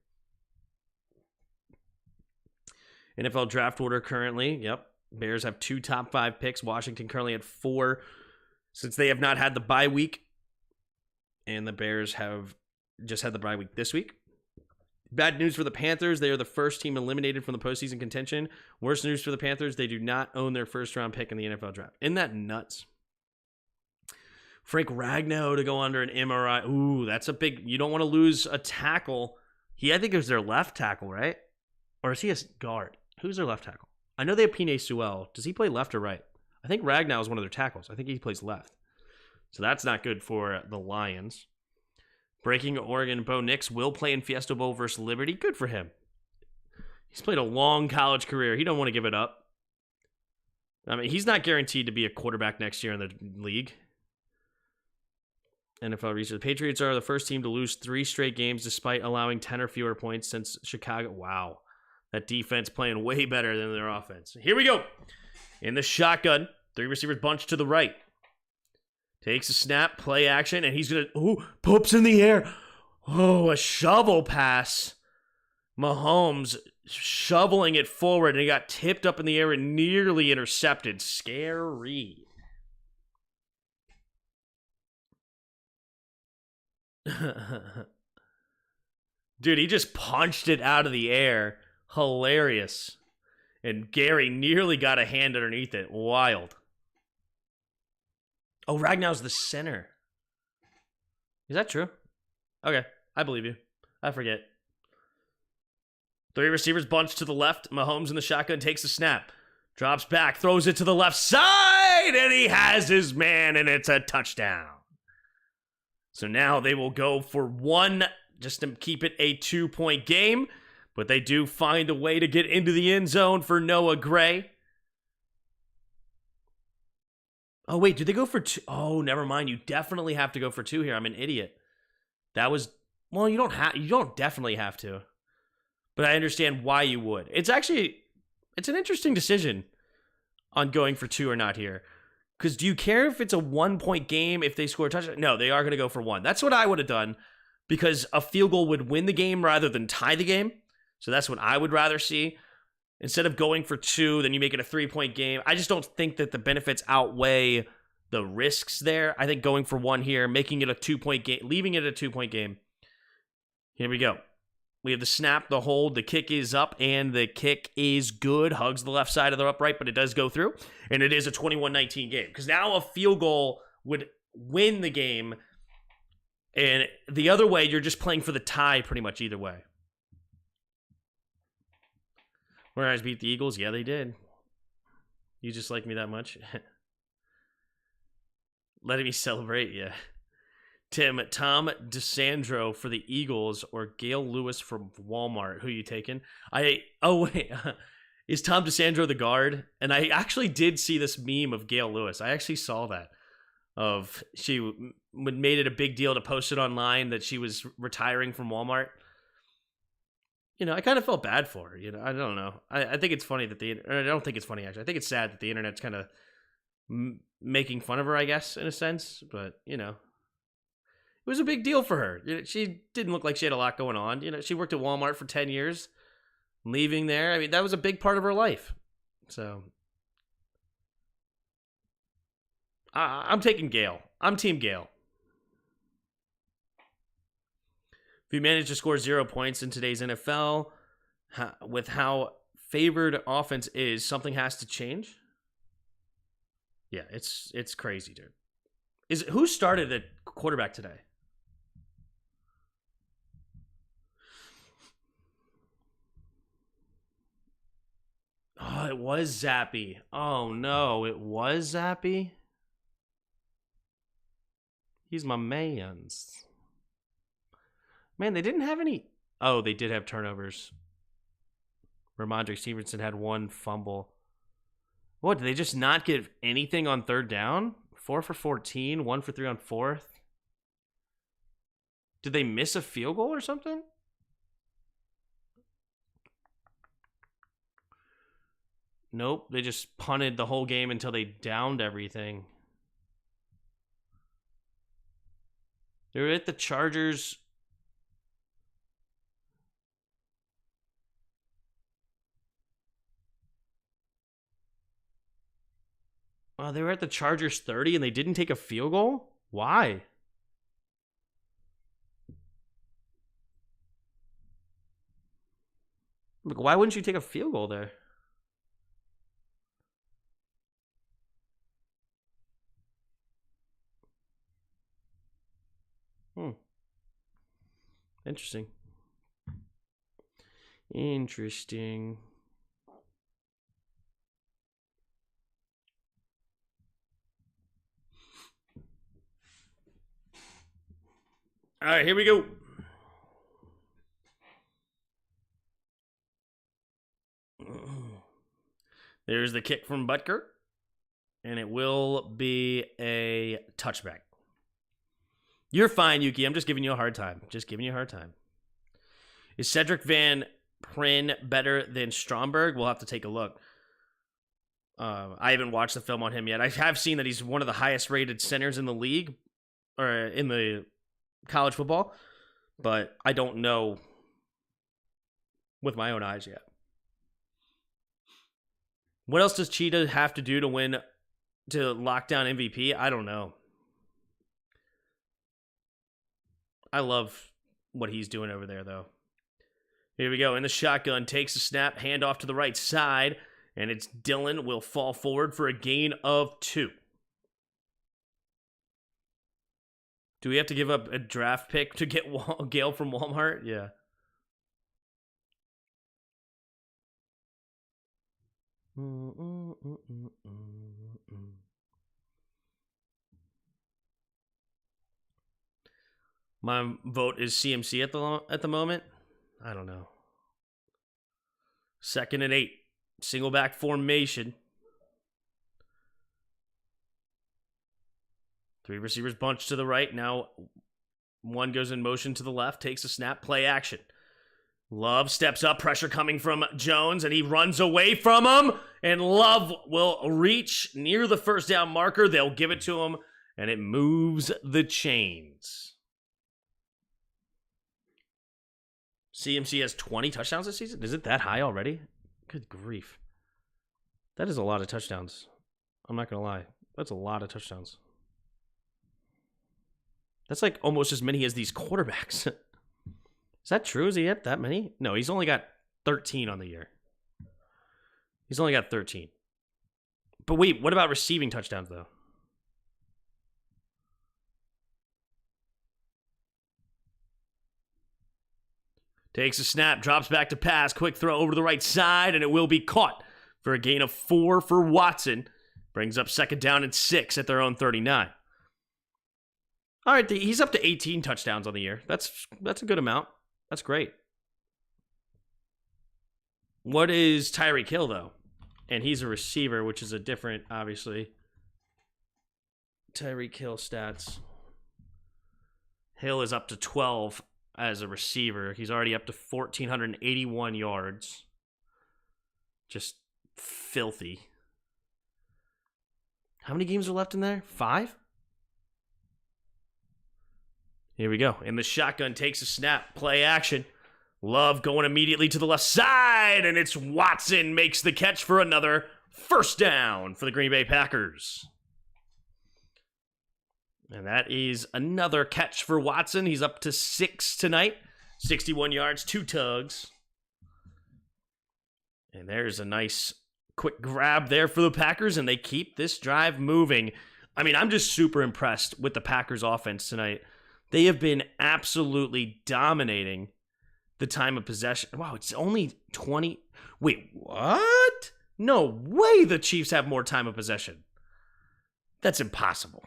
NFL draft order currently. Yep. Bears have 2 top 5 picks. Washington currently at 4 since they have not had the bye week. And the Bears have just had the bye week this week. Bad news for the Panthers. They are the first team eliminated from the postseason contention. Worst news for the Panthers. They do not own their first-round pick in the NFL draft. Isn't that nuts? Frank Ragnow to go under an MRI. Ooh, that's a big... You don't want to lose a tackle. I think it was their left tackle, right? Or is he a guard? Who's their left tackle? I know they have Penei Sewell. Does he play left or right? I think Ragnow is one of their tackles. I think he plays left. So that's not good for the Lions. Breaking Oregon, Bo Nix will play in Fiesta Bowl versus Liberty. Good for him. He's played a long college career. He don't want to give it up. I mean, he's not guaranteed to be a quarterback next year in the league. NFL research. The Patriots are the first team to lose 3 straight games despite allowing 10 or fewer points since Chicago. Wow. That defense playing way better than their offense. Here we go. In the shotgun, 3 receivers bunch to the right. Takes a snap, play action, and he's going to, poops in the air. Oh, a shovel pass. Mahomes shoveling it forward, and he got tipped up in the air and nearly intercepted. Scary. Dude, he just punched it out of the air. Hilarious. And Gary nearly got a hand underneath it. Wild. Oh, Ragnow's the center. Is that true? Okay, I believe you. I forget. 3 receivers bunch to the left. Mahomes in the shotgun takes the snap. Drops back, throws it to the left side, and he has his man, and it's a touchdown. So now they will go for 1 just to keep it a 2-point game, but they do find a way to get into the end zone for Noah Gray. Oh, wait, did they go for 2? Oh, never mind. You definitely have to go for 2 here. I'm an idiot. That was, well, you don't definitely have to. But I understand why you would. It's an interesting decision on going for 2 or not here. Because do you care if it's a 1-point game if they score a touchdown? No, they are going to go for 1. That's what I would have done because a field goal would win the game rather than tie the game. So that's what I would rather see. Instead of going for 2, then you make it a 3-point game. I just don't think that the benefits outweigh the risks there. I think going for 1 here, making it a 2-point game, leaving it a 2-point game. Here we go. We have the snap, the hold, the kick is up, and the kick is good. Hugs the left side of the upright, but it does go through. And it is a 21-19 game. Because now a field goal would win the game. And the other way, you're just playing for the tie pretty much either way. Whereas beat the Eagles? Yeah, they did. You just like me that much? Letting me celebrate, yeah. Tim, Tom DeSandro for the Eagles or Gail Lewis from Walmart. Who are you taking? Oh, wait. Is Tom DeSandro the guard? And I actually did see this meme of Gail Lewis. I actually saw that. She made it a big deal to post it online that she was retiring from Walmart. You know, I kind of felt bad for her. You know, I don't know. I think it's funny that I don't think it's funny, actually. I think it's sad that the internet's kind of making fun of her, I guess, in a sense. But, you know, it was a big deal for her. She didn't look like she had a lot going on. You know, she worked at Walmart for 10 years. Leaving there, I mean, that was a big part of her life. So, I'm taking Gail. I'm Team Gail. If you manage to score 0 points in today's NFL, with how favored offense is, something has to change. Yeah, it's crazy, dude. Who started at quarterback today? Oh, it was Zappy. Oh no, it was Zappy. He's my man's. Man, they didn't have any. Oh, they did have turnovers. Ramondre Stevenson had one fumble. What, did they just not give anything on third down? 4 for 14, 1 for 3 on fourth. Did they miss a field goal or something? Nope, they just punted the whole game until they downed everything. They were at the Chargers. They were at the Chargers 30 and they didn't take a field goal? Why? Like, why wouldn't you take a field goal there? Interesting. Interesting. All right, here we go. There's the kick from Butker, and it will be a touchback. You're fine, Yuki. I'm just giving you a hard time. Is Cedric Van Prin better than Stromberg? We'll have to take a look. I haven't watched the film on him yet. I have seen that he's one of the highest rated centers in the league, or in the college football, but I don't know with my own eyes yet. What else does Cheetah have to do to lock down MVP? I don't know. I love what he's doing over there, though. Here we go. In the shotgun, takes a snap, handoff to the right side, and it's Dylan will fall forward for a gain of 2. Do we have to give up a draft pick to get Gale from Walmart? Yeah. My vote is CMC at the moment. I don't know. 2nd and 8. Single back formation. 3 receivers bunch to the right. Now one goes in motion to the left. Takes a snap. Play action. Love steps up. Pressure coming from Jones. And he runs away from him. And Love will reach near the first down marker. They'll give it to him. And it moves the chains. CMC has 20 touchdowns this season? Is it that high already? Good grief. That is a lot of touchdowns. I'm not going to lie. That's a lot of touchdowns. That's like almost as many as these quarterbacks. Is that true? Is he at that many? No, he's only got 13 on the year. He's only got 13. But wait, what about receiving touchdowns, though? Takes a snap, drops back to pass, quick throw over to the right side, and it will be caught for a gain of 4 for Watson. Brings up 2nd down and 6 at their own 39. All right, he's up to 18 touchdowns on the year. That's a good amount. That's great. What is Tyreek Hill, though? And he's a receiver, which is a different, obviously. Tyreek Hill stats. Hill is up to 12 as a receiver. He's already up to 1,481 yards. Just filthy. How many games are left in there? 5? Here we go. In the shotgun, takes a snap. Play action. Love going immediately to the left side, and it's Watson makes the catch for another first down for the Green Bay Packers. And that is another catch for Watson. He's up to 6 tonight. 61 yards, 2 tugs. And there's a nice quick grab there for the Packers, and they keep this drive moving. I mean, I'm just super impressed with the Packers offense tonight. They have been absolutely dominating the time of possession. Wow, it's only 20. Wait, what? No way the Chiefs have more time of possession. That's impossible.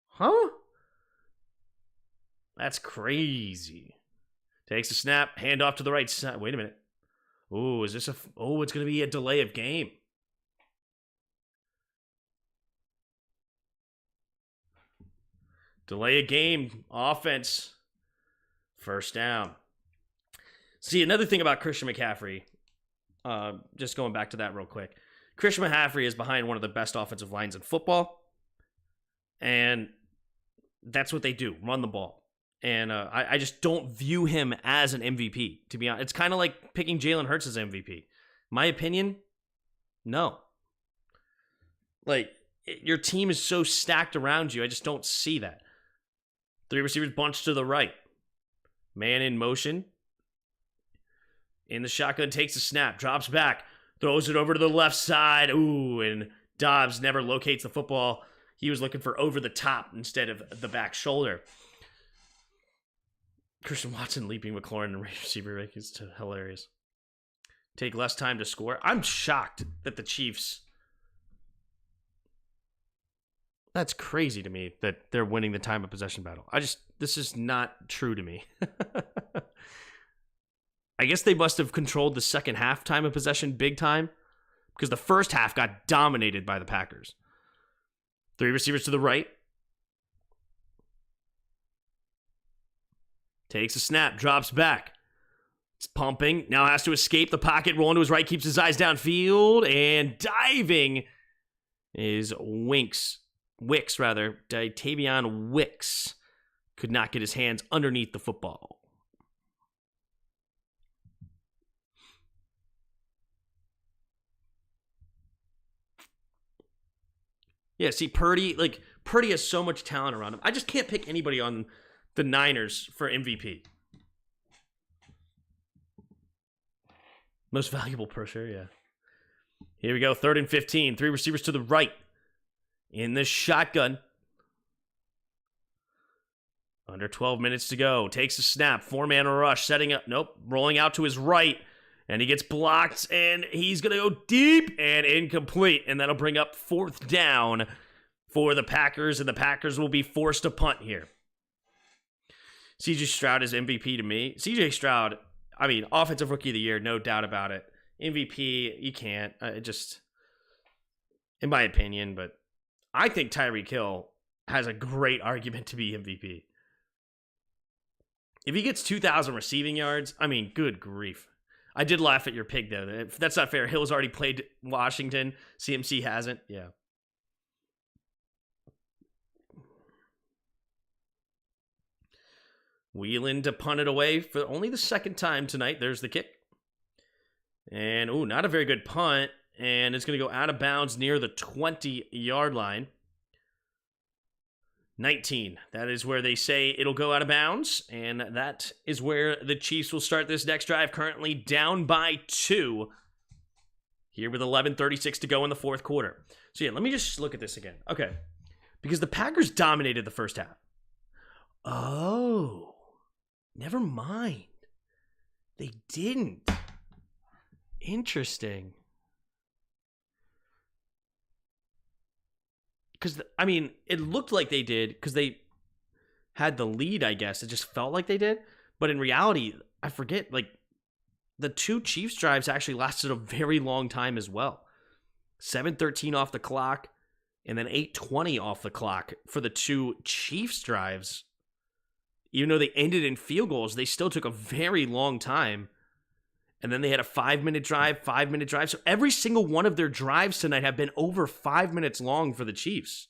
Huh? That's crazy. Takes a snap, hand off to the right side. Wait a minute. Oh, is this a... Oh, it's going to be a delay of game. Delay a game. Offense. First down. See, another thing about Christian McCaffrey, just going back to that real quick. Christian McCaffrey is behind one of the best offensive lines in football. And that's what they do, run the ball. And I just don't view him as an MVP, to be honest. It's kind of like picking Jalen Hurts as MVP. My opinion, no. Like, your team is so stacked around you, I just don't see that. 3 receivers bunched to the right. Man in motion. In the shotgun, takes a snap, drops back, throws it over to the left side. Ooh, and Dobbs never locates the football. He was looking for over the top instead of the back shoulder. Christian Watson leaping McLaurin and receiver rankings to hilarious. Take less time to score. I'm shocked that the Chiefs... That's crazy to me that they're winning the time of possession battle. This is not true to me. I guess they must have controlled the second half time of possession big time because the first half got dominated by the Packers. 3 receivers to the right. Takes a snap, drops back. It's pumping. Now has to escape the pocket, rolling to his right, keeps his eyes downfield, and diving is Wicks. Tavion Wicks could not get his hands underneath the football. Yeah, see, Purdy has so much talent around him. I just can't pick anybody on the Niners for MVP. Most valuable per sure, yeah. Here we go, 3rd and 15. 3 receivers to the right. In the shotgun. Under 12 minutes to go. Takes a snap. 4-man rush. Setting up. Nope. Rolling out to his right. And he gets blocked. And he's going to go deep and incomplete. And that'll bring up 4th down for the Packers. And the Packers will be forced to punt here. CJ Stroud is MVP to me. CJ Stroud, I mean, Offensive Rookie of the Year, no doubt about it. MVP, you can't. In my opinion, but I think Tyreek Hill has a great argument to be MVP. If he gets 2,000 receiving yards, I mean, good grief. I did laugh at your pick, though. That's not fair. Hill's already played Washington. CMC hasn't. Yeah. Wheeling to punt it away for only the 2nd time tonight. There's the kick. And, not a very good punt. And it's going to go out of bounds near the 20-yard line. 19. That is where they say it'll go out of bounds. And that is where the Chiefs will start this next drive. Currently down by 2. Here with 11:36 to go in the 4th quarter. So, yeah, let me just look at this again. Okay. Because the Packers dominated the first half. Oh. Never mind. They didn't. Interesting. Because, I mean, it looked like they did because they had the lead, I guess. It just felt like they did. But in reality, I forget, the 2 Chiefs drives actually lasted a very long time as well. 7:13 off the clock and then 8:20 off the clock for the 2 Chiefs drives. Even though they ended in field goals, they still took a very long time. And then they had a 5-minute drive, 5-minute drive. So every single one of their drives tonight have been over 5 minutes long for the Chiefs.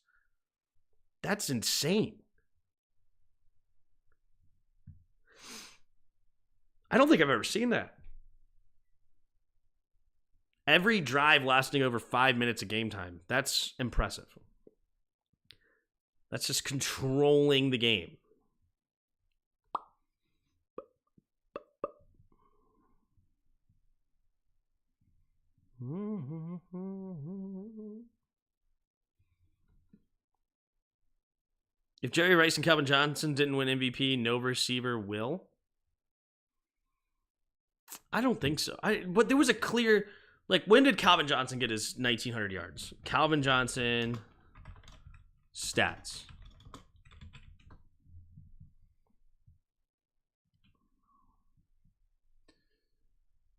That's insane. I don't think I've ever seen that. Every drive lasting over 5 minutes of game time. That's impressive. That's just controlling the game. If Jerry Rice and Calvin Johnson didn't win MVP, no receiver will. I don't think so. But there was a clear, like, when did Calvin Johnson get his 1,900 yards? Calvin Johnson stats.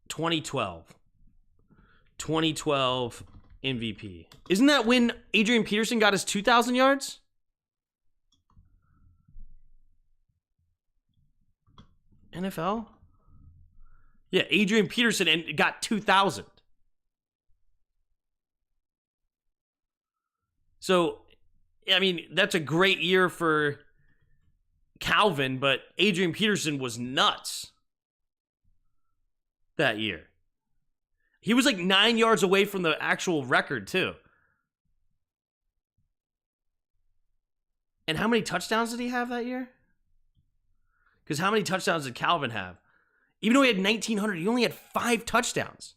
(2012) MVP. Isn't that when Adrian Peterson got his 2,000 yards? NFL? Yeah, Adrian Peterson and got 2,000. So, I mean, that's a great year for Calvin, but Adrian Peterson was nuts that year. He was like 9 yards away from the actual record, too. And how many touchdowns did he have that year? Because how many touchdowns did Calvin have? Even though he had 1,900, he only had 5 touchdowns.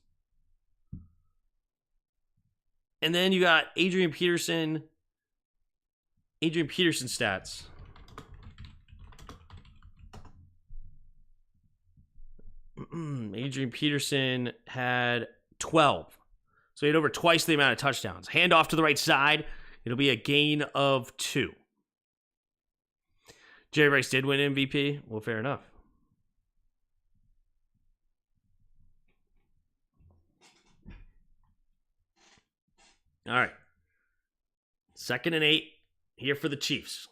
And then you got Adrian Peterson. Adrian Peterson stats. Adrian Peterson had 12. So he had over twice the amount of touchdowns. Hand off to the right side. It'll be a gain of 2. Jerry Rice did win MVP. Well, fair enough. All right. 2nd and 8 here for the Chiefs.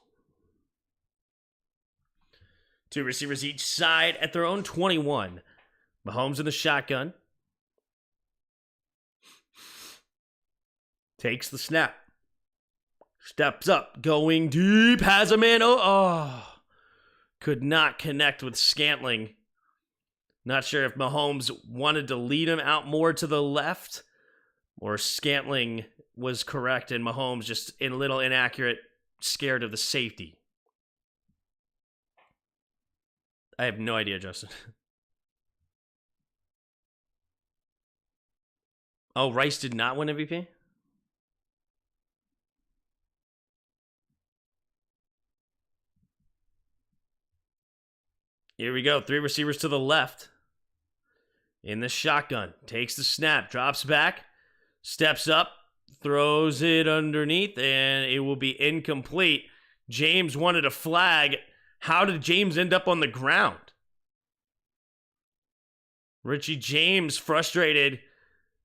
2 receivers each side at their own 21. Mahomes in the shotgun. Takes the snap. Steps up. Going deep. Has a man. Oh. Could not connect with Scantling. Not sure if Mahomes wanted to lead him out more to the left, or Scantling was correct and Mahomes just a little inaccurate, scared of the safety. I have no idea, Justin. Oh, Rice did not win MVP? Here we go. 3 receivers to the left. In the shotgun. Takes the snap. Drops back. Steps up. Throws it underneath. And it will be incomplete. James wanted a flag. How did James end up on the ground? Richie James frustrated.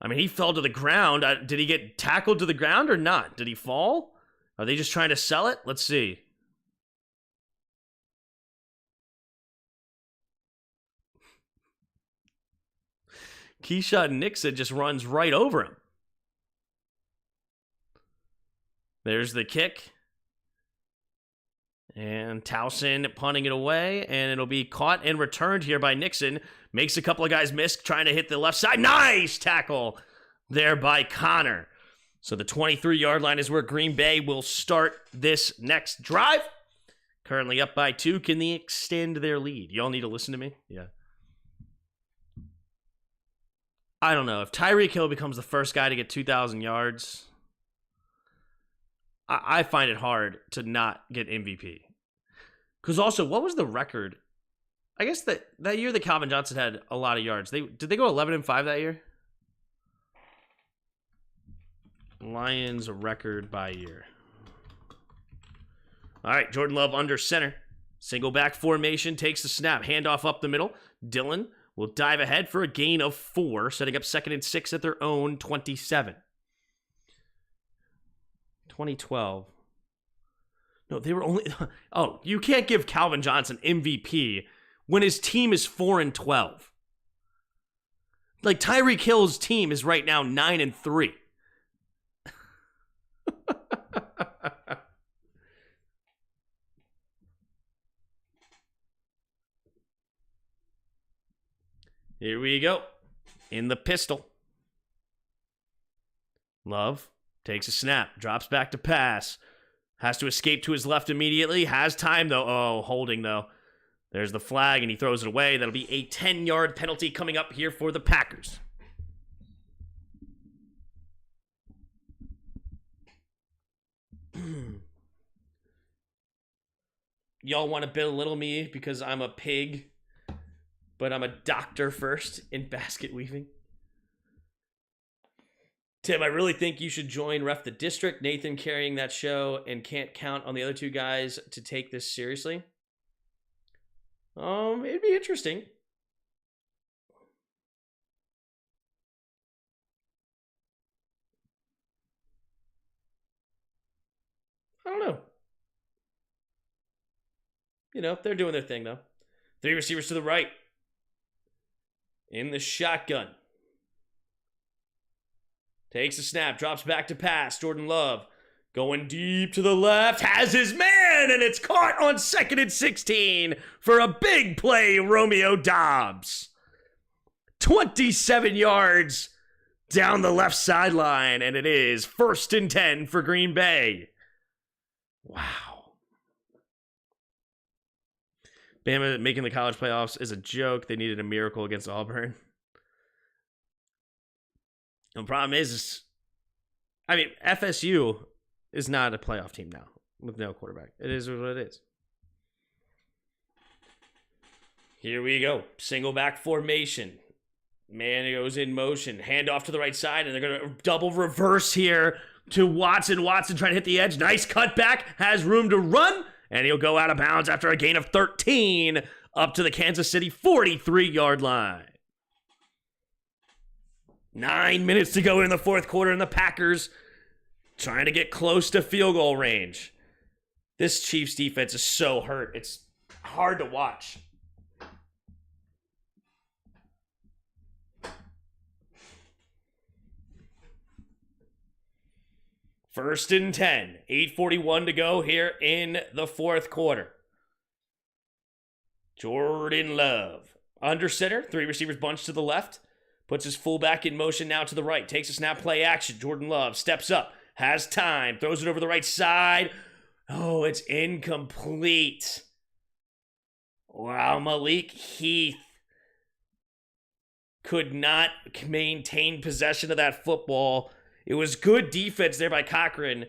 I mean, he fell to the ground. Did he get tackled to the ground or not? Did he fall? Are they just trying to sell it? Let's see. Keyshawn Nixon just runs right over him. There's the kick. And Towson punting it away. And it'll be caught and returned here by Nixon. Makes a couple of guys miss, trying to hit the left side. Nice tackle there by Connor. So the 23-yard line is where Green Bay will start this next drive. Currently up by 2. Can they extend their lead? Y'all need to listen to me? Yeah. I don't know. If Tyreek Hill becomes the first guy to get 2,000 yards, I find it hard to not get MVP. Because also, what was the record? I guess that year that Calvin Johnson had a lot of yards. Did they go 11-5 that year? Lions record by year. All right, Jordan Love under center. Single back formation, takes the snap. Handoff up the middle. Dillon will dive ahead for a gain of 4, setting up 2nd and 6 at their own 27. 2012. No, they were only... Oh, you can't give Calvin Johnson MVP when his team is 4-12. Like, Tyreek Hill's team is right now 9-3. Here we go. In the pistol. Love takes a snap. Drops back to pass. Has to escape to his left immediately. Has time, though. Oh, holding, though. There's the flag, and he throws it away. That'll be a 10-yard penalty coming up here for the Packers. y'all want to belittle me because I'm a pig, but I'm a doctor first in basket weaving. Tim, I really think you should join Ref the District. Nathan carrying that show and can't count on the other two guys to take this seriously. It'd be interesting. I don't know. You know, they're doing their thing, though. 3 receivers to the right. In the shotgun. Takes a snap, drops back to pass. Jordan Love going deep to the left, has his man, and it's caught on 2nd and 16 for a big play, Romeo Doubs. 27 yards down the left sideline, and it is 1st and 10 for Green Bay. Wow. Bama making the college playoffs is a joke. They needed a miracle against Auburn. The problem is, I mean, FSU is not a playoff team now with no quarterback. It is what it is. Here we go. Single back formation. Man goes in motion. Hand off to the right side, and they're going to double reverse here to Watson. Watson trying to hit the edge. Nice cutback. Has room to run, and he'll go out of bounds after a gain of 13 up to the Kansas City 43-yard line. 9 minutes to go in the 4th quarter, and the Packers trying to get close to field goal range. This Chiefs defense is so hurt. It's hard to watch. First and 10. 8:41 to go here in the 4th quarter. Jordan Love. Under center. 3 receivers bunched to the left. Puts his fullback in motion now to the right. Takes a snap, play action. Jordan Love steps up. Has time. Throws it over the right side. Oh, it's incomplete. Wow, Malik Heath could not maintain possession of that football. It was good defense there by Cochran.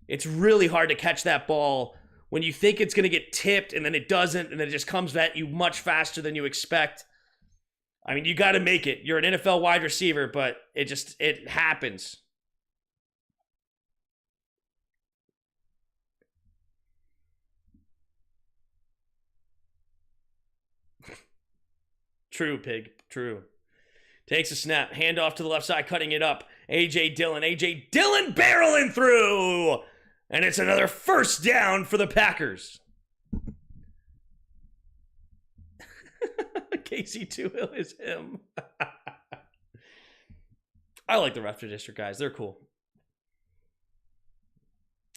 It's really hard to catch that ball when you think it's going to get tipped and then it doesn't, and then it just comes at you much faster than you expect. I mean, you got to make it. You're an NFL wide receiver, but it happens. True, pig. True. Takes a snap. Hand off to the left side, cutting it up. A.J. Dillon. A.J. Dillon barreling through. And it's another first down for the Packers. Casey Toohill is him. I like the Ref District guys. They're cool.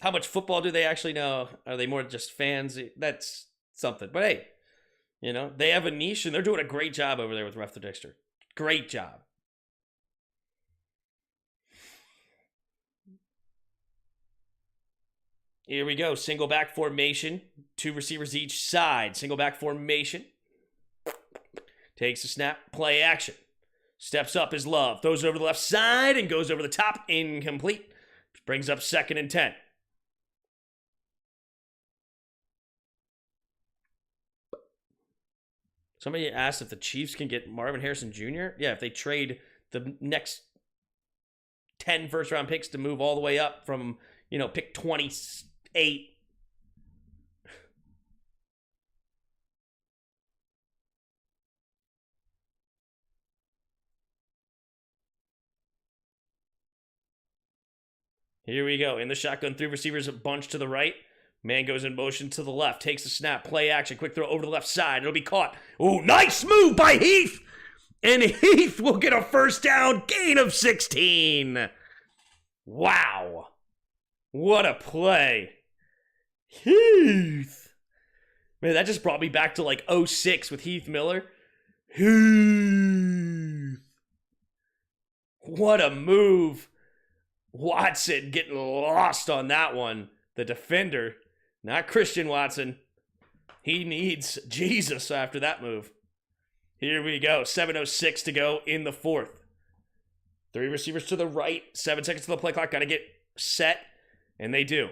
How much football do they actually know? Are they more just fans? That's something. But hey, you know, they have a niche and they're doing a great job over there with Ref District. Great job. Here we go. Single back formation. 2 receivers each side. Single back formation. Takes a snap. Play action. Steps up his Love. Throws it over the left side and goes over the top. Incomplete. Brings up 2nd and 10. Somebody asked if the Chiefs can get Marvin Harrison Jr. Yeah, if they trade the next 10 first-round picks to move all the way up from, you know, pick 28. Here we go. In the shotgun, 3 receivers a bunch to the right. Man goes in motion to the left. Takes the snap. Play action. Quick throw over the left side. It'll be caught. Ooh, nice move by Heath. And Heath will get a first down. Gain of 16. Wow. What a play. Heath. Man, that just brought me back to like 06 with Heath Miller. Heath. What a move. Watson getting lost on that one. The defender, not Christian Watson. He needs Jesus after that move. Here we go. 7:06 to go in the 4th. 3 receivers to the right. 7 seconds to the play clock. Got to get set. And they do.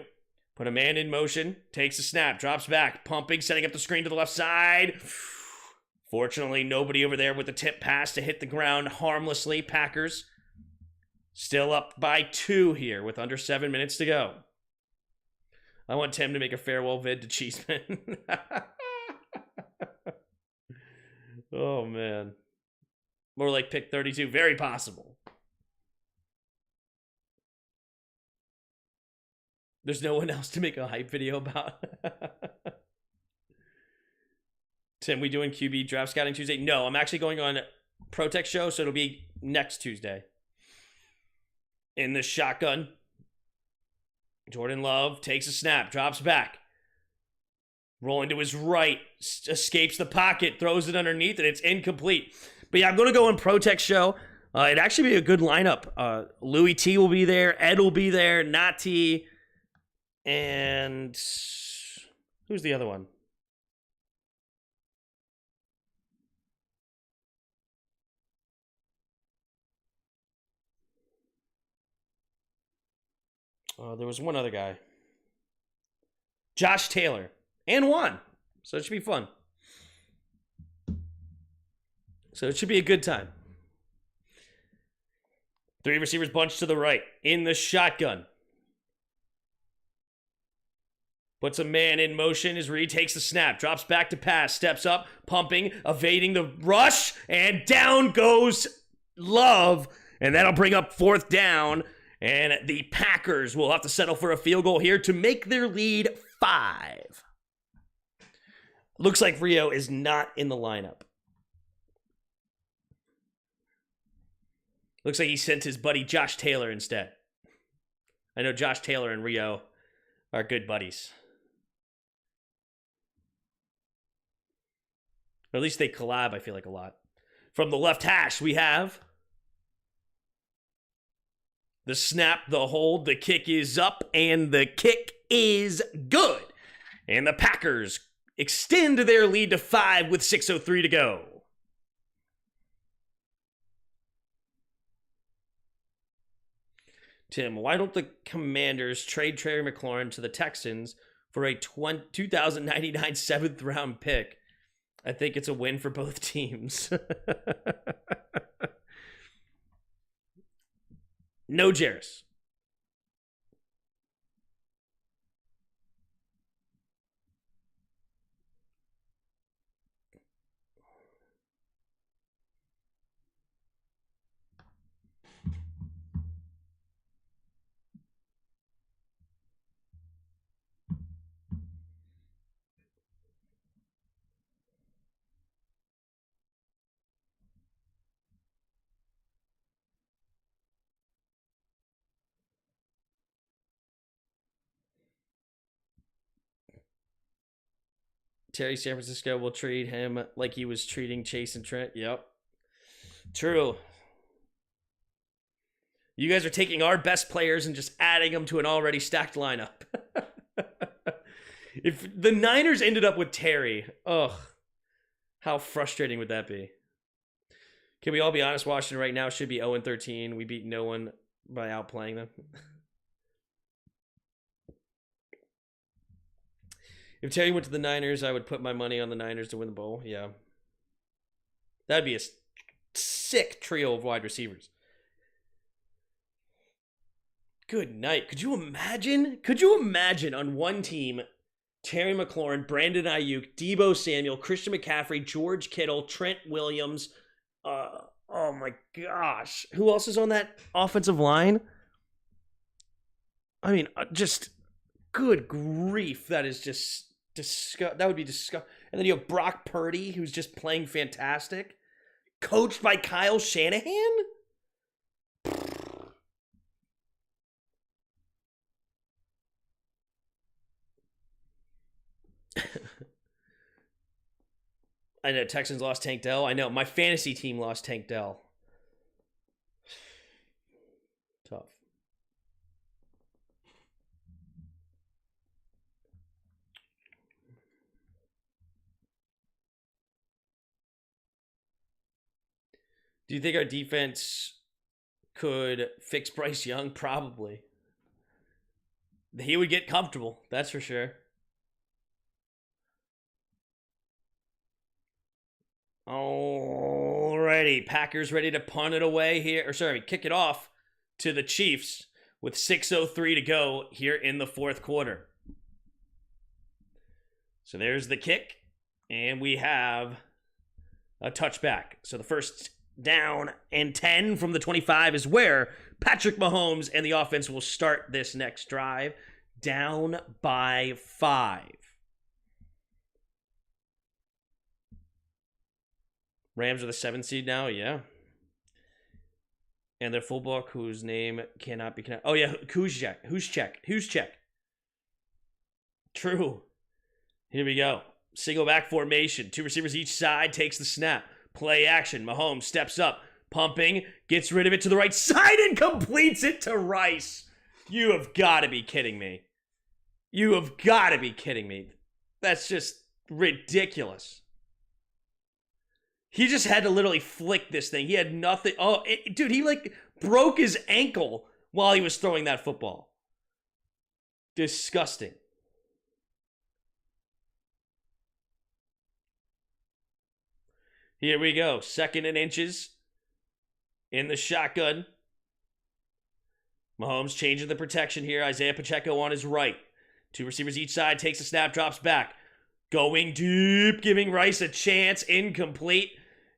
Put a man in motion, takes a snap, drops back, pumping, setting up the screen to the left side. Fortunately, nobody over there with the tip pass to hit the ground harmlessly. Packers still up by 2 here with under 7 minutes to go. I want Tim to make a farewell vid to Cheeseman. Oh, man. More like pick 32. Very possible. There's no one else to make a hype video about. Tim, we doing QB draft scouting Tuesday? No, I'm actually going on ProTech show, so it'll be next Tuesday. In the shotgun, Jordan Love takes a snap, drops back. Rolling to his right, escapes the pocket, throws it underneath, and it's incomplete. But yeah, I'm going to go on ProTech show. It'd actually be a good lineup. Louis T will be there. Ed will be there. Nati. And who's the other one? There was one other guy. Josh Taylor. And Juan. So it should be fun. So it should be a good time. 3 receivers bunched to the right. In the shotgun. Puts a man in motion as Reed takes the snap. Drops back to pass. Steps up. Pumping. Evading the rush. And down goes Love. And that'll bring up 4th down. And the Packers will have to settle for a field goal here to make their lead 5. Looks like Rio is not in the lineup. Looks like he sent his buddy Josh Taylor instead. I know Josh Taylor and Rio are good buddies. Or at least they collab, I feel like, a lot. From the left hash, we have the snap, the hold, the kick is up, and the kick is good. And the Packers extend their lead to 5 with 6:03 to go. Tim, why don't the Commanders trade Terry McLaurin to the Texans for a 2099 7th round pick? I think it's a win for both teams. No Jarris. Terry San Francisco will treat him like he was treating Chase and Trent. Yep. True. You guys are taking our best players and just adding them to an already stacked lineup. If the Niners ended up with Terry, ugh, how frustrating would that be? Can we all be honest? Washington right now should be 0-13. We beat no one by outplaying them. If Terry went to the Niners, I would put my money on the Niners to win the bowl. Yeah. That'd be a sick trio of wide receivers. Good night. Could you imagine? Could you imagine on one team, Terry McLaurin, Brandon Ayuk, Deebo Samuel, Christian McCaffrey, George Kittle, Trent Williams. Oh my gosh. Who else is on that offensive line? I mean, just good grief. That is just that would be disgusting. And then you have Brock Purdy, who's just playing fantastic, coached by Kyle Shanahan. I know Texans lost Tank Dell. I know my fantasy team lost Tank Dell. Tough. Do you think our defense could fix Bryce Young? Probably. He would get comfortable, that's for sure. Alrighty, Packers ready to punt it away here, or sorry, kick it off to the Chiefs with 6:03 to go here in the fourth quarter. So there's the kick, and we have a touchback. So the first down and 10 from the 25 is where Patrick Mahomes and the offense will start this next drive, down by 5. Rams are the 7th seed now, yeah. And their fullback, whose name cannot be connected. Oh, yeah, who's check? True. Here we go. Single back formation. 2 receivers each side, takes the snap. Play action. Mahomes steps up, pumping, gets rid of it to the right side and completes it to Rice. You have got to be kidding me. That's just ridiculous. He just had to literally flick this thing. He had nothing. Oh, dude, he like broke his ankle while he was throwing that football. Disgusting. Here we go. 2nd and inches in the shotgun. Mahomes changing the protection here. Isaiah Pacheco on his right. 2 receivers each side. Takes a snap, drops back. Going deep, giving Rice a chance. Incomplete.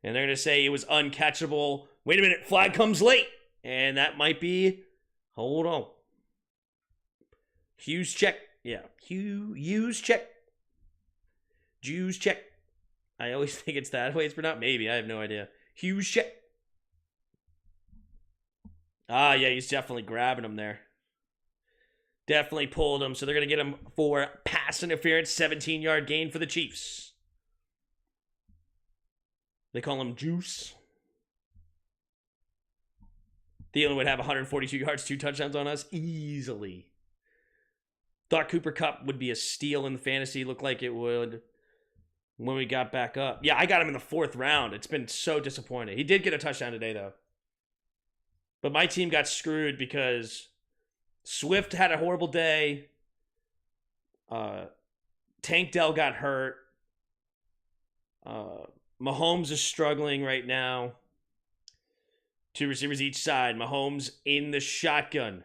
And they're going to say it was uncatchable. Wait a minute. Flag comes late. And that might be... Hold on. Hughes check. Yeah. Hughes check. Jews check. I always think it's that way it's pronounced. Maybe. I have no idea. Hughes check. Ah, yeah. He's definitely grabbing him there. Definitely pulled him. So they're going to get him for pass interference. 17-yard gain for the Chiefs. They call him Juice. Thielen would have 142 yards, 2 touchdowns on us easily. Thought Cooper Kupp would be a steal in the fantasy. Looked like it would when we got back up. Yeah, I got him in the 4th round. It's been so disappointing. He did get a touchdown today, though. But my team got screwed because Swift had a horrible day. Tank Dell got hurt. Mahomes is struggling right now. 2 receivers each side. Mahomes in the shotgun.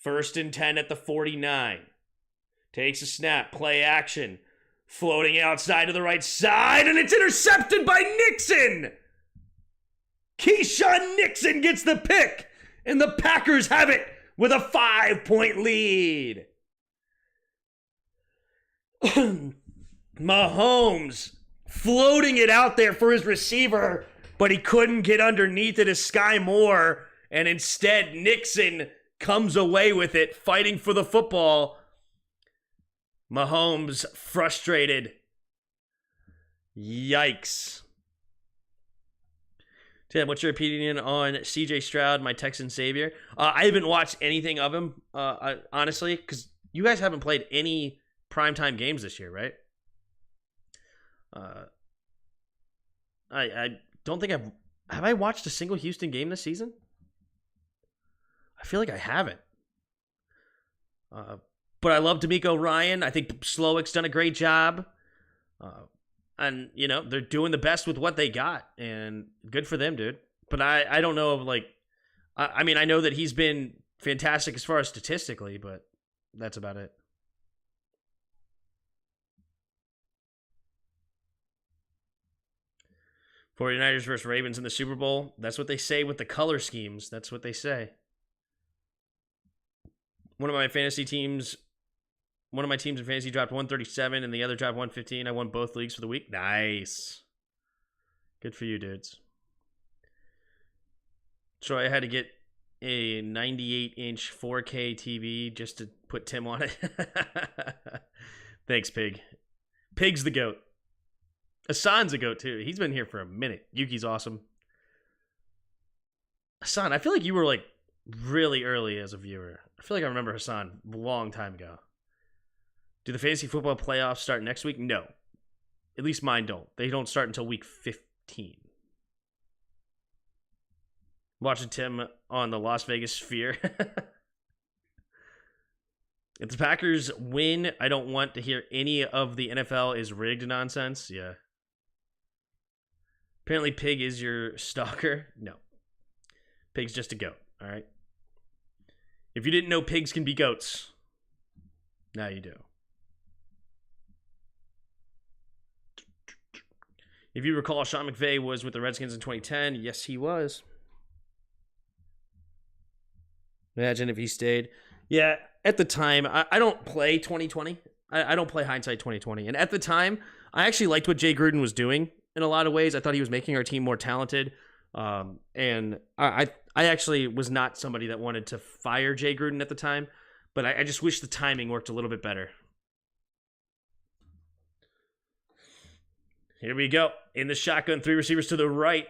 1st and 10 at the 49. Takes a snap. Play action. Floating outside to the right side. And it's intercepted by Nixon. Keyshawn Nixon gets the pick. And the Packers have it with a 5-point lead. Mahomes floating it out there for his receiver, but he couldn't get underneath it as Sky Moore, and instead Nixon comes away with it, fighting for the football. Mahomes frustrated. Yikes. Tim, what's your opinion on CJ Stroud, my Texan savior? I haven't watched anything of him, honestly, because you guys haven't played any primetime games this year, right? I don't think have I watched a single Houston game this season? I feel like I haven't. But I love D'Amico Ryan. I think Slowick's done a great job. And, you know, they're doing the best with what they got. And good for them, dude. But I don't know, like... I mean, I know that he's been fantastic as far as statistically, but that's about it. '49ers versus Ravens in the Super Bowl. That's what they say with the color schemes. That's what they say. One of my teams in fantasy dropped 137 and the other dropped 115. I won both leagues for the week. Nice. Good for you, dudes. So I had to get a 98-inch 4K TV just to put Tim on it. Thanks, Pig. Pig's the GOAT. Hassan's a GOAT, too. He's been here for a minute. Yuki's awesome. Hassan, I feel like you were, like, really early as a viewer. I feel like I remember Hassan a long time ago. Do the fantasy football playoffs start next week? No. At least mine don't. They don't start until week 15. Watching Tim on the Las Vegas Sphere. If the Packers win, I don't want to hear any of the NFL is rigged nonsense. Yeah. Apparently, Pig is your stalker. No. Pig's just a goat, all right? If you didn't know pigs can be goats, now you do. If you recall, Sean McVay was with the Redskins in 2010. Yes, he was. Imagine if he stayed. Yeah, at the time, I don't play 2020. I don't play hindsight 2020. And at the time, I actually liked what Jay Gruden was doing in a lot of ways. I thought he was making our team more talented. And I actually was not somebody that wanted to fire Jay Gruden at the time. But I just wish the timing worked a little bit better. Here we go. In the shotgun, 3 receivers to the right.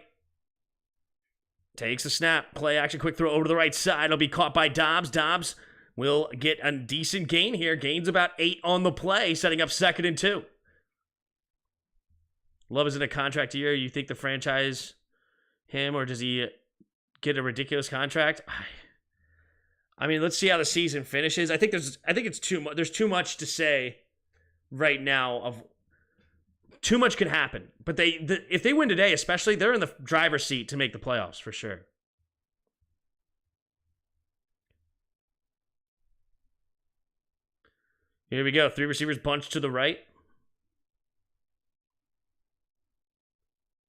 Takes a snap. Play action, quick throw over to the right side. It'll be caught by Dobbs. Dobbs will get a decent gain here. Gains about 8 on the play, setting up 2nd and 2. Love is in a contract year. You think the franchise him, or does he get a ridiculous contract? I mean, let's see how the season finishes. I think it's too much. There's too much to say right now. Of too much can happen. But if they win today, especially, they're in the driver's seat to make the playoffs for sure. Here we go. 3 receivers bunched to the right.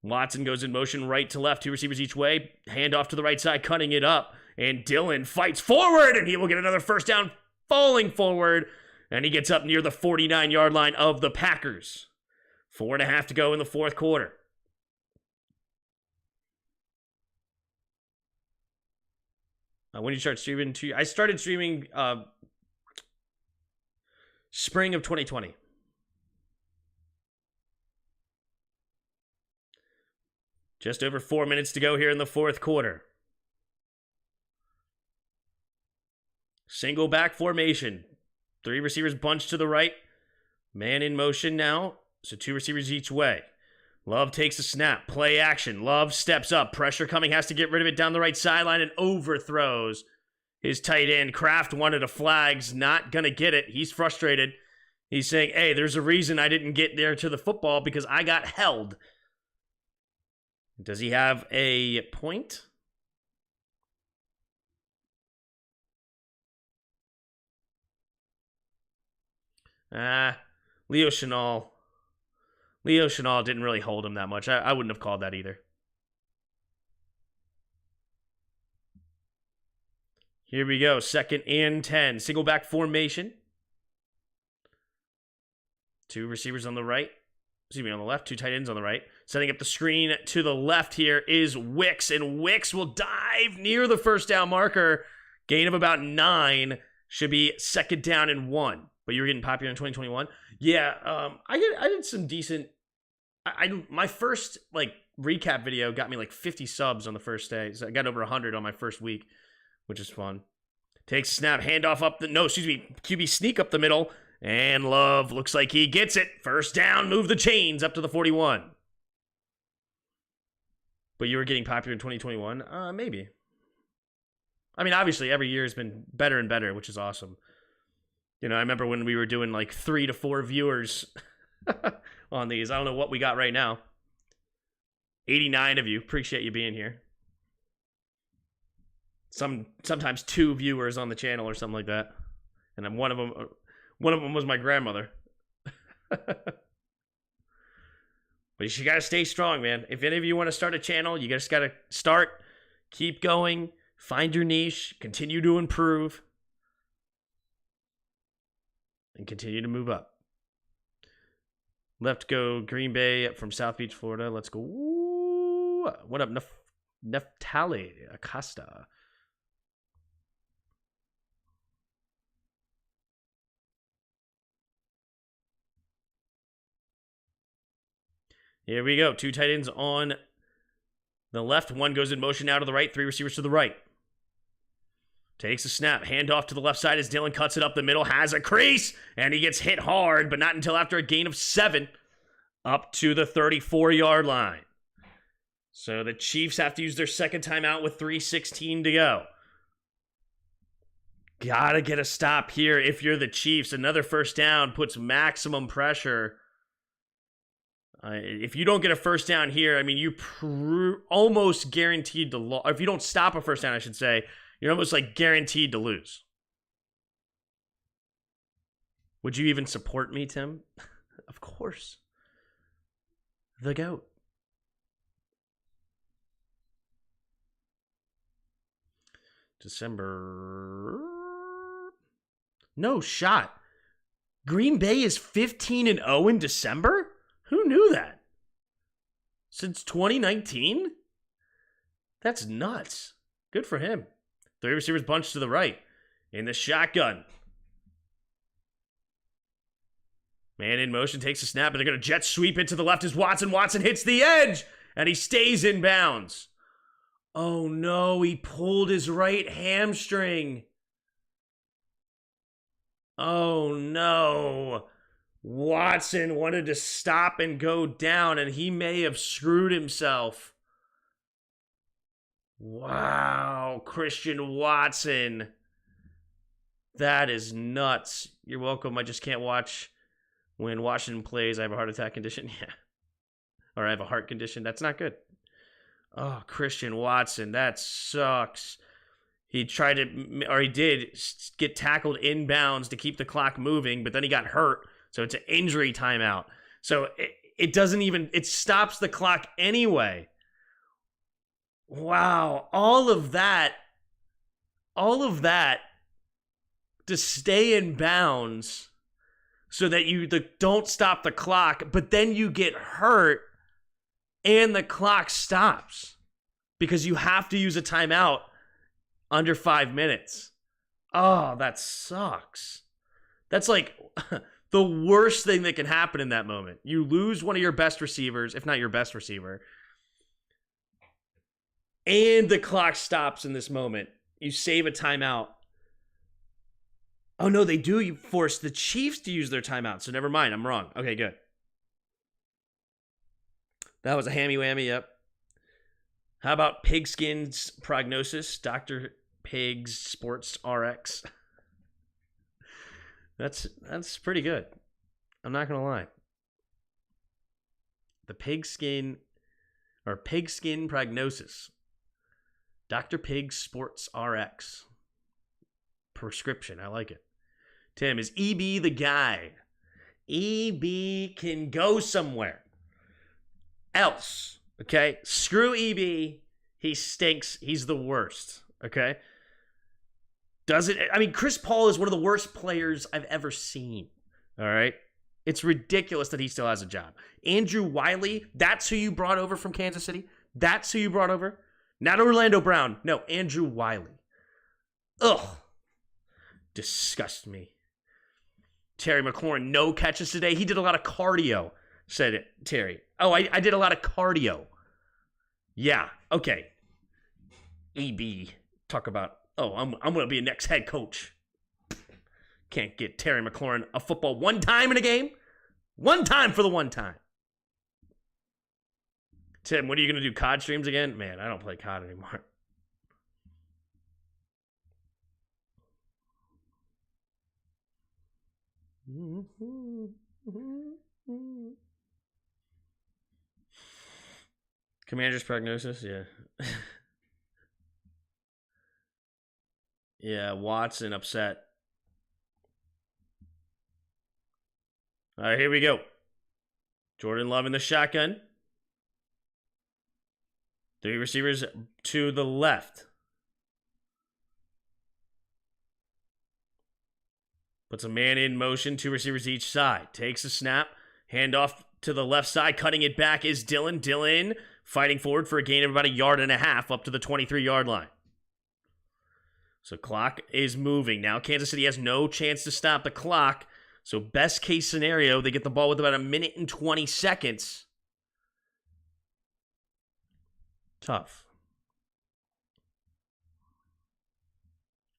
Watson goes in motion right to left. 2 receivers each way. Hand off to the right side, cutting it up. And Dillon fights forward, and he will get another first down, falling forward. And he gets up near the 49-yard line of the Packers. 4.5 to go in the 4th quarter. When did you start streaming? I started streaming spring of 2020. Just over 4 minutes to go here in the 4th quarter. Single back formation. 3 receivers bunched to the right. Man in motion now. So 2 receivers each way. Love takes a snap. Play action. Love steps up. Pressure coming. Has to get rid of it down the right sideline and overthrows his tight end. Kraft wanted a flags. Not going to get it. He's frustrated. He's saying, hey, there's a reason I didn't get there to the football because I got held. Does he have a point? Leo Chenal. Leo Chenal didn't really hold him that much. I wouldn't have called that either. Here we go. 2nd and 10. Single back formation. 2 receivers on the right. Excuse me, on the left. 2 tight ends on the right. Setting up the screen to the left here is Wicks. And Wicks will dive near the first down marker. Gain of about 9. Should be 2nd down and 1. But you were getting popular in 2021? Yeah, I did some decent... my first, recap video got me, 50 subs on the first day. So I got over 100 on my first week, which is fun. Takes snap, handoff up the... No, excuse me, QB sneak up the middle. And Love looks like he gets it. First down, move the chains up to the 41. But you were getting popular in 2021? Maybe. I mean, obviously, every year has been better and better, which is awesome. You know, I remember when we were doing 3 to 4 viewers on these. I don't know what we got right now. 89 of you. Appreciate you being here. Sometimes 2 viewers on the channel or something like that. And then one of them was my grandmother. But you gotta stay strong, man. If any of you want to start a channel, you just gotta start, keep going, find your niche, continue to improve, and continue to move up. Left go Green Bay from South Beach, Florida. Let's go. Ooh, what up, Neftali Acosta? Here we go. 2 tight ends on the left. 1 goes in motion now to the right. 3 receivers to the right. Takes a snap. Handoff to the left side as Dillon cuts it up the middle. Has a crease. And he gets hit hard, but not until after a gain of 7. Up to the 34-yard line. So the Chiefs have to use their second timeout with 3:16 to go. Gotta get a stop here if you're the Chiefs. Another first down puts maximum pressure. If you don't get a first down here, I mean, you almost guaranteed to lose. If you don't stop a first down, I should say, you're almost like guaranteed to lose. Would you even support me, Tim? Of course. The GOAT. December. No shot. Green Bay is 15-0 in December? Who knew that? Since 2019? That's nuts. Good for him. 3 receivers bunched to the right. In the shotgun. Man in motion, takes a snap, and they're going to jet sweep it to the left as Watson. Watson hits the edge, and he stays in bounds. Oh no, he pulled his right hamstring. Oh no. Watson wanted to stop and go down, and he may have screwed himself. Wow, Christian Watson. That is nuts. You're welcome. I just can't watch when Washington plays. I have a heart attack condition. Yeah. Or I have a heart condition. That's not good. Oh, Christian Watson. That sucks. He tried to, or he did, get tackled inbounds to keep the clock moving, but then he got hurt. So it's an injury timeout. So it doesn't even, it stops the clock anyway. Wow. All of that to stay in bounds so that you don't stop the clock, but then you get hurt and the clock stops because you have to use a timeout under 5 minutes. Oh, that sucks. That's like the worst thing that can happen in that moment. You lose one of your best receivers, if not your best receiver, and the clock stops in this moment. You save a timeout. Oh, no, they do. You force the Chiefs to use their timeout, so never mind. I'm wrong. Okay, good. That was a hammy-whammy, yep. How about Pigskin's prognosis? Dr. Pig's Sports RX. That's pretty good. I'm not going to lie. The pigskin prognosis. Dr. Pig's Sports RX. Prescription. I like it. Tim, is EB the guy? EB can go somewhere else. Okay? Screw EB. He stinks. He's the worst. Okay? Chris Paul is one of the worst players I've ever seen. All right? It's ridiculous that he still has a job. Andrew Wiley, that's who you brought over from Kansas City? That's who you brought over? Not Orlando Brown. No, Andrew Wiley. Ugh. Disgust me. Terry McLaurin, no catches today. He did a lot of cardio, said it, Terry. Oh, I did a lot of cardio. Yeah, okay. EB, talk about, oh, I'm going to be a next head coach. Can't get Terry McLaurin a football one time in a game? One time for the one time. Tim, what are you going to do, COD streams again? Man, I don't play COD anymore. Commander's prognosis, yeah. Yeah, Watson upset. All right, here we go. Jordan Love in the shotgun. 3 receivers to the left. Puts a man in motion, 2 receivers each side. Takes a snap, handoff to the left side. Cutting it back is Dillon. Dillon fighting forward for a gain of about 1.5 yards up to the 23-yard line. So clock is moving. Now Kansas City has no chance to stop the clock. So best case scenario, they get the ball with about 1 minute and 20 seconds. Tough.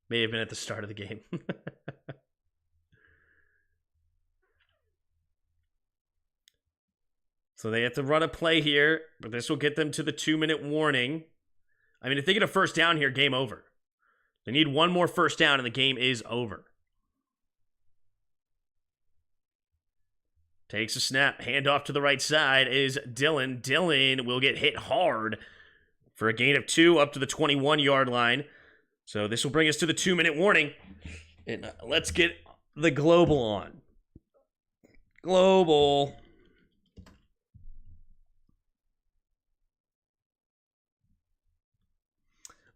May have been at the start of the game. So they have to run a play here, but this will get them to the 2-minute warning. I mean, if they get a first down here, game over. They need one more first down and the game is over. Takes a snap. Handoff to the right side is Dylan. Dylan will get hit hard for a gain of 2 up to the 21-yard line. So this will bring us to the 2-minute warning. And let's get the global on. Global.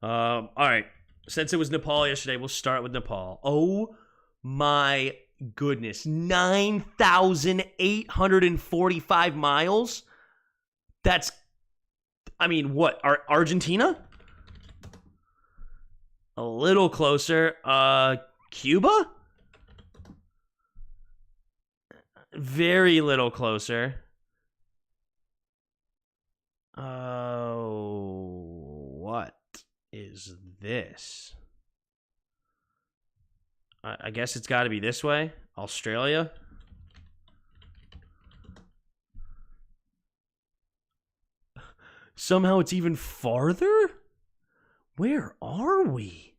All right. Since it was Nepal yesterday, we'll start with Nepal. Oh my goodness. 9,845 miles? That's, I mean, what? Argentina? A little closer. Cuba? Very little closer. What is this? I guess it's got to be this way. Australia. Somehow it's even farther? Where are we?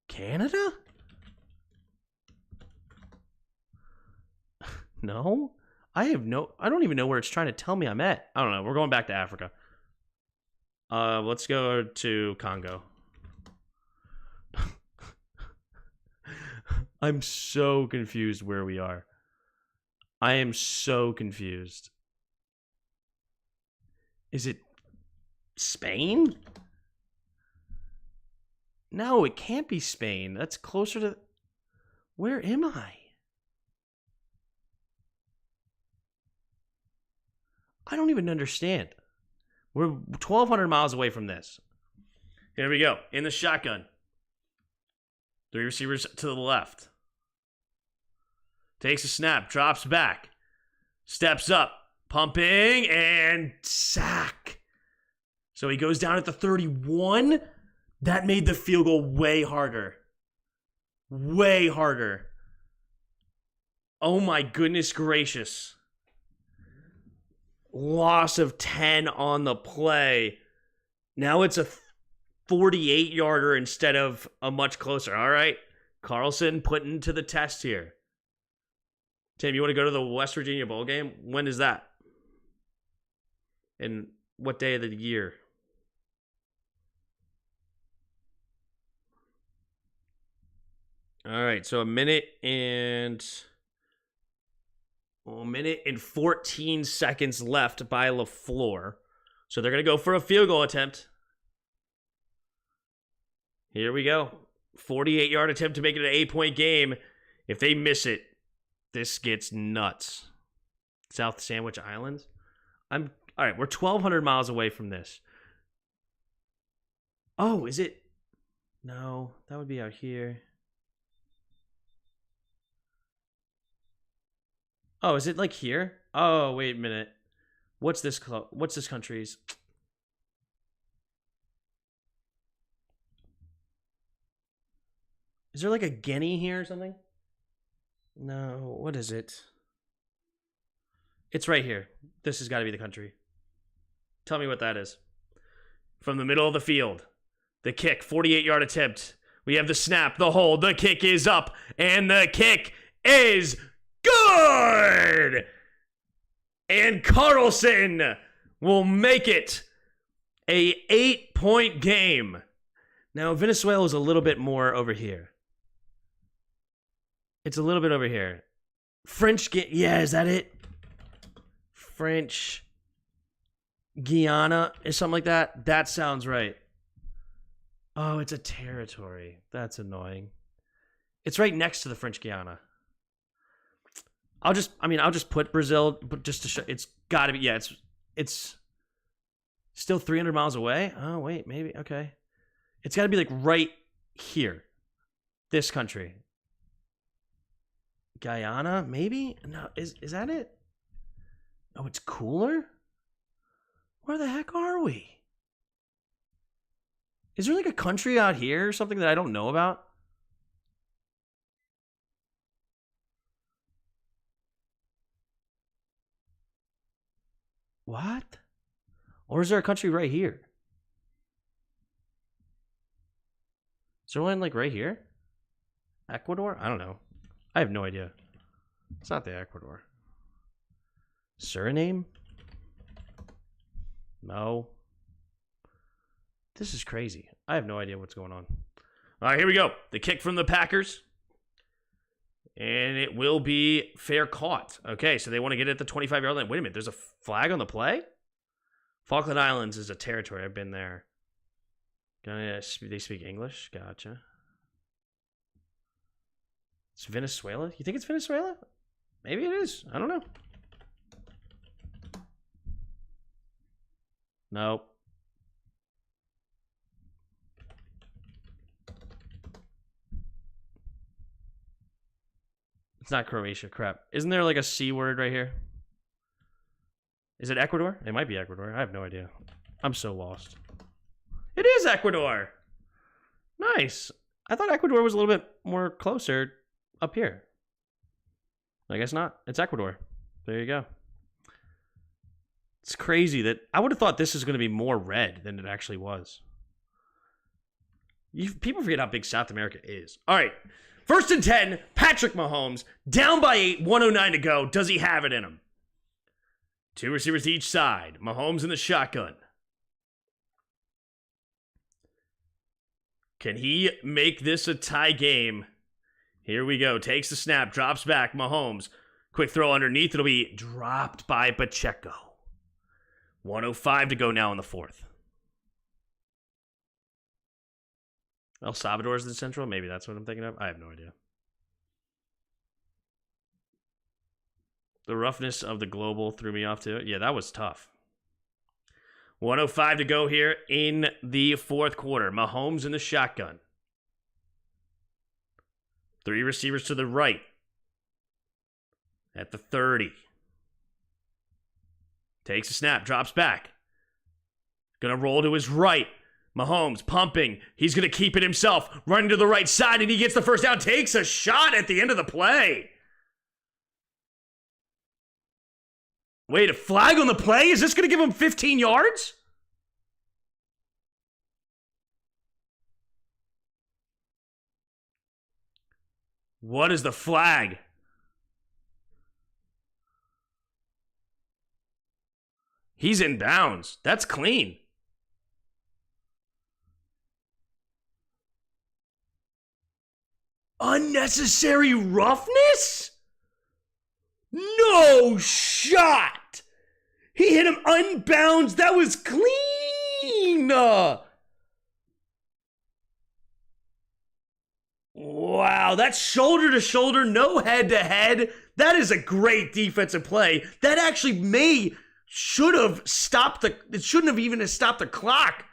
Canada? No? I don't even know where it's trying to tell me I'm at. I don't know. We're going back to Africa. Let's go to Congo. I'm so confused where we are. I am so confused. Is it Spain? No, it can't be Spain. That's closer to... Where am I? I don't even understand. We're 1,200 miles away from this. Here we go. In the shotgun. 3 receivers to the left. Takes a snap. Drops back. Steps up. Pumping. And sack. So he goes down at the 31. That made the field goal way harder. Way harder. Oh my goodness gracious. Loss of 10 on the play. Now it's a 48-yarder instead of a much closer. All right. Carlson putting to the test here. Tim, you want to go to the West Virginia Bowl game? When is that? And what day of the year? All right. So a minute and 14 seconds left by LaFleur. So they're going to go for a field goal attempt. Here we go. 48-yard attempt to make it an 8-point game. If they miss it, this gets nuts. South Sandwich Islands. All right, we're 1,200 miles away from this. Oh, is it? No, that would be out here. Oh, is it like here? Oh, wait a minute. What's this country's? Is there like a Guinea here or something? No, what is it? It's right here. This has got to be the country. Tell me what that is. From the middle of the field. The kick, 48-yard attempt. We have the snap, the hold, the kick is up, and the kick is good! And Carlson will make it a 8-point game. Now, Venezuela is a little bit more over here. It's a little bit over here. Yeah, is that it? French Guiana or something like that? That sounds right. Oh, it's a territory. That's annoying. It's right next to the French Guiana. I'll just put Brazil, but just to show, it's got to be, yeah, it's still 300 miles away. Oh, wait, maybe, okay. It's got to be like right here. This country. Guyana, maybe? No, is that it? Oh, it's cooler? Where the heck are we? Is there like a country out here or something that I don't know about? What? Or is there a country right here? Is there one like right here? Ecuador? I don't know. I have no idea. It's not the Ecuador. Suriname? No. This is crazy. I have no idea what's going on. All right, here we go. The kick from the Packers. And it will be fair caught. Okay, so they want to get it at the 25-yard line. Wait a minute, there's a flag on the play? Falkland Islands is a territory. I've been there. They speak English? Gotcha. It's Venezuela? You think it's Venezuela? Maybe it is. I don't know. Nope. It's not Croatia. Crap. Isn't there like a C word right here? Is it Ecuador? It might be Ecuador. I have no idea. I'm so lost. It is Ecuador. Nice. I thought Ecuador was a little bit more closer up here. I guess not. It's Ecuador. There you go. It's crazy that I would have thought this is going to be more red than it actually was. People forget how big South America is. All right. 1st and 10. Patrick Mahomes down by 8. 1:09 to go. Does he have it in him? 2 receivers each side. Mahomes in the shotgun. Can he make this a tie game? Here we go. Takes the snap. Drops back. Mahomes. Quick throw underneath. It'll be dropped by Pacheco. 1:05 to go now in the 4th. El Salvador's the Central? Maybe that's what I'm thinking of. I have no idea. The roughness of the global threw me off too. Yeah, that was tough. 1:05 to go here in the 4th quarter. Mahomes in the shotgun. 3 receivers to the right. At the 30. Takes a snap, drops back. Gonna roll to his right. Mahomes pumping. He's gonna keep it himself. Running to the right side, and he gets the first down. Takes a shot at the end of the play. Wait, a flag on the play? Is this gonna give him 15 yards? What is the flag? He's in bounds. That's clean. Unnecessary roughness? No shot. He hit him unbounds. That was clean. Wow, that's shoulder to shoulder, no head to head. That is a great defensive play. That actually should have stopped it shouldn't have even stopped the clock.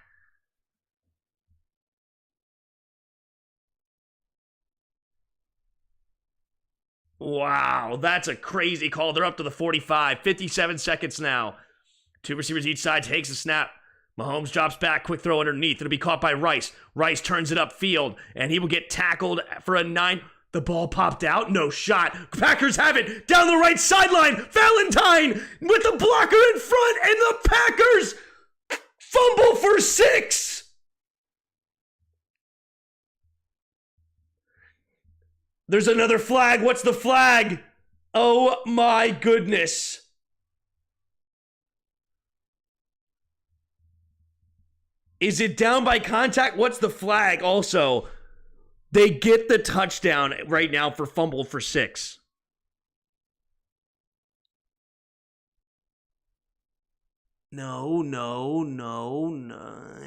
Wow, that's a crazy call. They're up to the 45. 57 seconds now. 2 receivers each side. Takes a snap. Mahomes drops back. Quick throw underneath. It'll be caught by Rice. Rice turns it upfield, and he will get tackled for a 9. The ball popped out. No shot. Packers have it. Down the right sideline. Valentine with the blocker in front, and the Packers fumble for 6. There's another flag. What's the flag? Oh my goodness. Is it down by contact? What's the flag also? They get the touchdown right now for fumble for 6. No.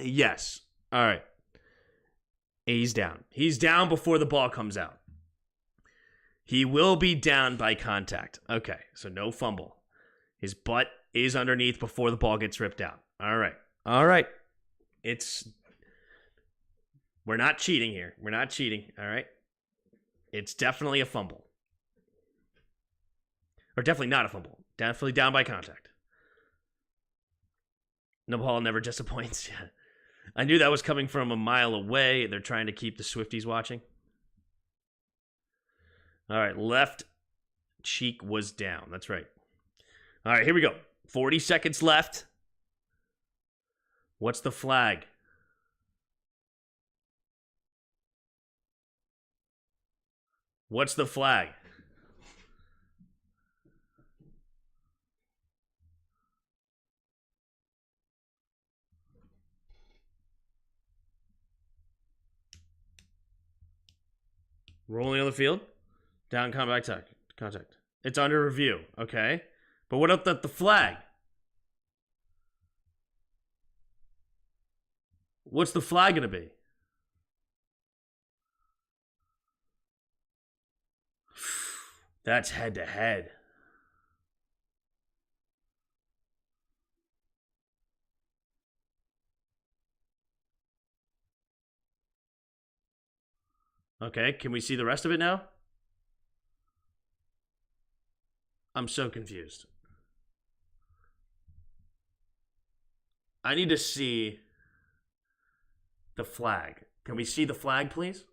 Yes. All right. He's down. He's down before the ball comes out. He will be down by contact. Okay, so no fumble. His butt is underneath before the ball gets ripped out. All right. We're not cheating here. We're not cheating, all right? It's definitely a fumble. Or definitely not a fumble. Definitely down by contact. No ball never disappoints. I knew that was coming from a mile away. They're trying to keep the Swifties watching. All right, left cheek was down. That's right. All right, here we go. 40 seconds left. What's the flag? What's the flag? Rolling on the field. Down contact. It's under review. Okay. But what about the flag? What's the flag going to be? That's head to head. Okay, can we see the rest of it now? I'm so confused. I need to see the flag. Can we see the flag, please?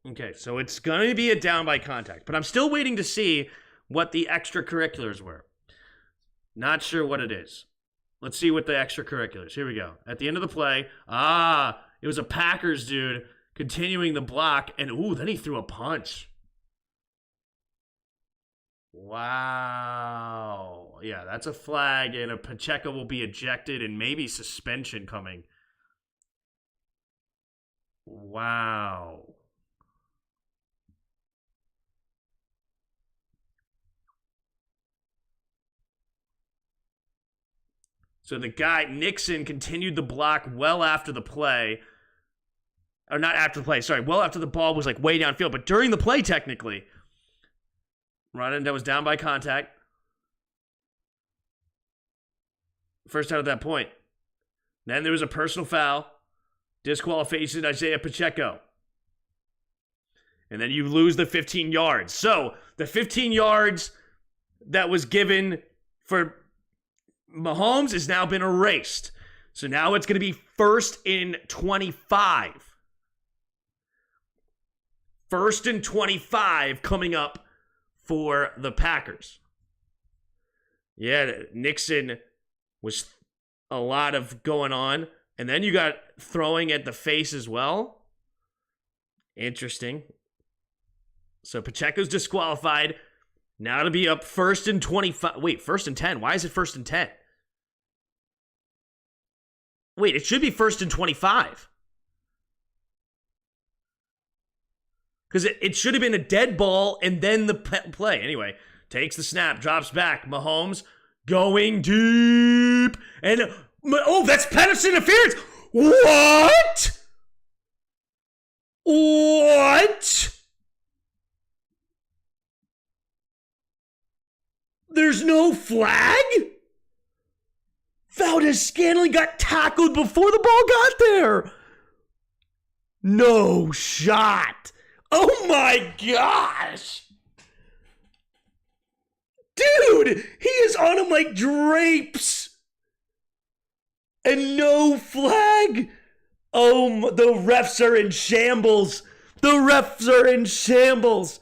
Okay, so it's going to be a down by contact, but I'm still waiting to see what the extracurriculars were. Not sure what it is. Let's see what the extracurriculars. Here we go. At the end of the play, it was a Packers dude continuing the block, and then he threw a punch. Wow. Yeah, that's a flag, and a Pacheco will be ejected, and maybe suspension coming. Wow. So the guy, Nixon, continued the block well after the play. Or not after the play, sorry. Well after the ball was like way downfield. But during the play, technically. Rondon was down by contact. First out at that point. Then there was a personal foul. Disqualification, Isaiah Pacheco. And then you lose the 15 yards. So the 15 yards that was given for Mahomes has now been erased. So now it's going to be 1st and 25. 1st and 25 coming up for the Packers. Yeah, Nixon was a lot of going on. And then you got throwing at the face as well. Interesting. So Pacheco's disqualified. Now to be up 1st and 25. Wait, 1st and 10. Why is it 1st and 10? Wait, it should be 1st and 25. Because it should have been a dead ball and then the play. Anyway, takes the snap, drops back. Mahomes going deep. And, that's pass interference. What? What? There's no flag? Valdez-Scantling got tackled before the ball got there. No shot. Oh my gosh. Dude, he is on him like drapes. And no flag. Oh, the refs are in shambles. The refs are in shambles.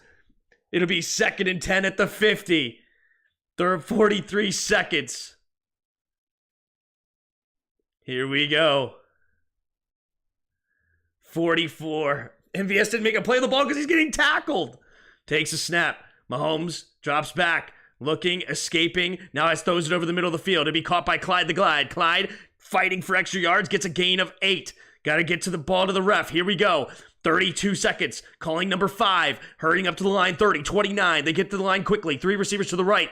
It'll be 2nd and 10 at the 50. There are 43 seconds. Here we go. 44. MVS didn't make a play of the ball because he's getting tackled. Takes a snap. Mahomes drops back. Looking, escaping. Now throws it over the middle of the field. It'll be caught by Clyde the Glide. Clyde fighting for extra yards. Gets a gain of 8. Got to get to the ball to the ref. Here we go. 32 seconds. Calling number 5. Hurrying up to the line. 30, 29. They get to the line quickly. 3 receivers to the right.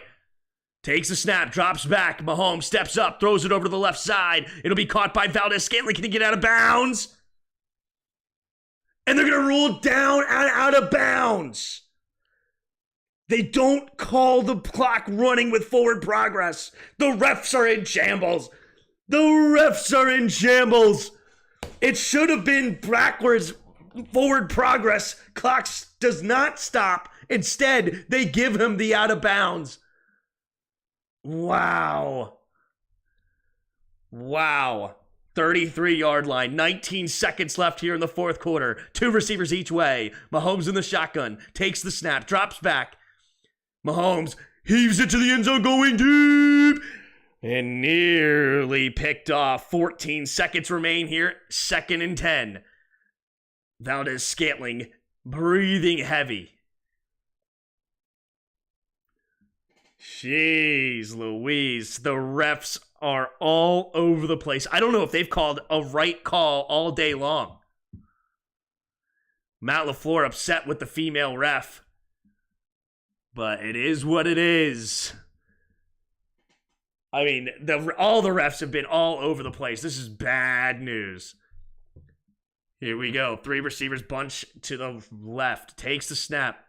Takes a snap, drops back. Mahomes steps up, throws it over to the left side. It'll be caught by Valdez-Scantling. Can he get out of bounds? And they're going to rule down and out of bounds. They don't call the clock running with forward progress. The refs are in shambles. The refs are in shambles. It should have been backwards forward progress. Clock does not stop. Instead, they give him the out of bounds. Wow. 33-yard line. 19 seconds left here in the 4th quarter. 2 receivers each way. Mahomes in the shotgun. Takes the snap. Drops back. Mahomes. Heaves it to the end zone, going deep. And nearly picked off. 14 seconds remain here. 2nd and 10. Valdez-Scantling breathing heavy. Jeez Louise. The refs are all over the place. I don't know if they've called a right call all day long. Matt LaFleur upset with the female ref. But it is what it is. I mean, all the refs have been all over the place. This is bad news. Here we go. 3 receivers bunch to the left. Takes the snap.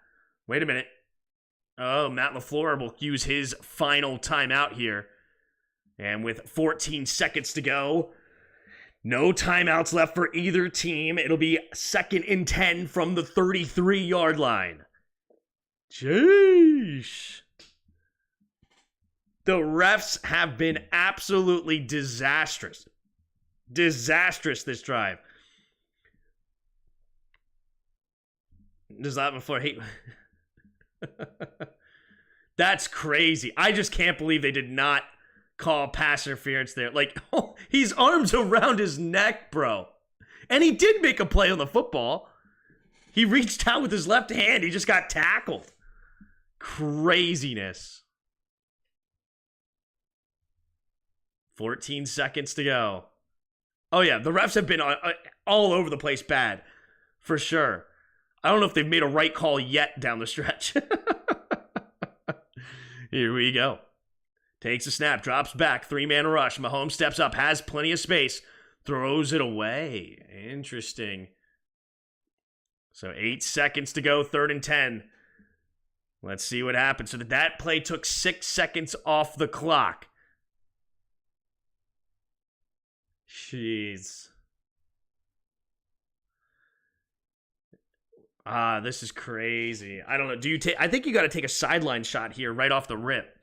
Wait a minute. Oh, Matt LaFleur will use his final timeout here. And with 14 seconds to go, no timeouts left for either team. It'll be 2nd and 10 from the 33-yard line. Jeez. The refs have been absolutely disastrous. Disastrous this drive. Does that before he... That's crazy. I just can't believe they did not call pass interference there. Like, his arms around his neck, bro. And he did make a play on the football. He reached out with his left hand. He just got tackled. Craziness. 14 seconds to go. Oh, yeah. The refs have been all over the place bad. For sure. I don't know if they've made a right call yet down the stretch. Here we go. Takes a snap, drops back, 3-man rush. Mahomes steps up, has plenty of space, throws it away. Interesting. So 8 seconds to go, 3rd and 10. Let's see what happens. So that play took 6 seconds off the clock. Jeez. This is crazy. I don't know. I think you got to take a sideline shot here right off the rip.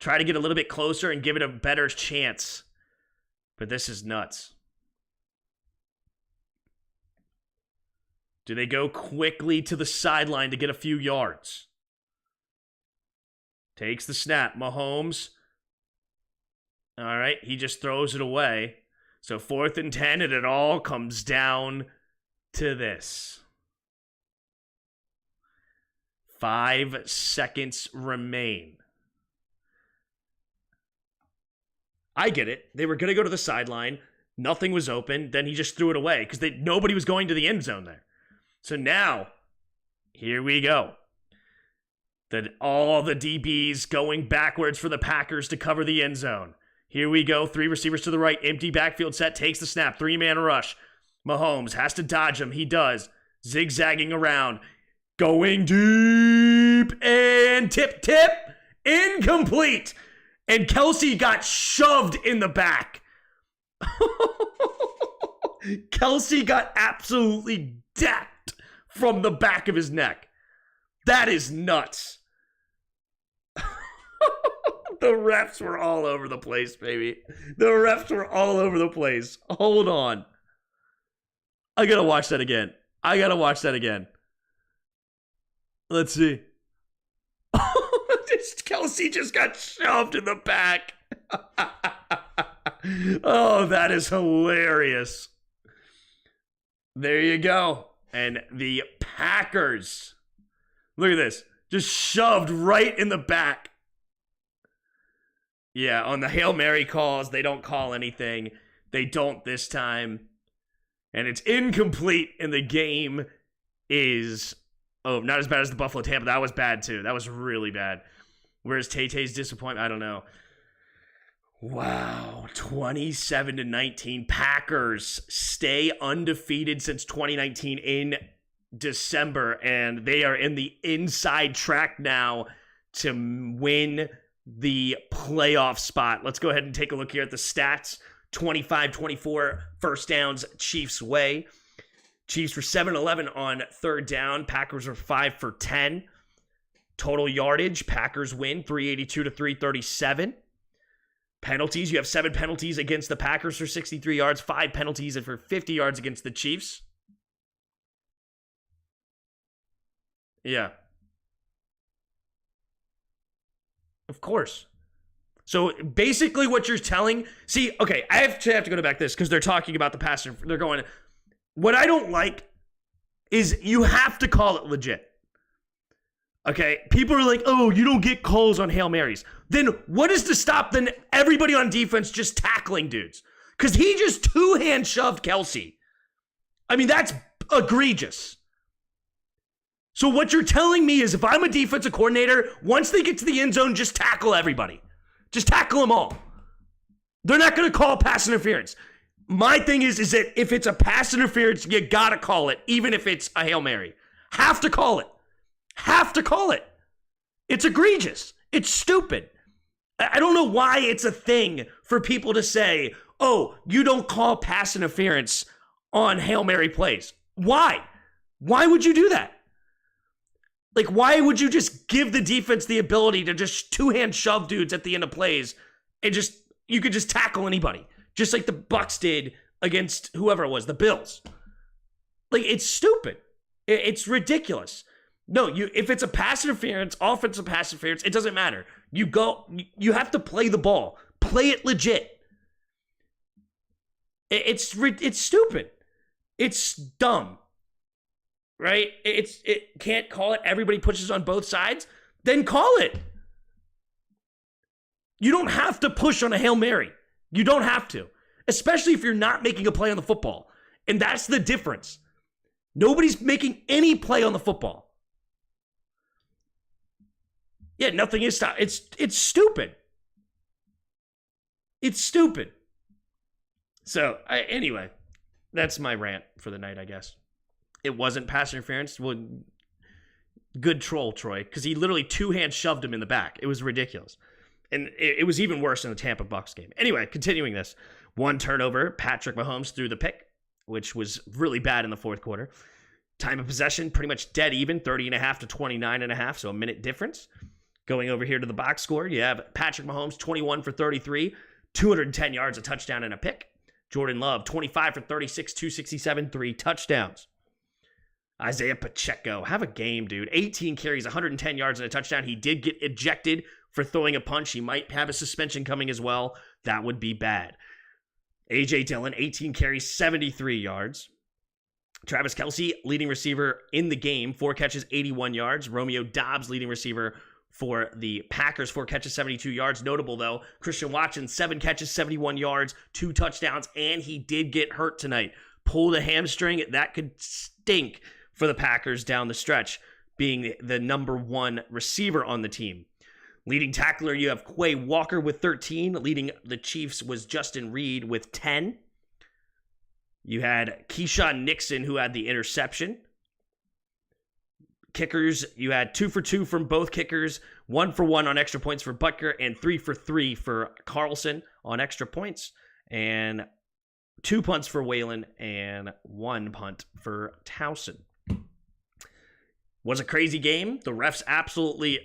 Try to get a little bit closer and give it a better chance. But this is nuts. Do they go quickly to the sideline to get a few yards? Takes the snap. Mahomes. All right. He just throws it away. So 4th and 10, and it all comes down to this. 5 seconds remain. I get it. They were going to go to the sideline. Nothing was open. Then he just threw it away because nobody was going to the end zone there. So now, here we go. All the DBs going backwards for the Packers to cover the end zone. Here we go. 3 receivers to the right. Empty backfield set. Takes the snap. 3-man rush. Mahomes has to dodge him. He does. Zigzagging around. Going deep and tip. Incomplete. And Kelsey got shoved in the back. Kelsey got absolutely decked from the back of his neck. That is nuts. The refs were all over the place, baby. The refs were all over the place. Hold on. I gotta watch that again. Let's see. Kelsey just got shoved in the back. Oh, that is hilarious. There you go. And the Packers. Look at this. Just shoved right in the back. Yeah, on the Hail Mary calls, they don't call anything. They don't this time. And it's incomplete, and the game is... Oh, not as bad as the Buffalo Tampa. That was bad, too. That was really bad. Where's Tay-Tay's disappointment? I don't know. Wow. 27-19. Packers stay undefeated since 2019 in December, and they are in the inside track now to win the playoff spot. Let's go ahead and take a look here at the stats. 25-24 first downs Chiefs way. Chiefs were 7-11 on 3rd down. Packers were 5 for 10. Total yardage, Packers win 382-337. Penalties, you have 7 penalties against the Packers for 63 yards, 5 penalties for 50 yards against the Chiefs. Yeah. Of course. So basically what you're telling, see, okay, I have to go back to this because they're talking about the pass. They're going, what I don't like is you have to call it legit. Okay, people are like, oh, you don't get calls on Hail Marys. Then what is to stop then everybody on defense just tackling dudes? Because he just two-hand shoved Kelsey. I mean, that's egregious. So what you're telling me is if I'm a defensive coordinator, once they get to the end zone, just tackle everybody. Just tackle them all. They're not going to call pass interference. My thing is that if it's a pass interference, you got to call it, even if it's a Hail Mary. Have to call it. Have to call it. It's egregious. It's stupid. I don't know why it's a thing for people to say, oh, you don't call pass interference on Hail Mary plays. Why? Why would you do that? Like, why would you just give the defense the ability to just two-hand shove dudes at the end of plays and you could just tackle anybody, just like the Bucs did against whoever it was, the Bills. Like, it's stupid. It's ridiculous. No, if it's a pass interference, offensive pass interference, it doesn't matter. You have to play the ball. Play it legit. It's stupid. It's dumb. Right? It can't call it. Everybody pushes on both sides. Then call it. You don't have to push on a Hail Mary. You don't have to. Especially if you're not making a play on the football. And that's the difference. Nobody's making any play on the football. Yeah, nothing is stopped. It's stupid. It's stupid. So, anyway, that's my rant for the night, I guess. It wasn't pass interference. Well, good troll, Troy, because he literally two-hand shoved him in the back. It was ridiculous. And it was even worse in the Tampa Bucs game. Anyway, continuing this. One turnover, Patrick Mahomes threw the pick, which was really bad in the fourth quarter. Time of possession, pretty much dead even, 30.5 to 29.5, so a minute difference. Going over here to the box score, you have Patrick Mahomes, 21 for 33, 210 yards, a touchdown, and a pick. Jordan Love, 25 for 36, 267, 3 touchdowns. Isaiah Pacheco, have a game, dude. 18 carries, 110 yards, and a touchdown. He did get ejected for throwing a punch. He might have a suspension coming as well. That would be bad. A.J. Dillon, 18 carries, 73 yards. Travis Kelce, leading receiver in the game, 4 catches, 81 yards. Romeo Doubs, leading receiver for the Packers, 4 catches, 72 yards. Notable, though, Christian Watson, 7 catches, 71 yards, 2 touchdowns, and he did get hurt tonight. Pulled a hamstring. That could stink for the Packers down the stretch, being the number 1 receiver on the team. Leading tackler, you have Quay Walker with 13. Leading the Chiefs was Justin Reed with 10. You had Keyshawn Nixon, who had the interception. Kickers, you had 2 for 2 from both kickers, 1 for 1 on extra points for Butker, and 3 for 3 for Carlson on extra points. And 2 punts for Whalen and 1 punt for Towson. Was a crazy game. The refs absolutely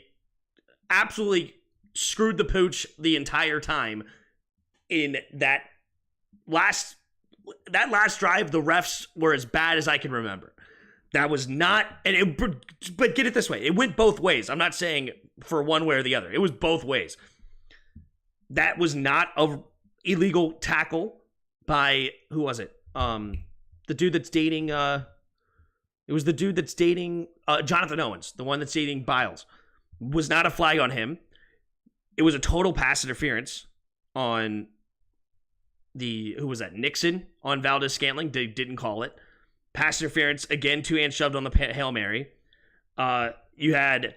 screwed the pooch the entire time. In that last drive, the refs were as bad as I can remember. That was not, but get it this way, it went both ways. I'm not saying for one way or the other. It was both ways. That was not a illegal tackle by, who was it? The dude that's dating, it was the dude that's dating Jonathan Owens, the one that's dating Biles. Was not a flag on him. It was a total pass interference on who was that? Nixon on Valdez-Scantling. They didn't call it. Pass interference, again, 2-hand shoved on the Hail Mary. You had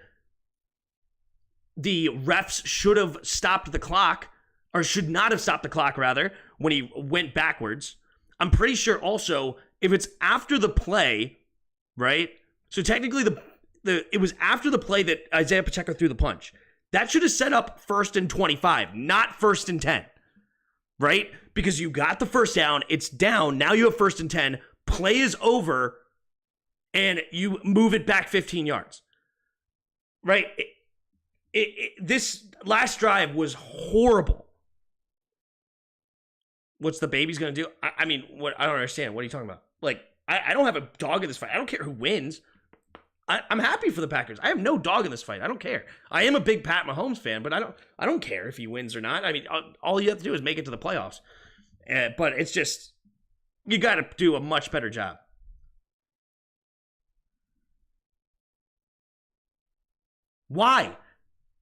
the refs should have stopped the clock, or should not have stopped the clock, rather, when he went backwards. I'm pretty sure also, if it's after the play, right? So technically, it was after the play that Isaiah Pacheco threw the punch. That should have set up 1st and 25, not 1st and 10, right? Because you got the first down, it's down, now you have 1st and 10, play is over, and you move it back 15 yards, right? This last drive was horrible. What's the baby's going to do? I mean, what? I don't understand. What are you talking about? Like, I don't have a dog in this fight. I don't care who wins. I'm happy for the Packers. I have no dog in this fight. I don't care. I am a big Pat Mahomes fan, but I don't care if he wins or not. I mean, all you have to do is make it to the playoffs. But it's just, you got to do a much better job. Why?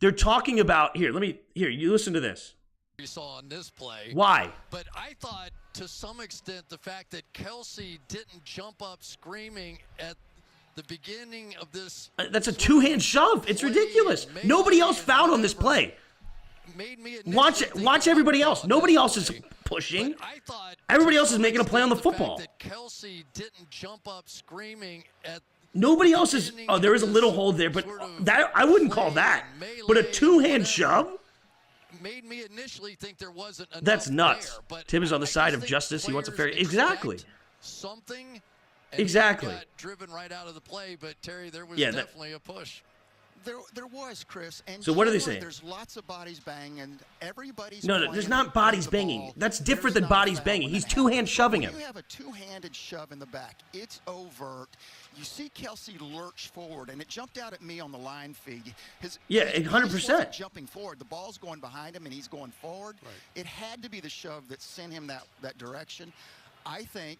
They're talking about, here, you listen to this. You saw on this play. Why? But I thought, to some extent, the fact that Kelsey didn't jump up screaming at the beginning of this. That's a two-hand shove. It's ridiculous. Nobody else fouled on this play. Watch everybody else. Nobody else is pushing. Everybody else is making a play on the football. That Kelsey didn't jump up screaming at. Nobody else is. Oh, there is a little hold there, but that I wouldn't call that. But a two-hand shove? Made me initially think there wasn't enough. That's nuts. There, Tim is on the side of justice. He wants a fair. Exactly. Something. Exactly. Got driven right out of the play, but Terry, there was definitely a push. There was, Chris. And so what are they saying? There's lots of bodies banging, and everybody's No, there's not bodies banging. That's different than bodies banging. He's two-hand shoving him. You have a two-handed shove in the back. It's overt. You see Kelsey lurch forward, and it jumped out at me on the line feed. Yeah, 100%. Jumping forward. The ball's going behind him, and he's going forward. Right. It had to be the shove that sent him that direction. I think,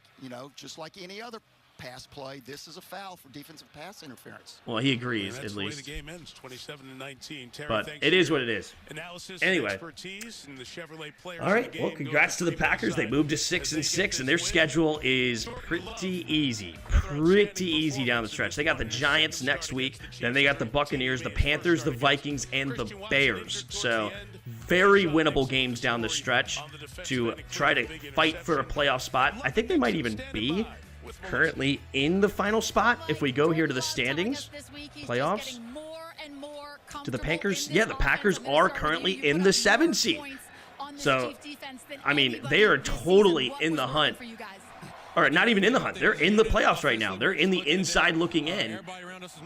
just like any other pass play, this is a foul for defensive pass interference. Well, he agrees, at least. The game ends 27-19. Terry, but it is what it is. Anyway. All right. Well, congrats to the Packers. They moved to 6-6, and their schedule is pretty easy. Pretty easy down the stretch. They got the Giants next week. Then they got the Buccaneers, the Panthers, the Vikings, and the Bears. So very winnable games down the stretch to try to fight for a playoff spot. I think they might even be currently in the final spot if we go here to the standings playoffs to the Packers. Yeah, the Packers are currently in the 7th seed, so I mean they are totally in the hunt. All right, not even in the hunt, they're in the playoffs right now. They're in the inside looking in,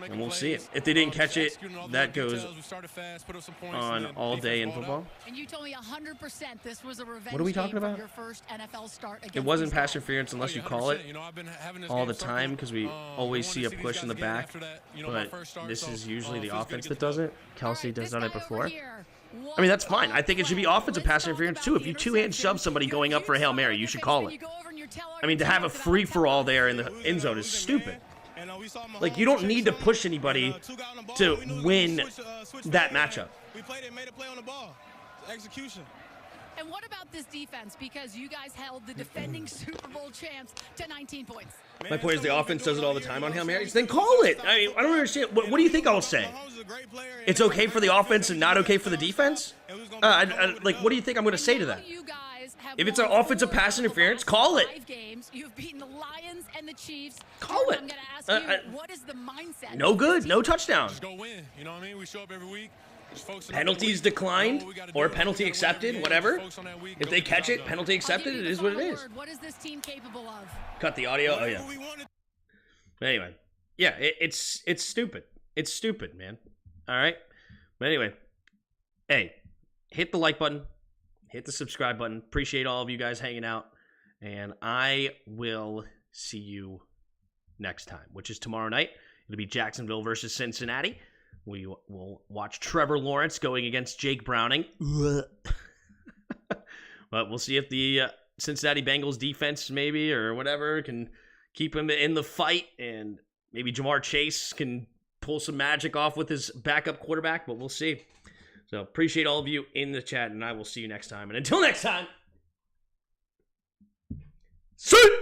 and we'll see it. If they didn't catch it, that goes on all day in football. And you told me 100% this was a revenge. What are we talking about? Your first NFL start against it wasn't pass interference unless you call it all the time, because we always see a push in the back. But this is usually the offense that does it. Kelsey has done it before. I mean, that's fine. I think it should be offensive pass interference too. If you two-hand shove somebody going up for a Hail Mary, you should call it. I mean, to have a free-for-all there in the end zone is stupid. Like, you don't need to push anybody to win that matchup. We played it, made a play on the ball. Execution. And what about this defense? Because you guys held the defending Super Bowl champs to 19 points. My point is the offense does it all the time on Hail Marys. Then call it. I mean, I don't understand. What do you think I'll say? It's okay for the offense and not okay for the defense? Like, what do you think I'm going to say to that? If it's an offensive pass interference, call it. You've beaten the Lions and the Chiefs. Call it. I'm going to ask you, what is the mindset? No good. No touchdown. Just go win. You know what I mean? We show up every week. Penalties declined or penalty accepted, whatever. If they catch it, penalty accepted, it is what it is. What is this team capable of? Cut the audio. Oh, yeah. Anyway. Yeah, it's stupid. It's stupid, man. All right? But anyway. Hey, hit the like button. Hit the subscribe button. Appreciate all of you guys hanging out. And I will see you next time, which is tomorrow night. It'll be Jacksonville versus Cincinnati. We will watch Trevor Lawrence going against Jake Browning. But we'll see if the Cincinnati Bengals defense maybe or whatever can keep him in the fight. And maybe Jamar Chase can pull some magic off with his backup quarterback. But we'll see. So appreciate all of you in the chat. And I will see you next time. And until next time. See you!